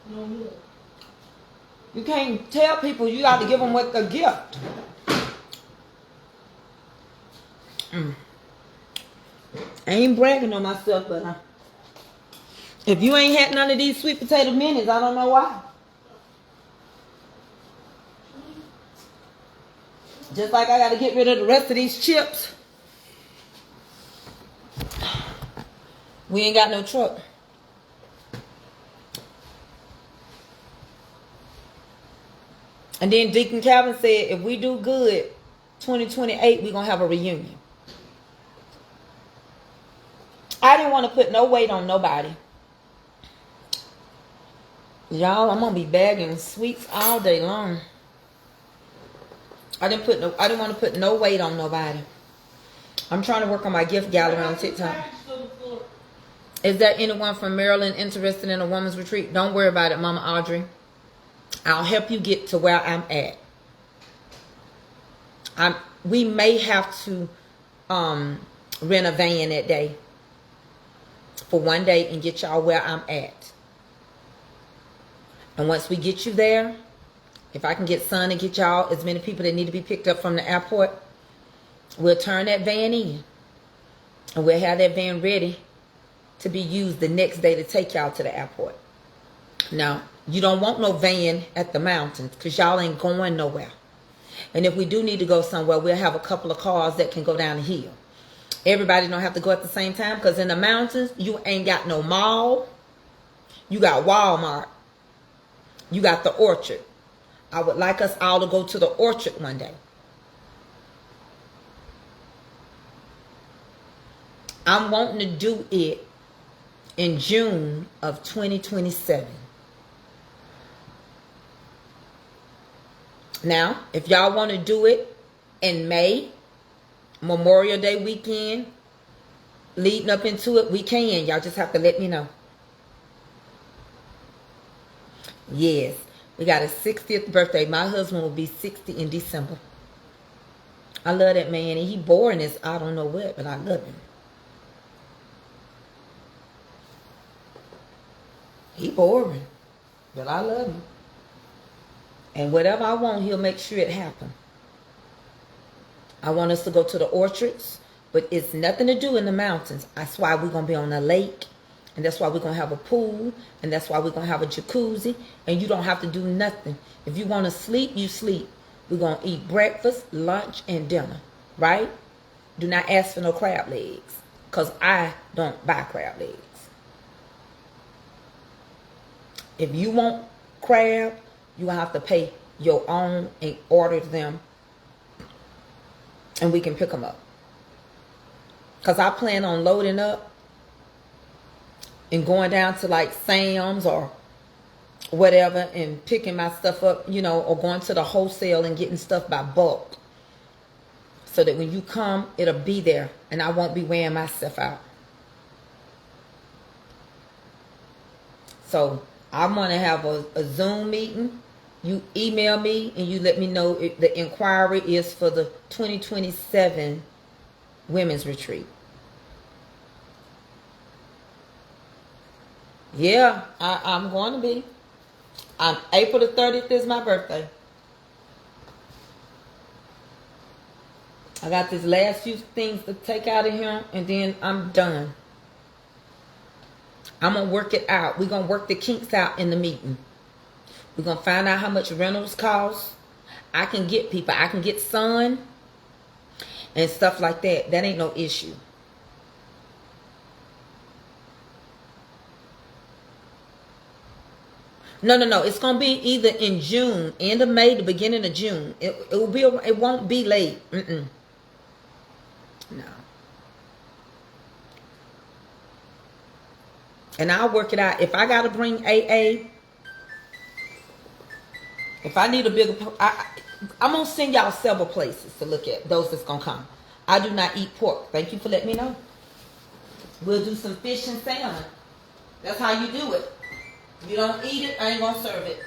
No, You can't tell people you got to give them what the gift. I ain't bragging on myself, but if you ain't had none of these sweet potato minis, I don't know why. Just like I got to get rid of the rest of these chips. We ain't got no truck. And then Deacon Calvin said, if we do good, 2028, we're going to have a reunion. I didn't want to put no weight on nobody. Y'all, I'm going to be bagging sweets all day long. I didn't want to put no weight on nobody. I'm trying to work on my gift gallery on TikTok. Is there anyone from Maryland interested in a woman's retreat? Don't worry about it, Mama Audrey. I'll help you get to where I'm at. We may have to rent a van that day for one day and get y'all where I'm at. And once we get you there, if I can get Son and get y'all as many people that need to be picked up from the airport, we'll turn that van in. And we'll have that van ready to be used the next day to take y'all to the airport. Now, you don't want no van at the mountains because y'all ain't going nowhere. And if we do need to go somewhere, we'll have a couple of cars that can go down the hill. Everybody don't have to go at the same time because in the mountains, you ain't got no mall. You got Walmart. You got the Orchard. I would like us all to go to the Orchard one day. I'm wanting to do it in June of 2027. Now, if y'all want to do it in May, Memorial Day weekend, leading up into it, we can. Y'all just have to let me know. Yes, we got a 60th birthday. My husband will be 60 in December. I love that man, and he boring as I don't know what, but I love him. He boring, but I love him. And whatever I want, he'll make sure it happens. I want us to go to the orchards, but it's nothing to do in the mountains. That's why we're going to be on a lake, and that's why we're going to have a pool, and that's why we're going to have a jacuzzi, and you don't have to do nothing. If you want to sleep, you sleep. We're going to eat breakfast, lunch, and dinner, right? Do not ask for no crab legs, because I don't buy crab legs. If you want crab, you're going to have to pay your own and order them, and we can pick them up. Because I plan on loading up and going down to like Sam's or whatever and picking my stuff up, you know, or going to the wholesale and getting stuff by bulk. So that when you come, it'll be there and I won't be wearing myself out. So I'm going to have a Zoom meeting. You email me and you let me know if the inquiry is for the 2027 Women's Retreat. Yeah, I'm going to be. April the 30th is my birthday. I got this last few things to take out of here and then I'm done. I'm going to work it out. We're going to work the kinks out in the meeting. We're going to find out how much rentals cost. I can get people. I can get sun and stuff like that. That ain't no issue. No. It's going to be either in June, end of May, the beginning of June. It won't be late. No. And I'll work it out. If I got to bring AA, if I need a bigger, I'm going to send y'all several places to look at. Those that's going to come. I do not eat pork. Thank you for letting me know. We'll do some fish and salmon. That's how you do it. You don't eat it, I ain't going to serve it.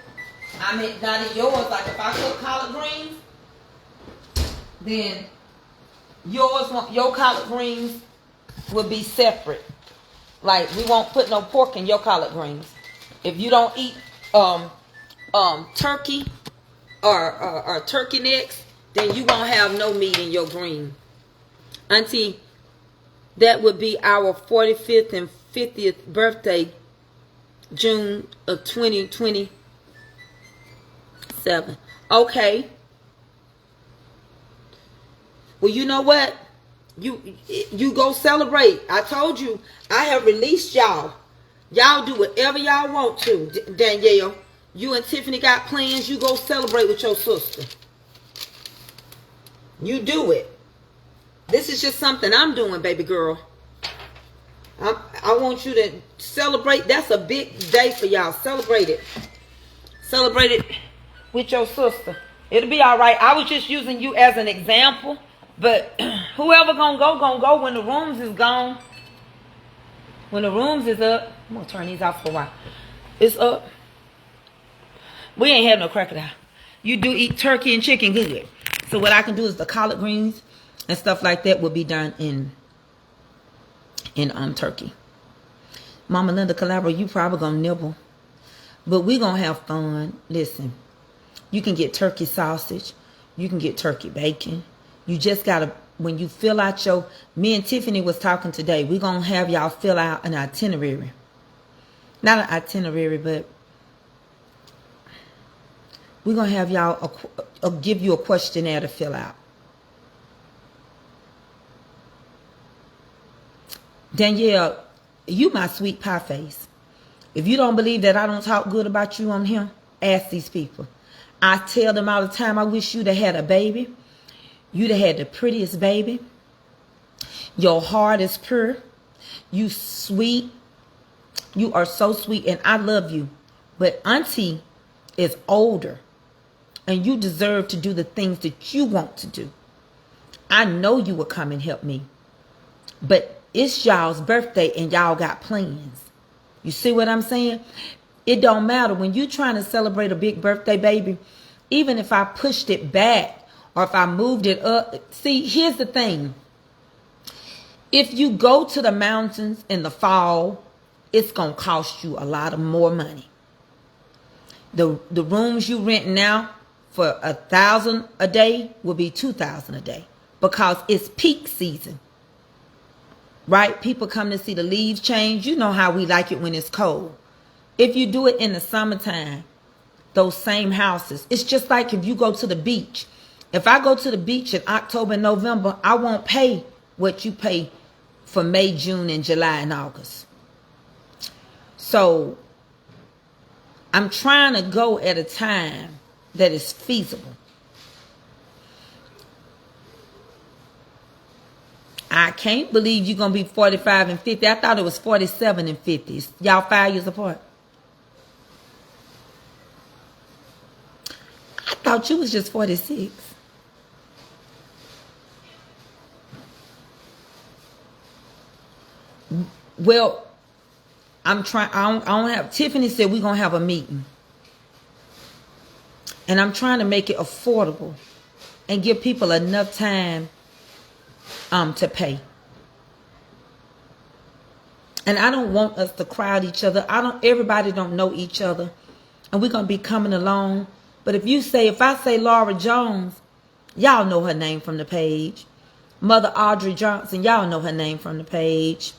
I mean, not in yours. Like if I cook collard greens, then your collard greens will be separate. Like we won't put no pork in your collard greens. If you don't eat turkey or turkey necks, then you won't have no meat in your green. Auntie, that would be our 45th and 50th birthday, June of 2027. Okay. Well, you know what? You go celebrate. I told you, I have released y'all. Y'all do whatever y'all want to. Danielle, you and Tiffany got plans. You go celebrate with your sister. You do it. This is just something I'm doing, baby girl. I want you to celebrate. That's a big day for y'all. Celebrate it. Celebrate it with your sister. It'll be all right. I was just using you as an example. But whoever gonna go when the rooms is gone. When the rooms is up. I'm going to turn these off for a while. It's up. We ain't have no crocodile. You do eat turkey and chicken good. So what I can do is the collard greens and stuff like that will be done in turkey. Mama Linda Calabro, you probably gonna nibble. But we gonna have fun. Listen, you can get turkey sausage. You can get turkey bacon. You just gotta, when you fill out me and Tiffany was talking today, we're gonna have y'all fill out an itinerary. Not an itinerary, but we're gonna have y'all give you a questionnaire to fill out. Danielle, you my sweet pie face. If you don't believe that I don't talk good about you on here, ask these people. I tell them all the time, I wish you'd have had a baby. You'd have had the prettiest baby. Your heart is pure. You sweet. You are so sweet and I love you. But Auntie is older and you deserve to do the things that you want to do. I know you will come and help me. But it's y'all's birthday and y'all got plans. You see what I'm saying? It don't matter. When you're trying to celebrate a big birthday, baby, even if I pushed it back or if I moved it up. See, here's the thing. If you go to the mountains in the fall, it's going to cost you a lot of more money. The rooms you rent now for $1,000 a day will be $2,000 a day because it's peak season. Right? People come to see the leaves change. You know how we like it when it's cold. If you do it in the summertime, those same houses, it's just like if you go to the beach. If I go to the beach in October and November, I won't pay what you pay for May, June, and July and August. So I'm trying to go at a time that is feasible. I can't believe you're going to be 45 and 50. I thought it was 47 and 50. Y'all 5 years apart. I thought you was just 46. Well, I'm trying. I don't have. Tiffany said we're gonna have a meeting, and I'm trying to make it affordable and give people enough time to pay. And I don't want us to crowd each other. Everybody don't know each other, and we're gonna be coming along. But if I say Laura Jones, y'all know her name from the page. Mother Audrey Johnson, y'all know her name from the page.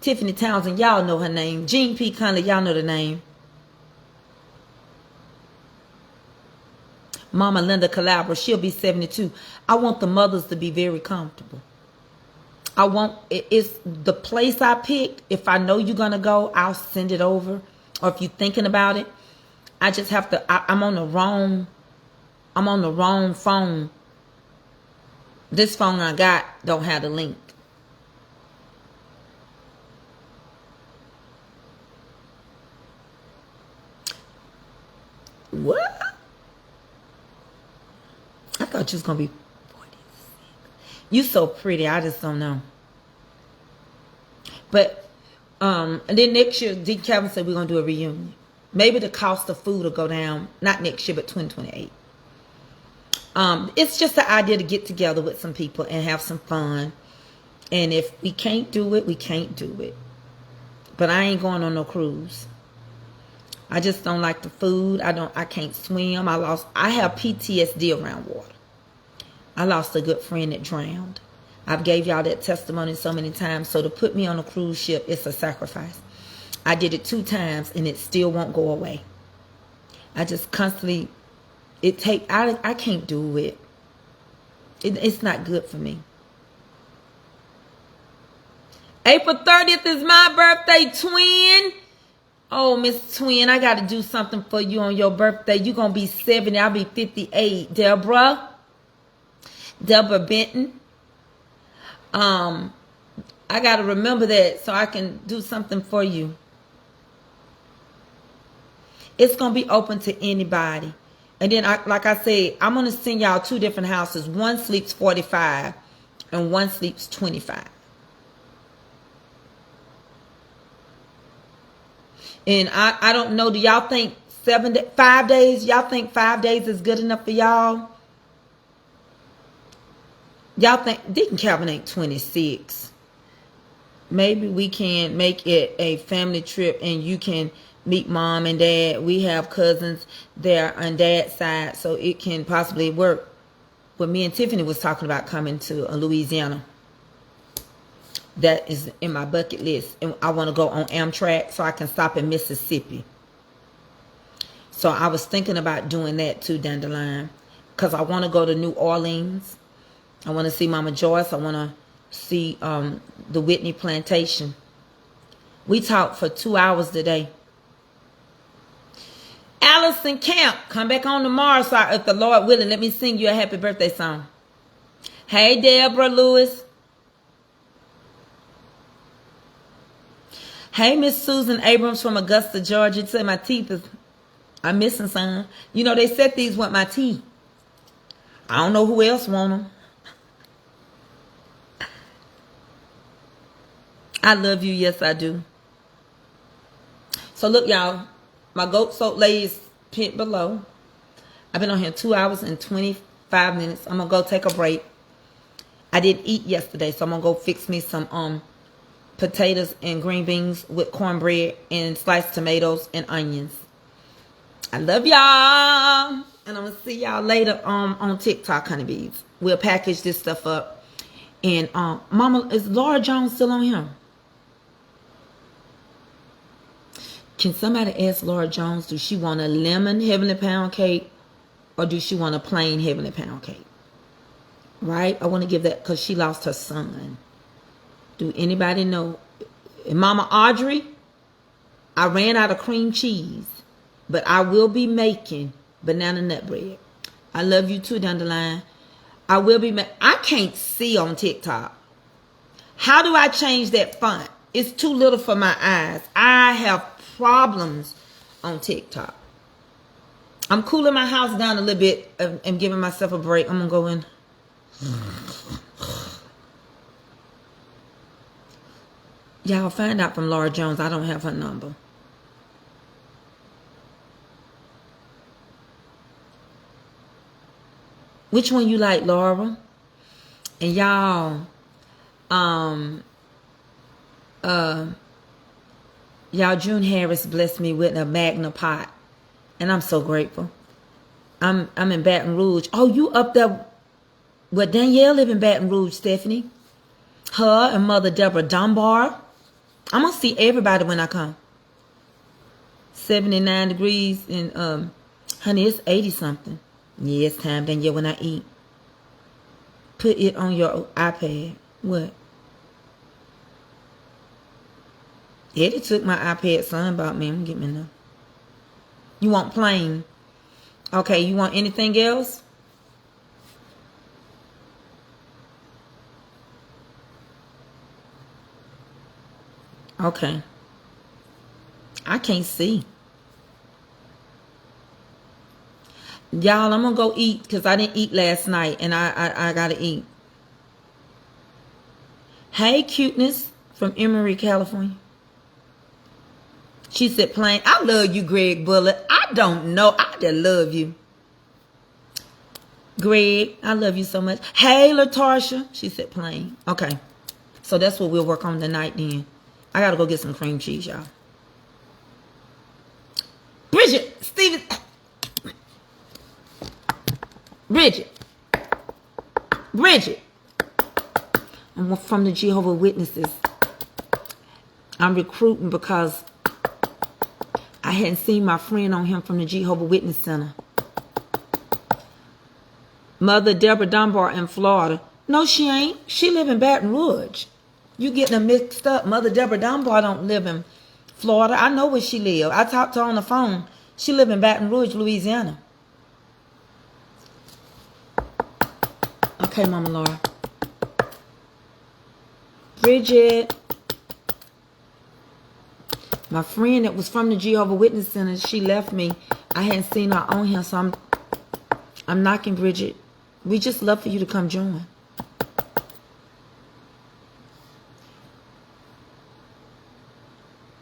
Tiffany Townsend, y'all know her name. Jean P. Conley, y'all know the name. Mama Linda Calabra, she'll be 72. I want the mothers to be very comfortable. It's the place I picked. If I know you're going to go, I'll send it over. Or if you're thinking about it, I just have to, I'm on the wrong phone. This phone I got don't have the link. What? I thought you was going to be 46. You so pretty. I just don't know. But, and then next year, Deacon Calvin said we're going to do a reunion. Maybe the cost of food will go down. Not next year, but 2028. It's just the idea to get together with some people and have some fun. And if we can't do it, we can't do it. But I ain't going on no cruise. I just don't like the food. I can't swim. I have PTSD around water. I lost a good friend that drowned. I've gave y'all that testimony so many times. So to put me on a cruise ship, it's a sacrifice. I did it 2 times and it still won't go away. I just constantly, I can't do it. It's not good for me. April 30th is my birthday, twin. Oh, Miss Twin, I got to do something for you on your birthday. You're going to be 70. I'll be 58. Deborah Benton. I got to remember that so I can do something for you. It's going to be open to anybody. And then, like I said, I'm going to send y'all 2 different houses. One sleeps 45 and one sleeps 25. And I don't know, do y'all think 5 days? Y'all think 5 days is good enough for y'all? Y'all think Deacon Calvin ain't 26. Maybe we can make it a family trip and you can meet mom and dad. We have cousins there on dad's side, so it can possibly work. But me and Tiffany was talking about coming to Louisiana. That is in my bucket list. And I want to go on Amtrak so I can stop in Mississippi. So I was thinking about doing that too down the line. Because I want to go to New Orleans. I want to see Mama Joyce. I want to see the Whitney Plantation. We talked for 2 hours today. Allison Camp, come back on tomorrow. So if the Lord willing, let me sing you a happy birthday song. Hey, Deborah Lewis. Hey, Miss Susan Abrams from Augusta, Georgia. Say my teeth is, I'm missing some. You know, they said these want my teeth. I don't know who else want them. I love you. Yes, I do. So look, y'all. My goat soap lays pinned below. I've been on here 2 hours and 5 minutes. I'm going to go take a break. I didn't eat yesterday, so I'm going to go fix me some potatoes and green beans with cornbread and sliced tomatoes and onions. I love y'all. And I'm going to see y'all later on TikTok, honeybees. We'll package this stuff up. And Mama, is Laura Jones still on here? Can somebody ask Laura Jones, do she want a lemon heavenly pound cake or do she want a plain heavenly pound cake? Right? I want to give that because she lost her son. Do anybody know? And Mama Audrey, I ran out of cream cheese, but I will be making banana nut bread. I love you too, Dandelion. I will be I can't see on TikTok. How do I change that font? It's too little for my eyes. I have problems on TikTok. I'm cooling my house down a little bit and giving myself a break. I'm going to go in. Y'all find out from Laura Jones. I don't have her number. Which one you like, Laura? And y'all, y'all, June Harris blessed me with a Magna pot, and I'm so grateful. I'm in Baton Rouge. Oh, you up there? Well, Danielle live in Baton Rouge, Stephanie. Her and Mother Deborah Dunbar. I'm gonna see everybody when I come. 79 degrees and honey, it's 80 something. Yeah, it's time, Danielle, when I eat. Put it on your iPad. What? Eddie took my iPad. Son bought me. I'm gonna get me enough. You want plain? Okay, you want anything else? Okay. I can't see. Y'all, I'm gonna go eat because I didn't eat last night and I gotta eat. Hey, cuteness from Emory, California. She said plain. I love you, Greg Bullet. I don't know. I just love you. Greg, I love you so much. Hey, LaTarsha. She said plain. Okay. So that's what we'll work on tonight then. I gotta go get some cream cheese, y'all. Bridget, Steven. Bridget. I'm from the Jehovah's Witnesses. I'm recruiting because I hadn't seen my friend on him from the Jehovah's Witness Center. Mother Deborah Dunbar in Florida. No, she ain't. She live in Baton Rouge. You getting them mixed up. Mother Deborah Dunbar don't live in Florida. I know where she live. I talked to her on the phone. She live in Baton Rouge, Louisiana. Okay, Mama Laura. Bridget. My friend that was from the Jehovah's Witness Center, she left me. I hadn't seen her on here, so I'm knocking Bridget. We just love for you to come join.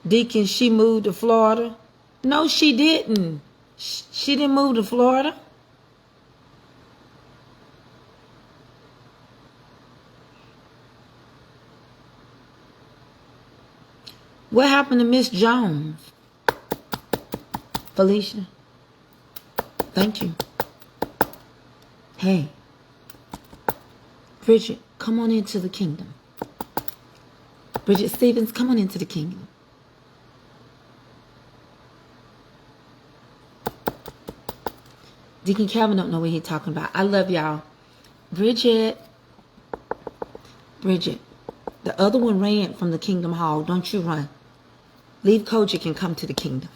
Deacon, she moved to Florida. No, she didn't. She didn't move to Florida. What happened to Miss Jones? Felicia. Thank you. Hey. Bridget, come on into the kingdom. Bridget Stevens, come on into the kingdom. Deacon Calvin don't know what he's talking about. I love y'all. Bridget. The other one ran from the Kingdom Hall. Don't you run. Leave Kojic and come to the kingdom.